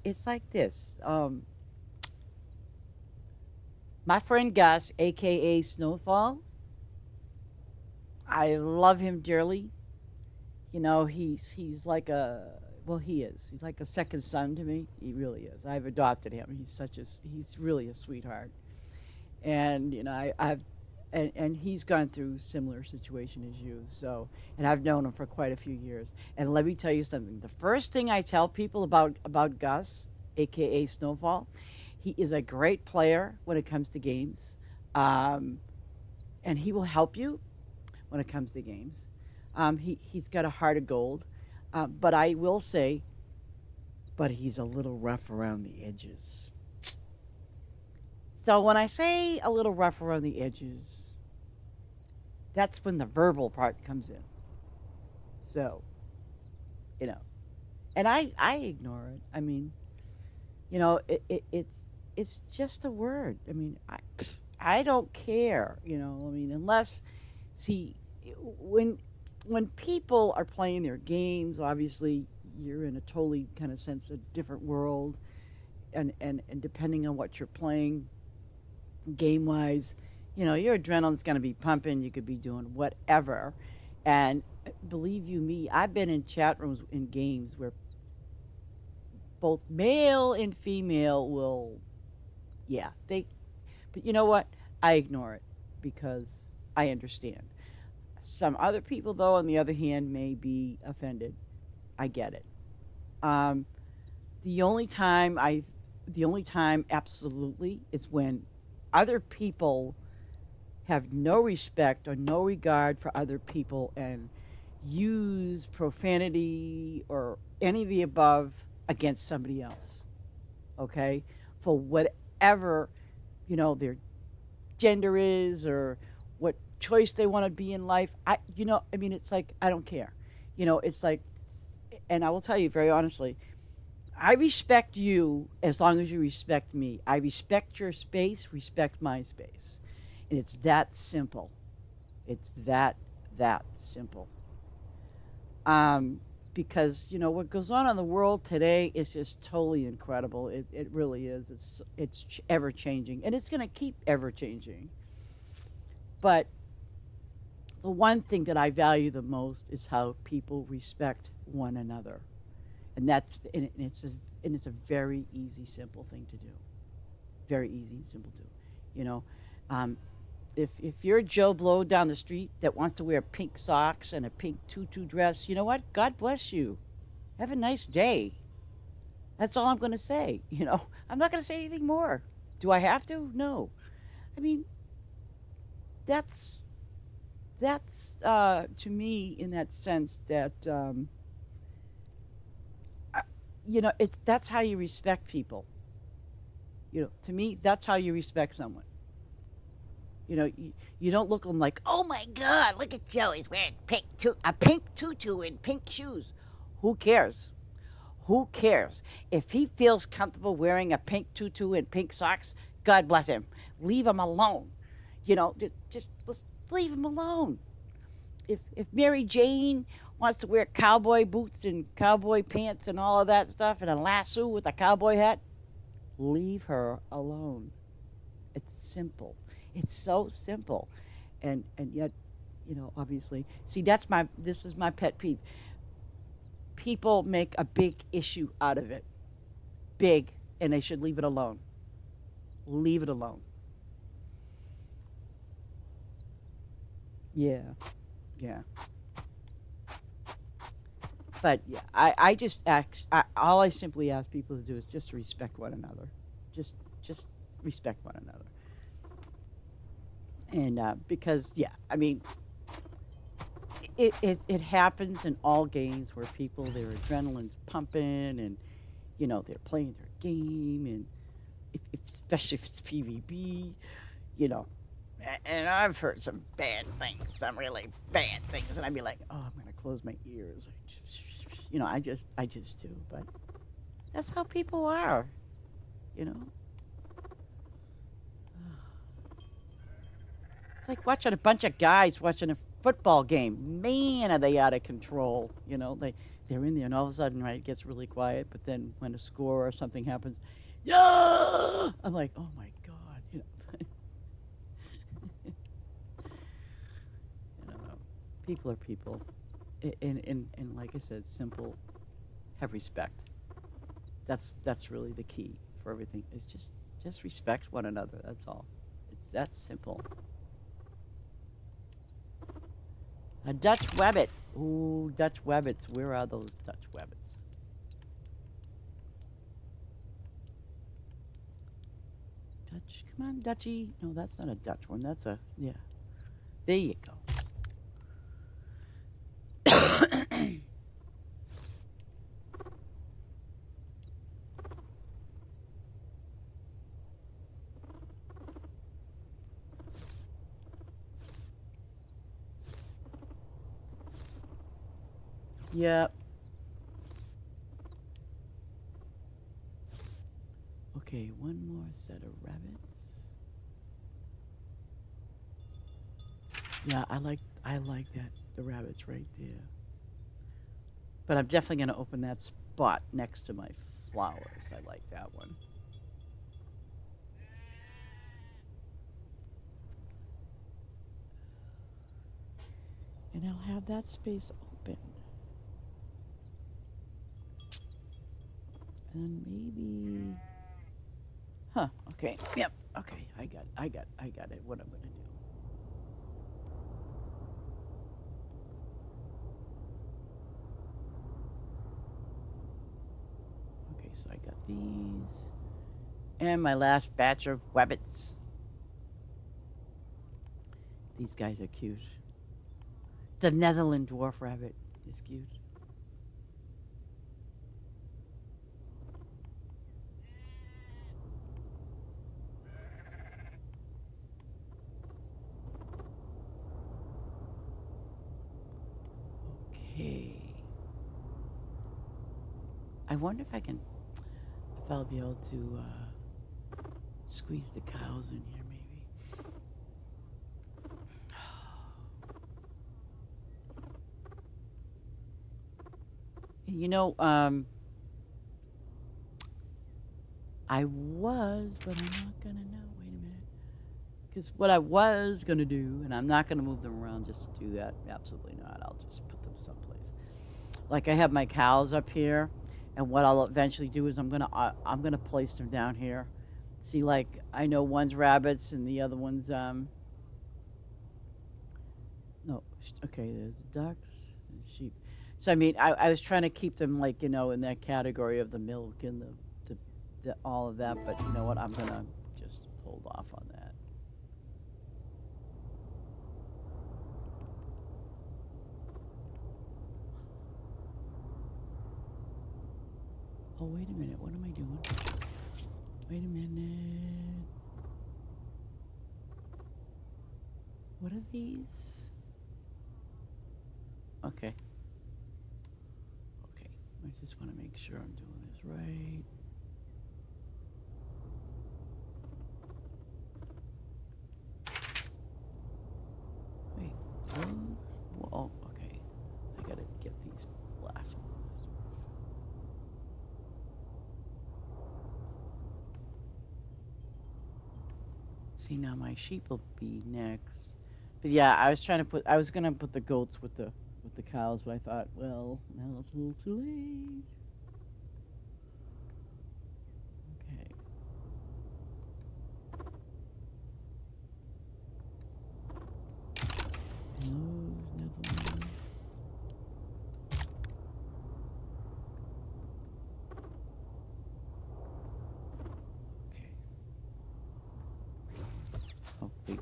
It's like this. My friend Gus, aka Snowfall, I love him dearly. He's like a well, he is. He's like a second son to me. He really is. I've adopted him. He's really a sweetheart. And I've and he's gone through similar situation as you. So, and I've known him for quite a few years. And let me tell you something. The first thing I tell people about Gus, aka Snowfall, he is a great player when it comes to games, um, and he will help you when it comes to games. He's got a heart of gold, but I will say, but he's a little rough around the edges. So when I say a little rough around the edges, that's when the verbal part comes in. So, you know, and I ignore it. I mean, it's just a word. I mean, I don't care. I mean, unless see when when people are playing their games, obviously you're in a totally kind of sense a different world, and depending on what you're playing game wise, your adrenaline's going to be pumping. You could be doing whatever. And believe you me, I've been in chat rooms in games where both male and female will, yeah, but you know what? I ignore it because I understand. Some other people, though, on the other hand, may be offended. I get it. Um, the only time the only time absolutely is when other people have no respect or no regard for other people and use profanity or any of the above against somebody else, okay? For whatever, their gender is or what choice they want to be in life. I mean, it's like, I don't care. It's like, and I will tell you very honestly, I respect you as long as you respect me. I respect your space, respect my space. And it's that simple. It's that simple. Um, because what goes on in the world today is just totally incredible. It really is. It's ever changing, and it's going to keep ever changing. But the one thing that I value the most is how people respect one another, and it's a very easy, simple thing to do. Very easy, simple to do. You know, um, if you're Joe Blow down the street that wants to wear pink socks and a pink tutu dress, you know what? God bless you. Have a nice day. That's all I'm going to say. I'm not going to say anything more. Do I have to? No. I mean, that's that's to me in that sense that it's that's how you respect people. To me, that's how you respect someone. You don't look at them like, oh my God, look at Joe. He's wearing a pink tutu and pink shoes. Who cares? Who cares? If he feels comfortable wearing a pink tutu and pink socks, God bless him. Leave him alone. Just leave him alone. If Mary Jane wants to wear cowboy boots and cowboy pants and all of that stuff and a lasso with a cowboy hat, leave her alone. It's simple. It's so simple. And yet, obviously, see, this is my pet peeve. People make a big issue out of it. Big, and they should leave it alone. Leave it alone. Yeah. Yeah. But yeah, I just all I simply ask people to do is just respect one another. Just respect one another. And because yeah, I mean, it happens in all games where people their adrenaline's pumping and they're playing their game and especially if it's PvP, you know. And I've heard some bad things, some really bad things, and I'd be like, oh, I'm gonna close my ears. I just do, but that's how people are, you know. It's like watching a bunch of guys watching a football game. Man, are they out of control? They're in there, and all of a sudden, right, it gets really quiet. But then when a score or something happens, yeah, I'm like, oh my god, I don't know. People are people, and like I said, simple. Have respect. That's really the key for everything. Is just respect one another. That's all. It's that simple. A Dutch Webbit. Ooh, Dutch Webbits. Where are those Dutch Webbits? Dutch. Come on, Dutchy. No, that's not a Dutch one. That's a, yeah. There you go. Yep. Okay, one more set of rabbits. Yeah, I like that, the rabbits right there. But I'm definitely going to open that spot next to my flowers. I like that one. And I'll have that space open. And maybe, huh, okay, yep, okay, I got it, what I'm going to do. Okay, so I got these. And my last batch of wabbits. These guys are cute. The Netherland dwarf rabbit is cute. Okay. I wonder if I'll be able to squeeze the cows in here, maybe. You know, I was, but I'm not gonna know. Wait a minute. Because what I was gonna do, and I'm not gonna move them around just to do that. Absolutely not. I'll just put them someplace. Like I have my cows up here, and what I'll eventually do is I'm gonna place them down here. See, like I know one's rabbits and the other one's no. Okay, there's the ducks, and sheep. So I mean, I was trying to keep them like in that category of the milk and the all of that. But you know what? I'm gonna just hold off on that. Oh wait a minute. What am I doing? Wait a minute. What are these? Okay. Okay. I just want to make sure I'm doing this right. Wait. Oh, okay. I gotta get these last ones. See, now my sheep will be next. But yeah, I was gonna put the goats with the cows, but I thought, well, now it's a little too late. Okay. No, nothing. Okay. Oh, wait.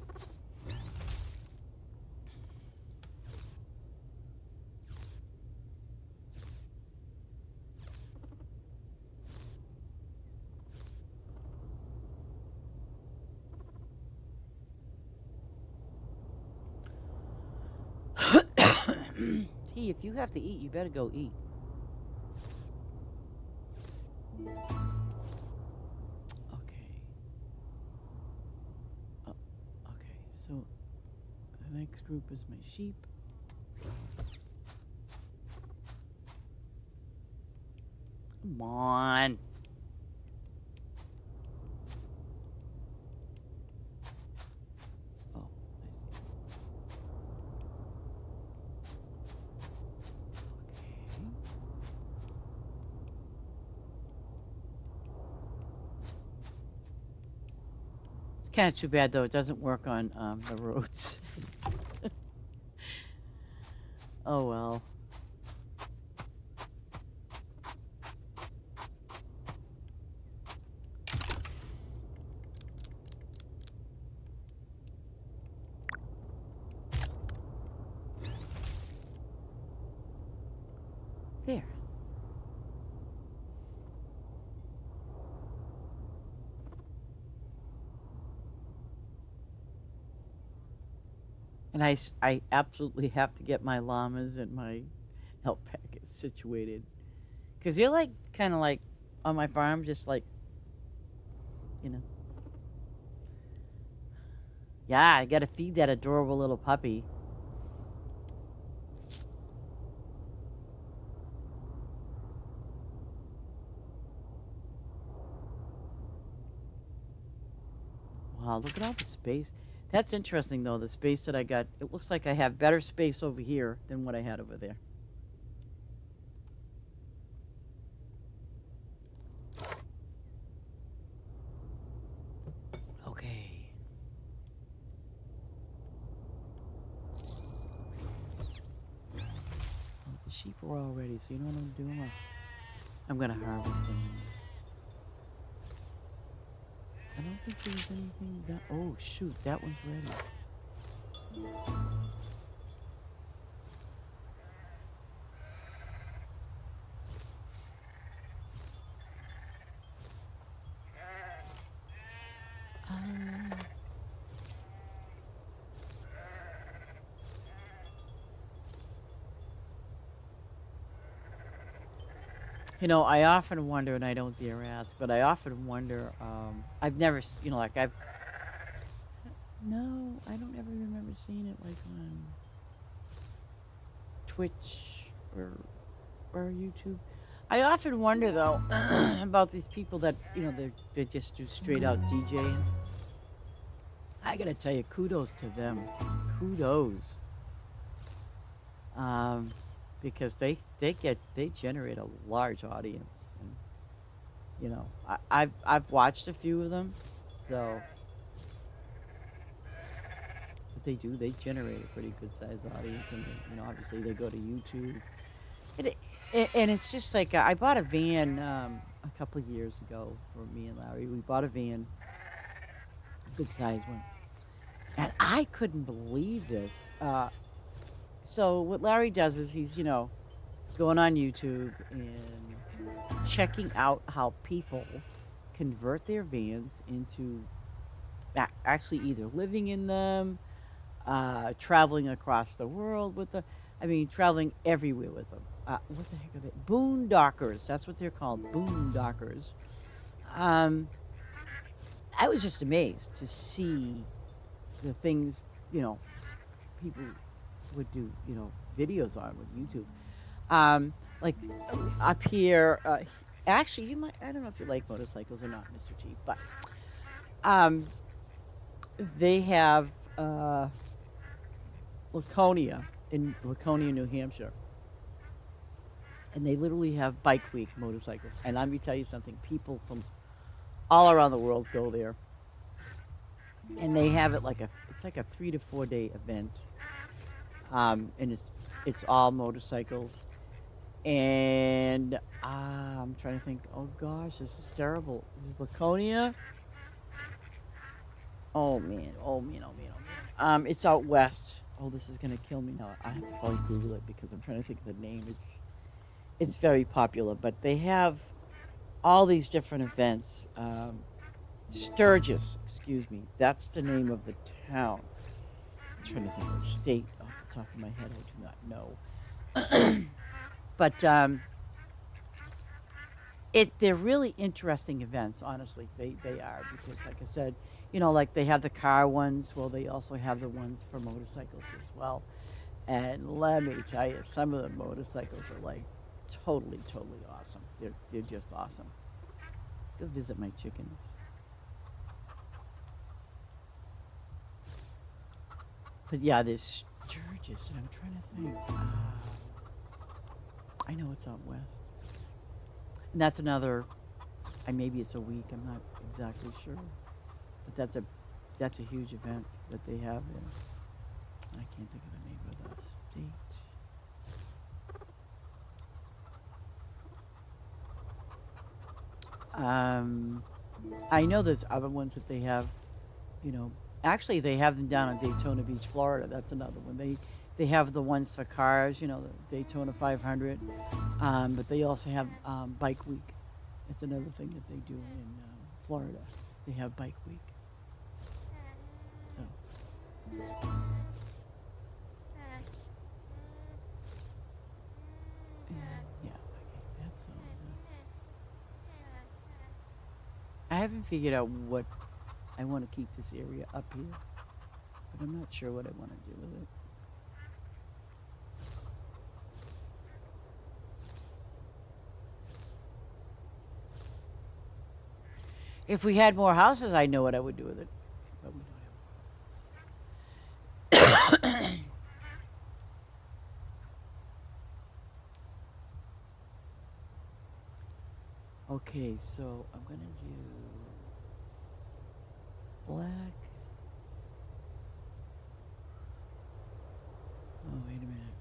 T, if you have to eat, you better go eat. Okay. Okay, so the next group is my sheep. Come on. Oh, I see. Okay. It's kind of too bad, though. It doesn't work on the roads. Oh, well. There. And I absolutely have to get my llamas and my alpacas situated. Because they're like, kind of like, on my farm, just like, you know. Yeah, I gotta feed that adorable little puppy. Wow, look at all the space. That's interesting, though, the space that I got. It looks like I have better space over here than what I had over there. Okay. Oh, the sheep are all ready, so you know what I'm doing? I'm going to harvest them. I don't think there's anything that... Oh, shoot, that one's ready. You know, I often wonder, and I don't dare ask, but I often wonder, I've never, you know, like no, I don't ever remember seeing it like on Twitch or YouTube. I often wonder, though, about these people that, you know, they just do straight out DJing. I gotta tell you, kudos to them. Kudos. Because they generate a large audience. And, you know, I've watched a few of them, so but they generate a pretty good sized audience, and they, you know, obviously they go to YouTube. And it's just like I bought a van a couple of years ago for me and Larry. We bought a van, a good sized one, and I couldn't believe this. So what Larry does is he's, you know, going on YouTube and checking out how people convert their vans into actually either living in them, traveling across the world with them. I mean, traveling everywhere with them. What the heck are they? Boondockers. That's what they're called. Boondockers. Um, I was just amazed to see the things, you know, people would do, videos on with YouTube. Like up here, actually, you might, I don't know if you like motorcycles or not, Mr. T, but um, they have Laconia in Laconia, New Hampshire, and they literally have Bike Week motorcycles. And let me tell you something, people from all around the world go there, and they have it like it's like a 3 to 4 day event, and it's all motorcycles. And I'm trying to think. Oh gosh, this is terrible. This is Laconia. Oh man. Oh man. Oh man. Oh man. It's out west. Oh, this is gonna kill me now. I have to probably Google it because I'm trying to think of the name. It's very popular, but they have all these different events. Sturgis, excuse me. That's the name of the town. I'm trying to think of the state off the top of my head. I do not know. But they're really interesting events. Honestly, they are because, like I said, like they have the car ones. Well, they also have the ones for motorcycles as well. And let me tell you, some of the motorcycles are like totally awesome. They're just awesome. Let's go visit my chickens. But yeah, there's Sturgis, and I'm trying to think. I know it's out west, and that's another. Maybe it's a week. I'm not exactly sure, but that's a huge event that they have there. I can't think of the name of the state. I know there's other ones that they have. You know, Actually, they have them down in Daytona Beach, Florida. That's another one. They have the ones for cars. The Daytona 500. But they also have Bike Week. That's another thing that they do in Florida. They have Bike Week. So. And yeah, okay, that's all. I haven't figured out what I want to keep this area up here, but I'm not sure what I want to do with it. If we had more houses, I know what I would do with it, but we don't have more houses. Okay, so I'm gonna do black. Oh, wait a minute.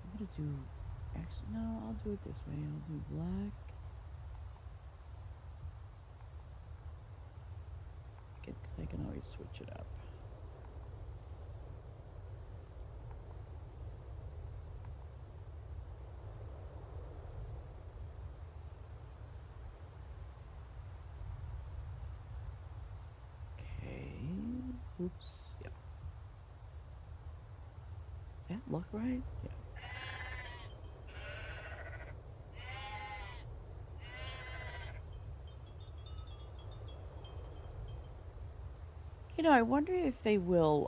I'm gonna do. Actually, no, I'll do it this way. I'll do black. Because I can always switch it up. Okay. Oops. Yep. Does that look right? Yeah. I wonder if they will,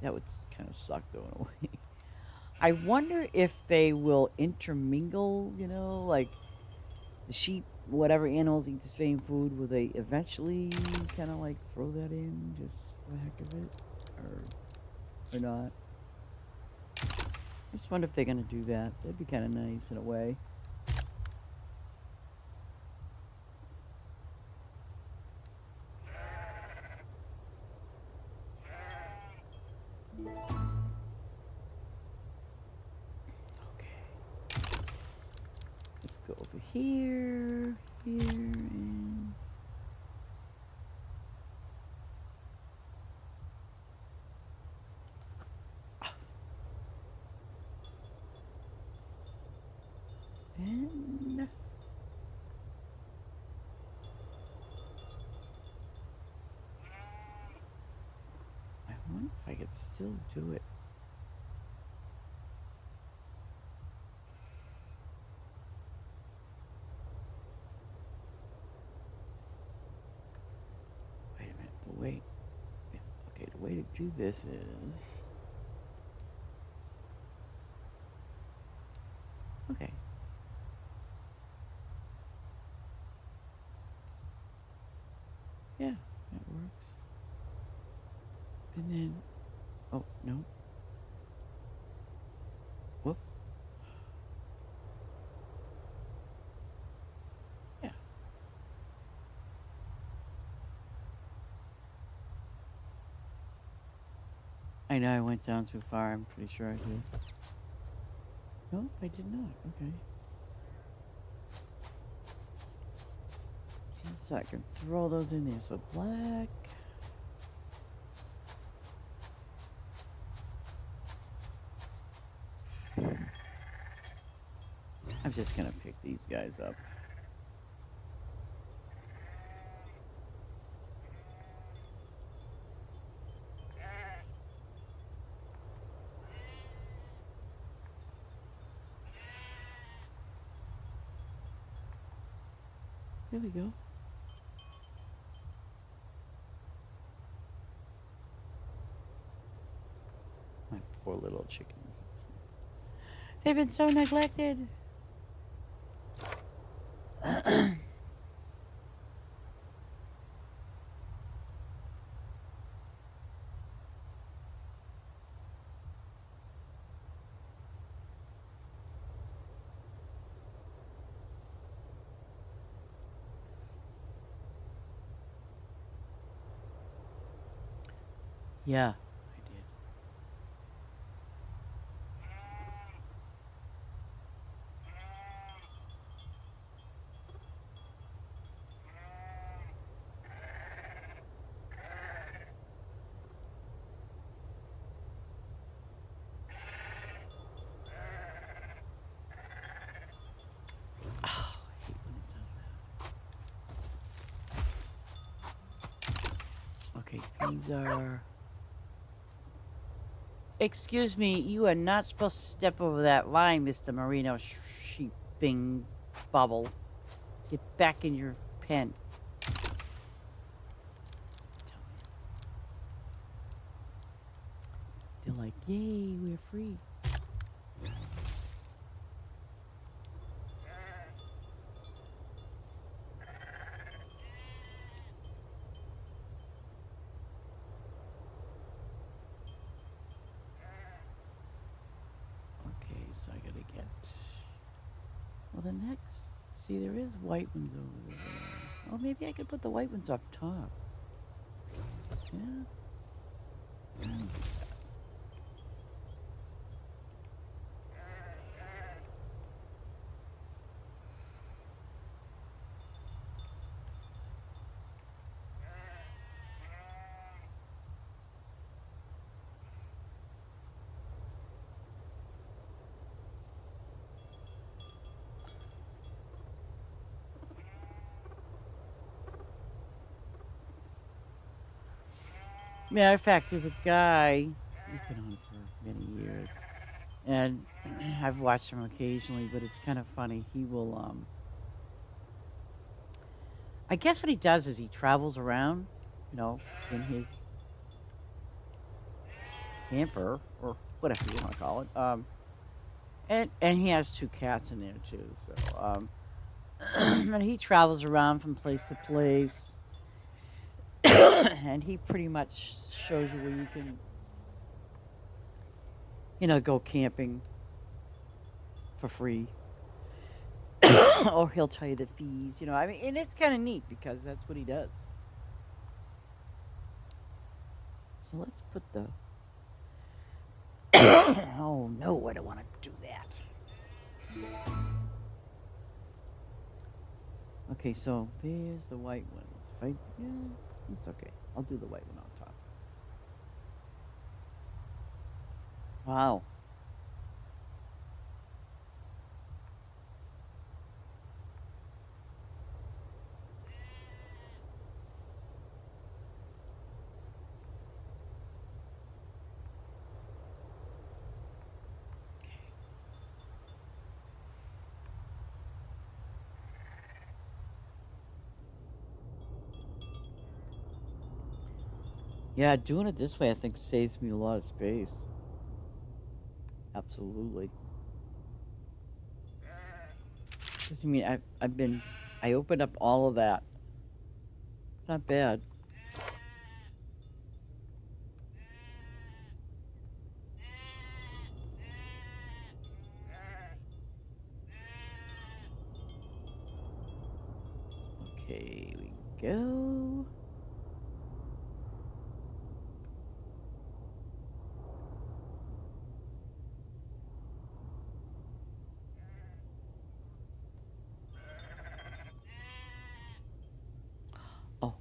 that would kind of suck though in a way. I wonder if they will intermingle, like the sheep, whatever animals eat the same food, will they eventually kind of like throw that in just for the heck of it? Or not? I just wonder if they're going to do that. That'd be kind of nice in a way. Let's go over here, and still do it. Wait a minute. Okay, the way to do this is... Okay. Yeah, that works. And then... Oh, no. Whoop. Yeah. I know I went down too far. I'm pretty sure I did. No, I did not. Okay. So I can throw those in there. So black. I'm just going to pick these guys up. There we go. My poor little chickens. They've been so neglected. Yeah, I did. Oh, I hate when it does that. Okay, these are... Excuse me, you are not supposed to step over that line, Mr. Merino sheeping bubble. Get back in your pen. They're like, yay, we're free. Okay, so I gotta get... Well, the next... See, there is white ones over there. Oh, maybe I could put the white ones up top. Yeah. Matter of fact, there's a guy, he's been on for many years, and I've watched him occasionally, but it's kind of funny. He will, I guess what he does is he travels around, in his camper, or whatever you want to call it, and he has 2 cats in there too, so, and he travels around from place to place, and he pretty much shows you where you can, go camping for free. Or he'll tell you the fees, I mean, and it's kind of neat because that's what he does. So let's put the... Oh, no, I don't want to do that. Okay, so there's the white ones. Yeah, it's okay. I'll do the white one on top. Wow. Yeah, doing it this way, I think, saves me a lot of space. Absolutely. Because, I mean, I opened up all of that. Not bad. Okay, we go. Oh,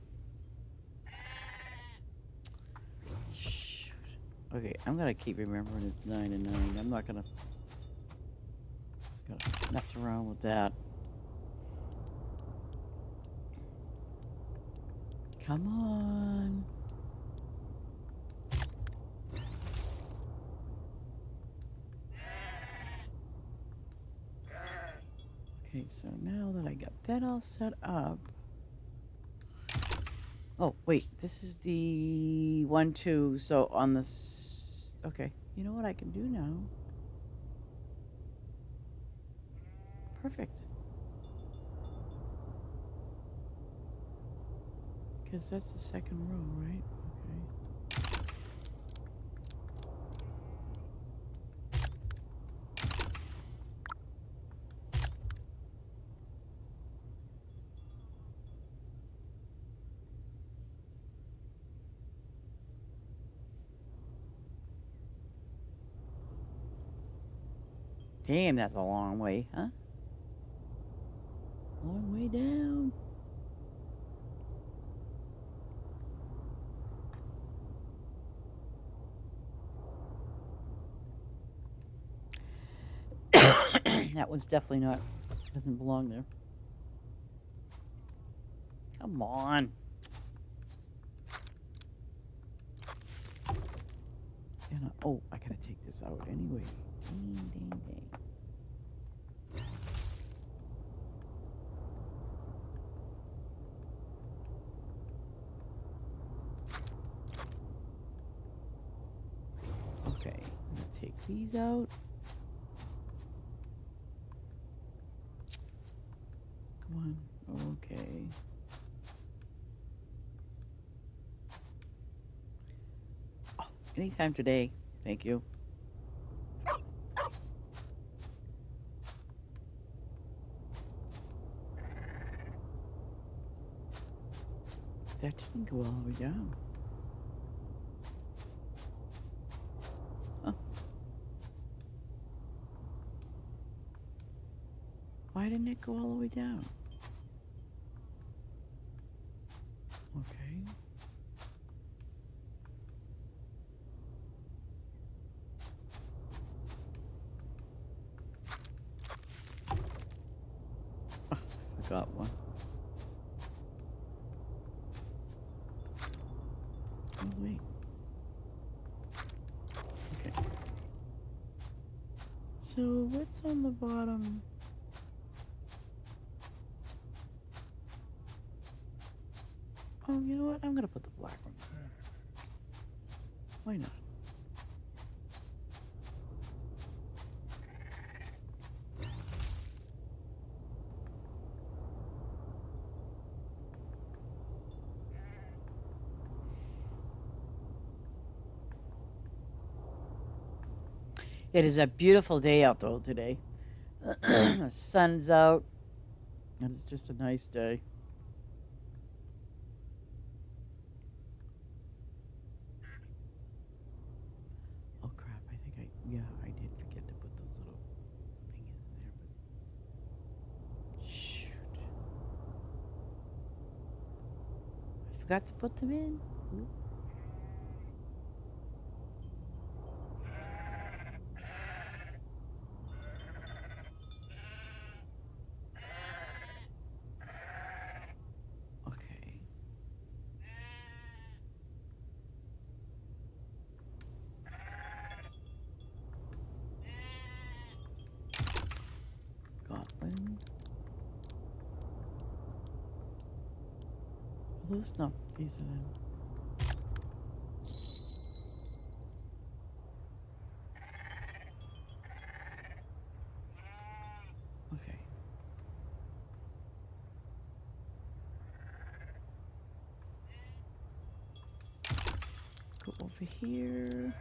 shoot. Okay, I'm gonna keep remembering it's 9 and 9. I'm not gonna mess around with that. Come on. Okay, so now that I got that all set up. Oh, wait, this is the 1, 2. So on this. Okay, you know what I can do now? Perfect. Because that's the second row, right? Okay. Damn, that's a long way, huh? Long way down. That one's definitely not, doesn't belong there. Come on. And oh, I gotta take this out anyway. Ding, ding, ding. Okay, I'm gonna take these out. Come on. Okay. Oh, anytime today. Thank you. That didn't go all the way down. Oh. Why didn't it go all the way down? Okay. Oh, I forgot one. Oh, wait. Okay. So, what's on the bottom? Oh, you know what? I'm gonna put the black one there. Why not? It is a beautiful day out though today. The sun's out, and it's just a nice day. Oh crap! I think I did forget to put those little things in there, but shoot, I forgot to put them in. Oop. Okay. Goblin. Are those? No, these are them. over here.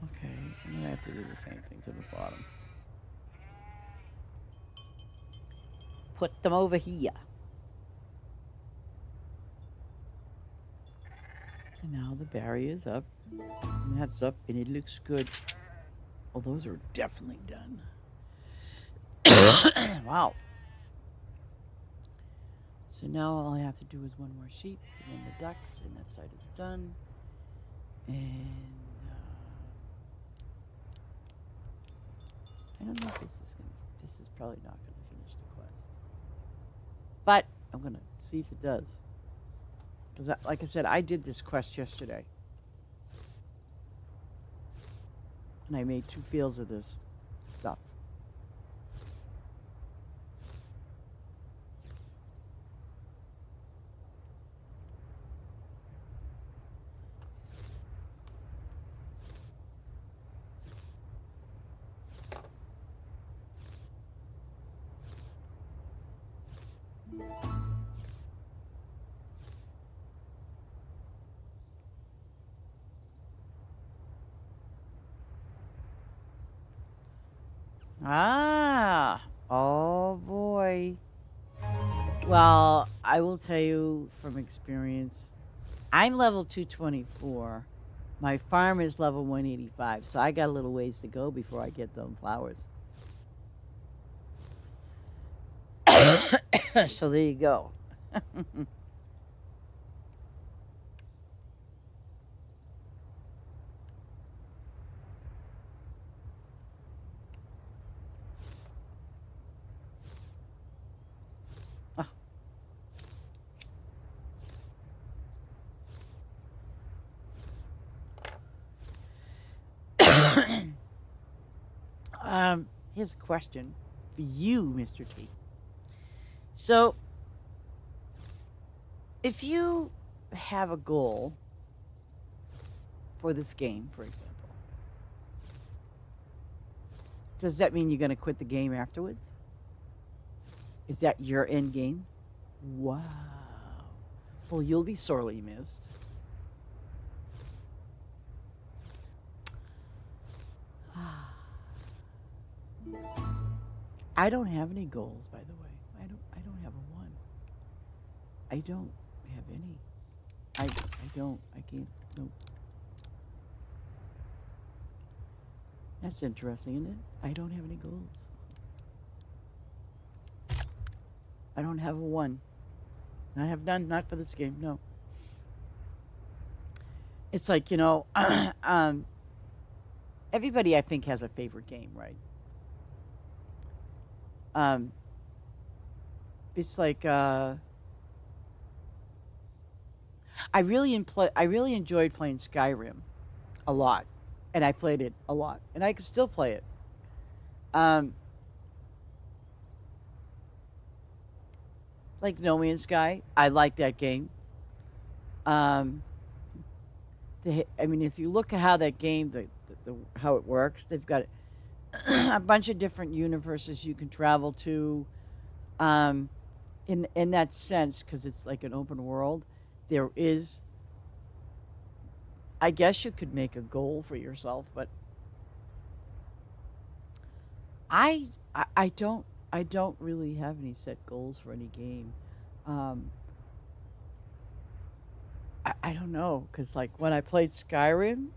Okay, I'm gonna have to do the same thing to the bottom. Put them over here. And now the barrier's up. And that's up, and it looks good. Oh, those are definitely done. Wow. So now all I have to do is one more sheep, and then the ducks, and that side is done. And I don't know if this is probably not gonna finish the quest. But I'm gonna see if it does. Because like I said, I did this quest yesterday. And I made 2 fields of this stuff. Ah, oh boy. Well, I will tell you from experience, I'm level 224. My farm is level 185, so I got a little ways to go before I get them flowers. So there you go. Here's a question for you, Mr. T. So, if you have a goal for this game, for example, does that mean you're going to quit the game afterwards? Is that your end game? Wow. Well, you'll be sorely missed. I don't have any goals, by the way. I don't have a one. I don't have any. I don't. I can't. Nope. That's interesting, isn't it? I don't have any goals. I don't have a one. I have none. Not for this game. No. It's like, everybody I think has a favorite game, right? It's like I really enjoyed playing Skyrim a lot, and I played it a lot, and I can still play it. Um, like No Man's Sky, I like that game. Um, I mean, if you look at how that game, how it works, they've got a bunch of different universes you can travel to. Um, in that sense, because it's like an open world, there is. I guess you could make a goal for yourself, but I don't really have any set goals for any game. Um, I don't know, because like when I played Skyrim,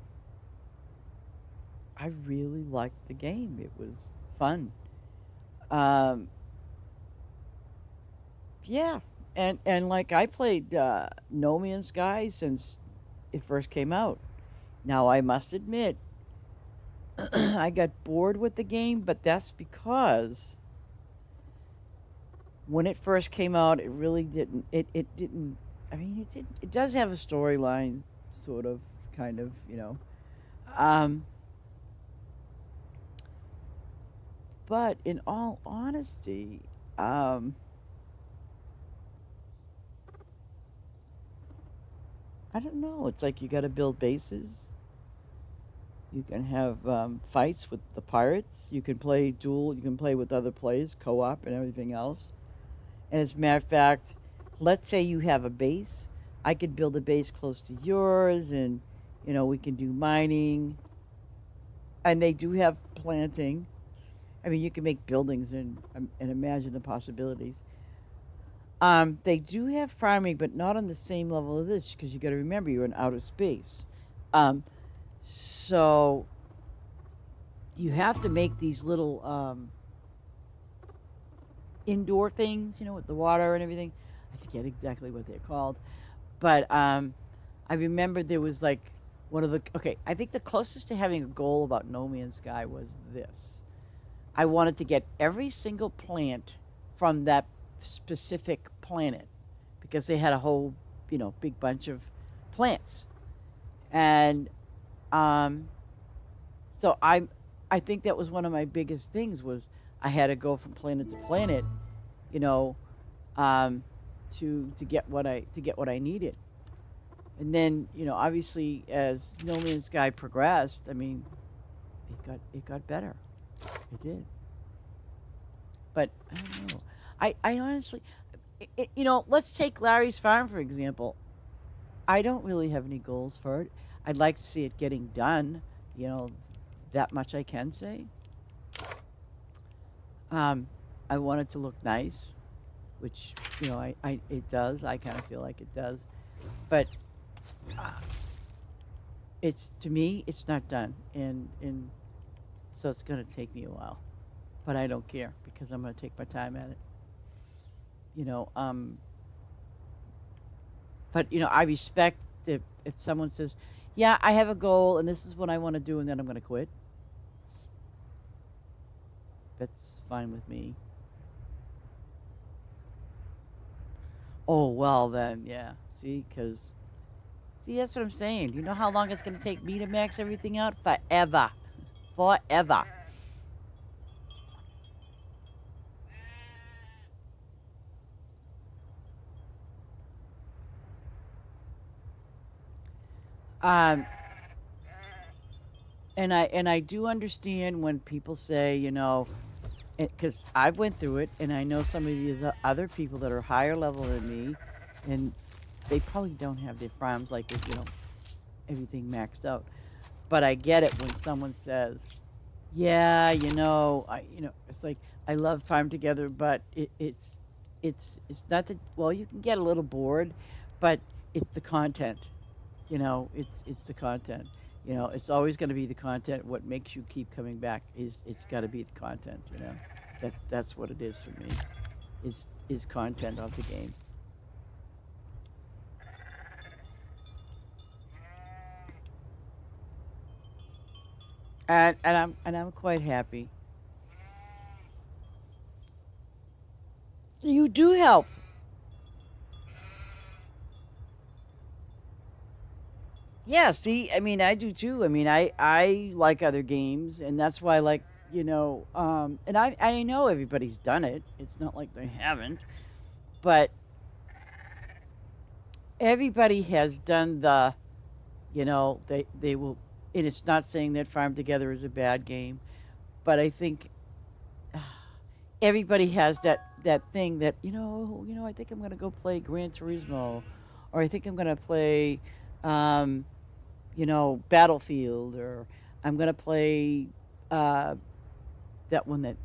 I really liked the game. It was fun. Um, yeah, and like I played No Man's Sky since it first came out. Now I must admit, I got bored with the game, but that's because when it first came out, it really didn't. It didn't. I mean, it does have a storyline, sort of, kind of, Um, but in all honesty, um, I don't know. It's like you got to build bases. You can have fights with the pirates. You can play duel. You can play with other players, co-op, and everything else. And as a matter of fact, let's say you have a base. I could build a base close to yours, and we can do mining. And they do have planting. I mean, you can make buildings and imagine the possibilities. They do have farming, but not on the same level of this because you got to remember you're in outer space. Um, so you have to make these little indoor things, with the water and everything. I forget exactly what they're called, but I remember there was like one of the. Okay, I think the closest to having a goal about No Man's Sky was this. I wanted to get every single plant from that specific planet because they had a whole, big bunch of plants, and um, so I think that was one of my biggest things was I had to go from planet to planet, you know, um, to get what I needed. And then, obviously as No Man's Sky progressed, I mean, it got better. It did. But I don't know. I honestly, let's take Larry's Farm for example. I don't really have any goals for it. I'd like to see it getting done. You know, that much I can say. Um, I want it to look nice, which I it does. I kind of feel like it does, but it's to me it's not done, and so it's going to take me a while. But I don't care because I'm going to take my time at it. You know, but I respect if someone says, "Yeah, I have a goal and this is what I want to do," and then I'm going to quit. That's fine with me. Oh well, then yeah. See, that's what I'm saying. You know how long it's going to take me to max everything out? Forever, forever. Um, and I do understand when people say, because I've went through it, and I know some of these other people that are higher level than me, and they probably don't have their farms like it, everything maxed out. But I get it when someone says, "Yeah, it's like I love Farm Together, but it's not that well. You can get a little bored, but it's the content. It's the content. It's always going to be the content. What makes you keep coming back is it's got to be the content. That's what it is for me. Is content of the game, and I'm quite happy. You do help. Yeah, see, I mean, I do too. I mean, I like other games, and that's why I like, and I know everybody's done it. It's not like they haven't, but everybody has done they will, and it's not saying that Farm Together is a bad game, but I think everybody has that thing that I think I'm gonna go play Gran Turismo, or I think I'm gonna play, um, Battlefield, or I'm gonna play uh, that one that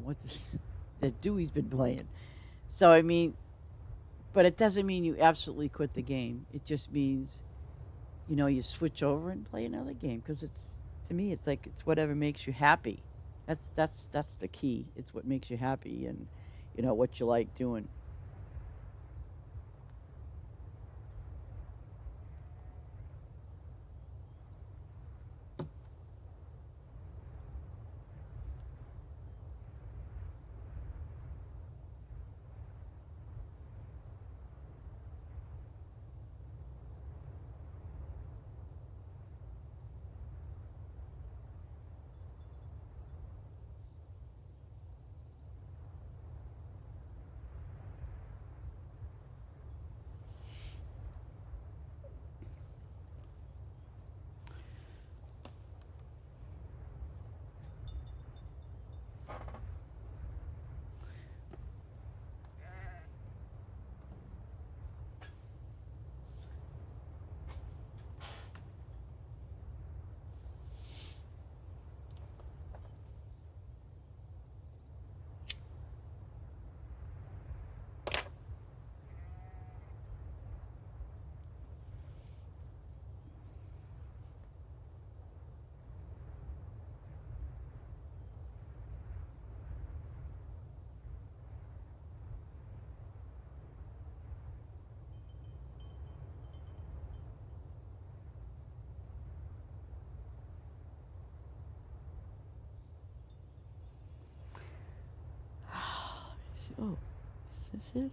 what's this, that Dewey's been playing. So I mean, but it doesn't mean you absolutely quit the game. It just means you switch over and play another game because it's to me it's like it's whatever makes you happy. That's the key. It's what makes you happy and what you like doing. Oh, is this it?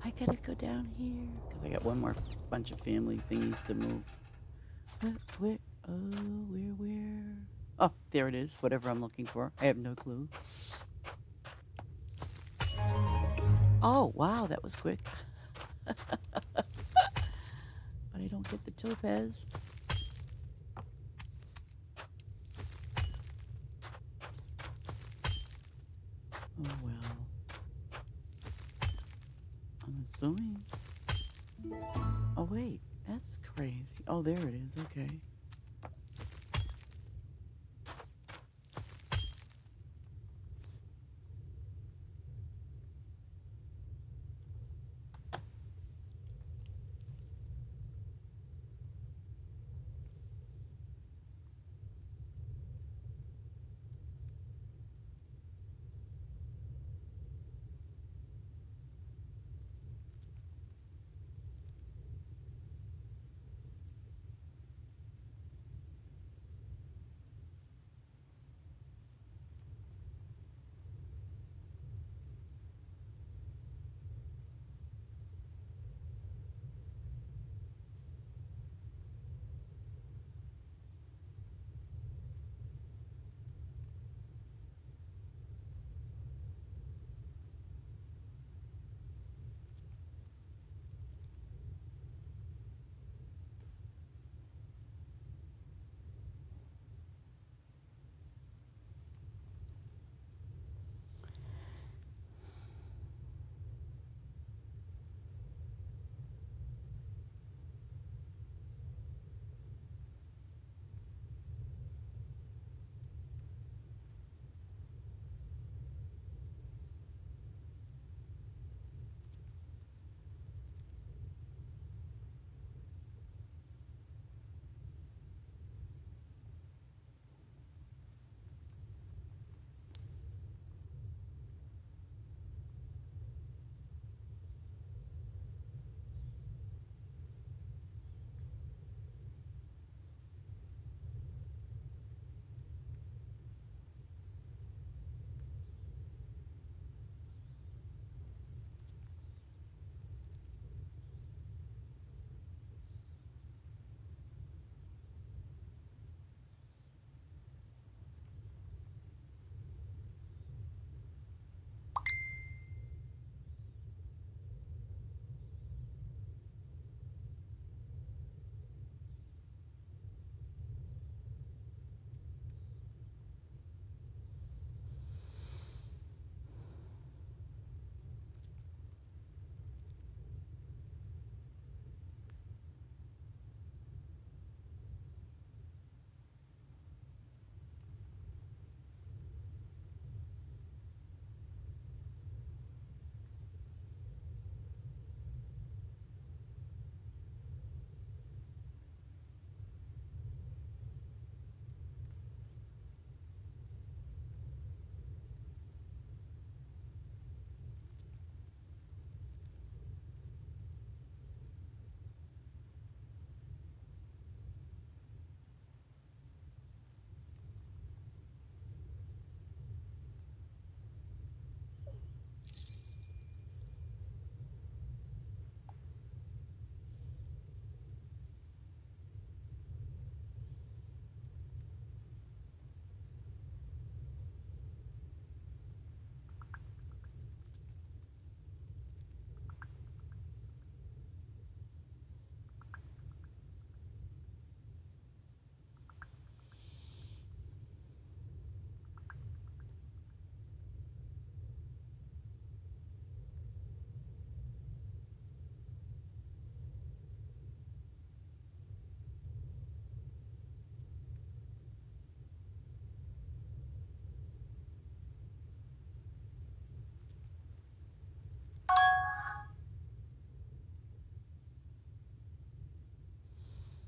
I gotta go down here because I got one more bunch of family thingies to move. Where? Oh, where? Oh, there it is. Whatever I'm looking for. I have no clue. Oh, wow, that was quick. But I don't get the topaz. Oh, well. I'm assuming. Oh, wait. That's crazy. Oh, there it is. Okay.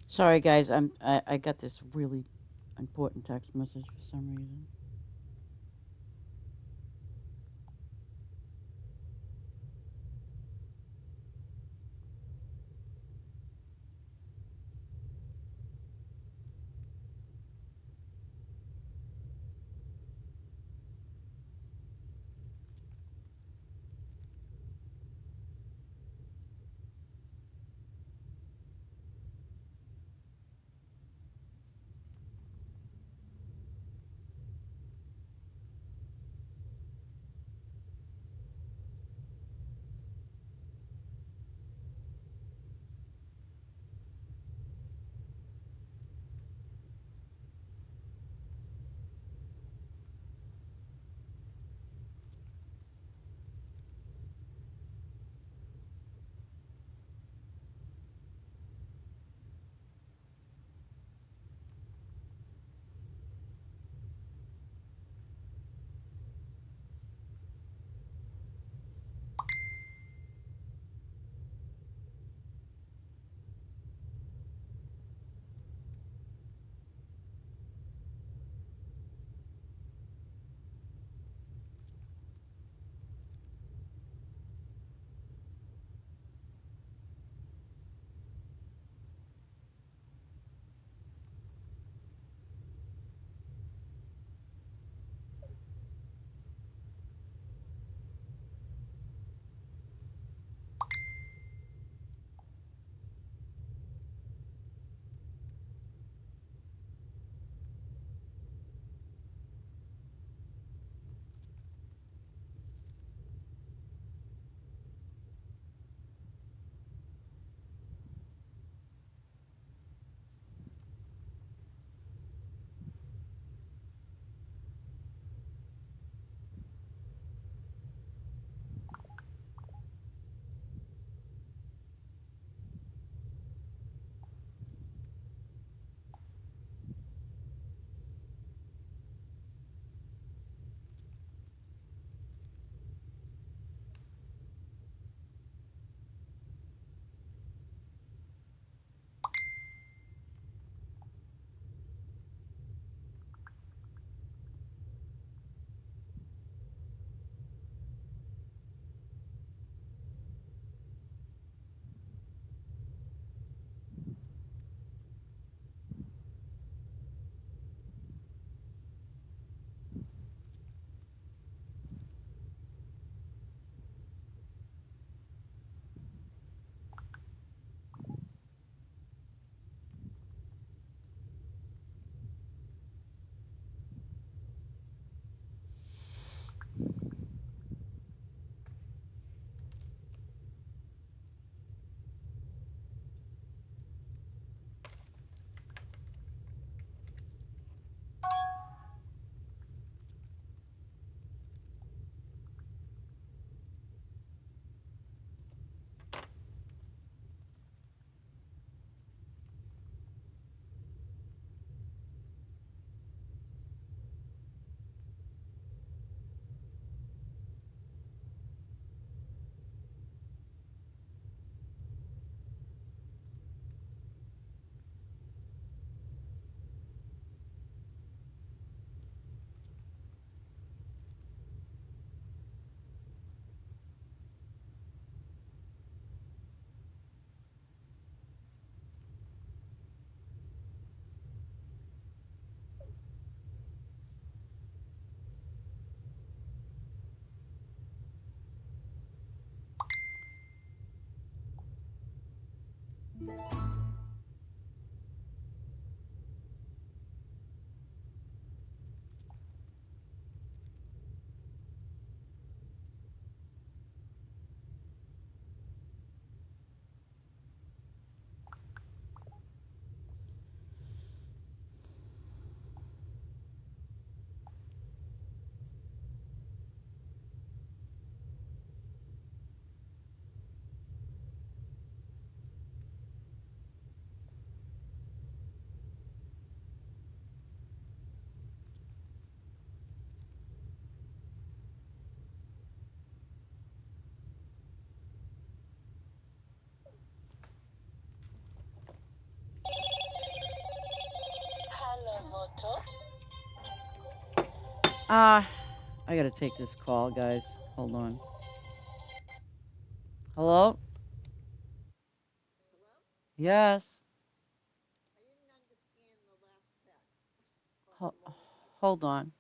Sorry, guys. I got this really important text message for some reason. Ah, I gotta take this call, guys. Hold on. Hello? Yes. Ho- hold on.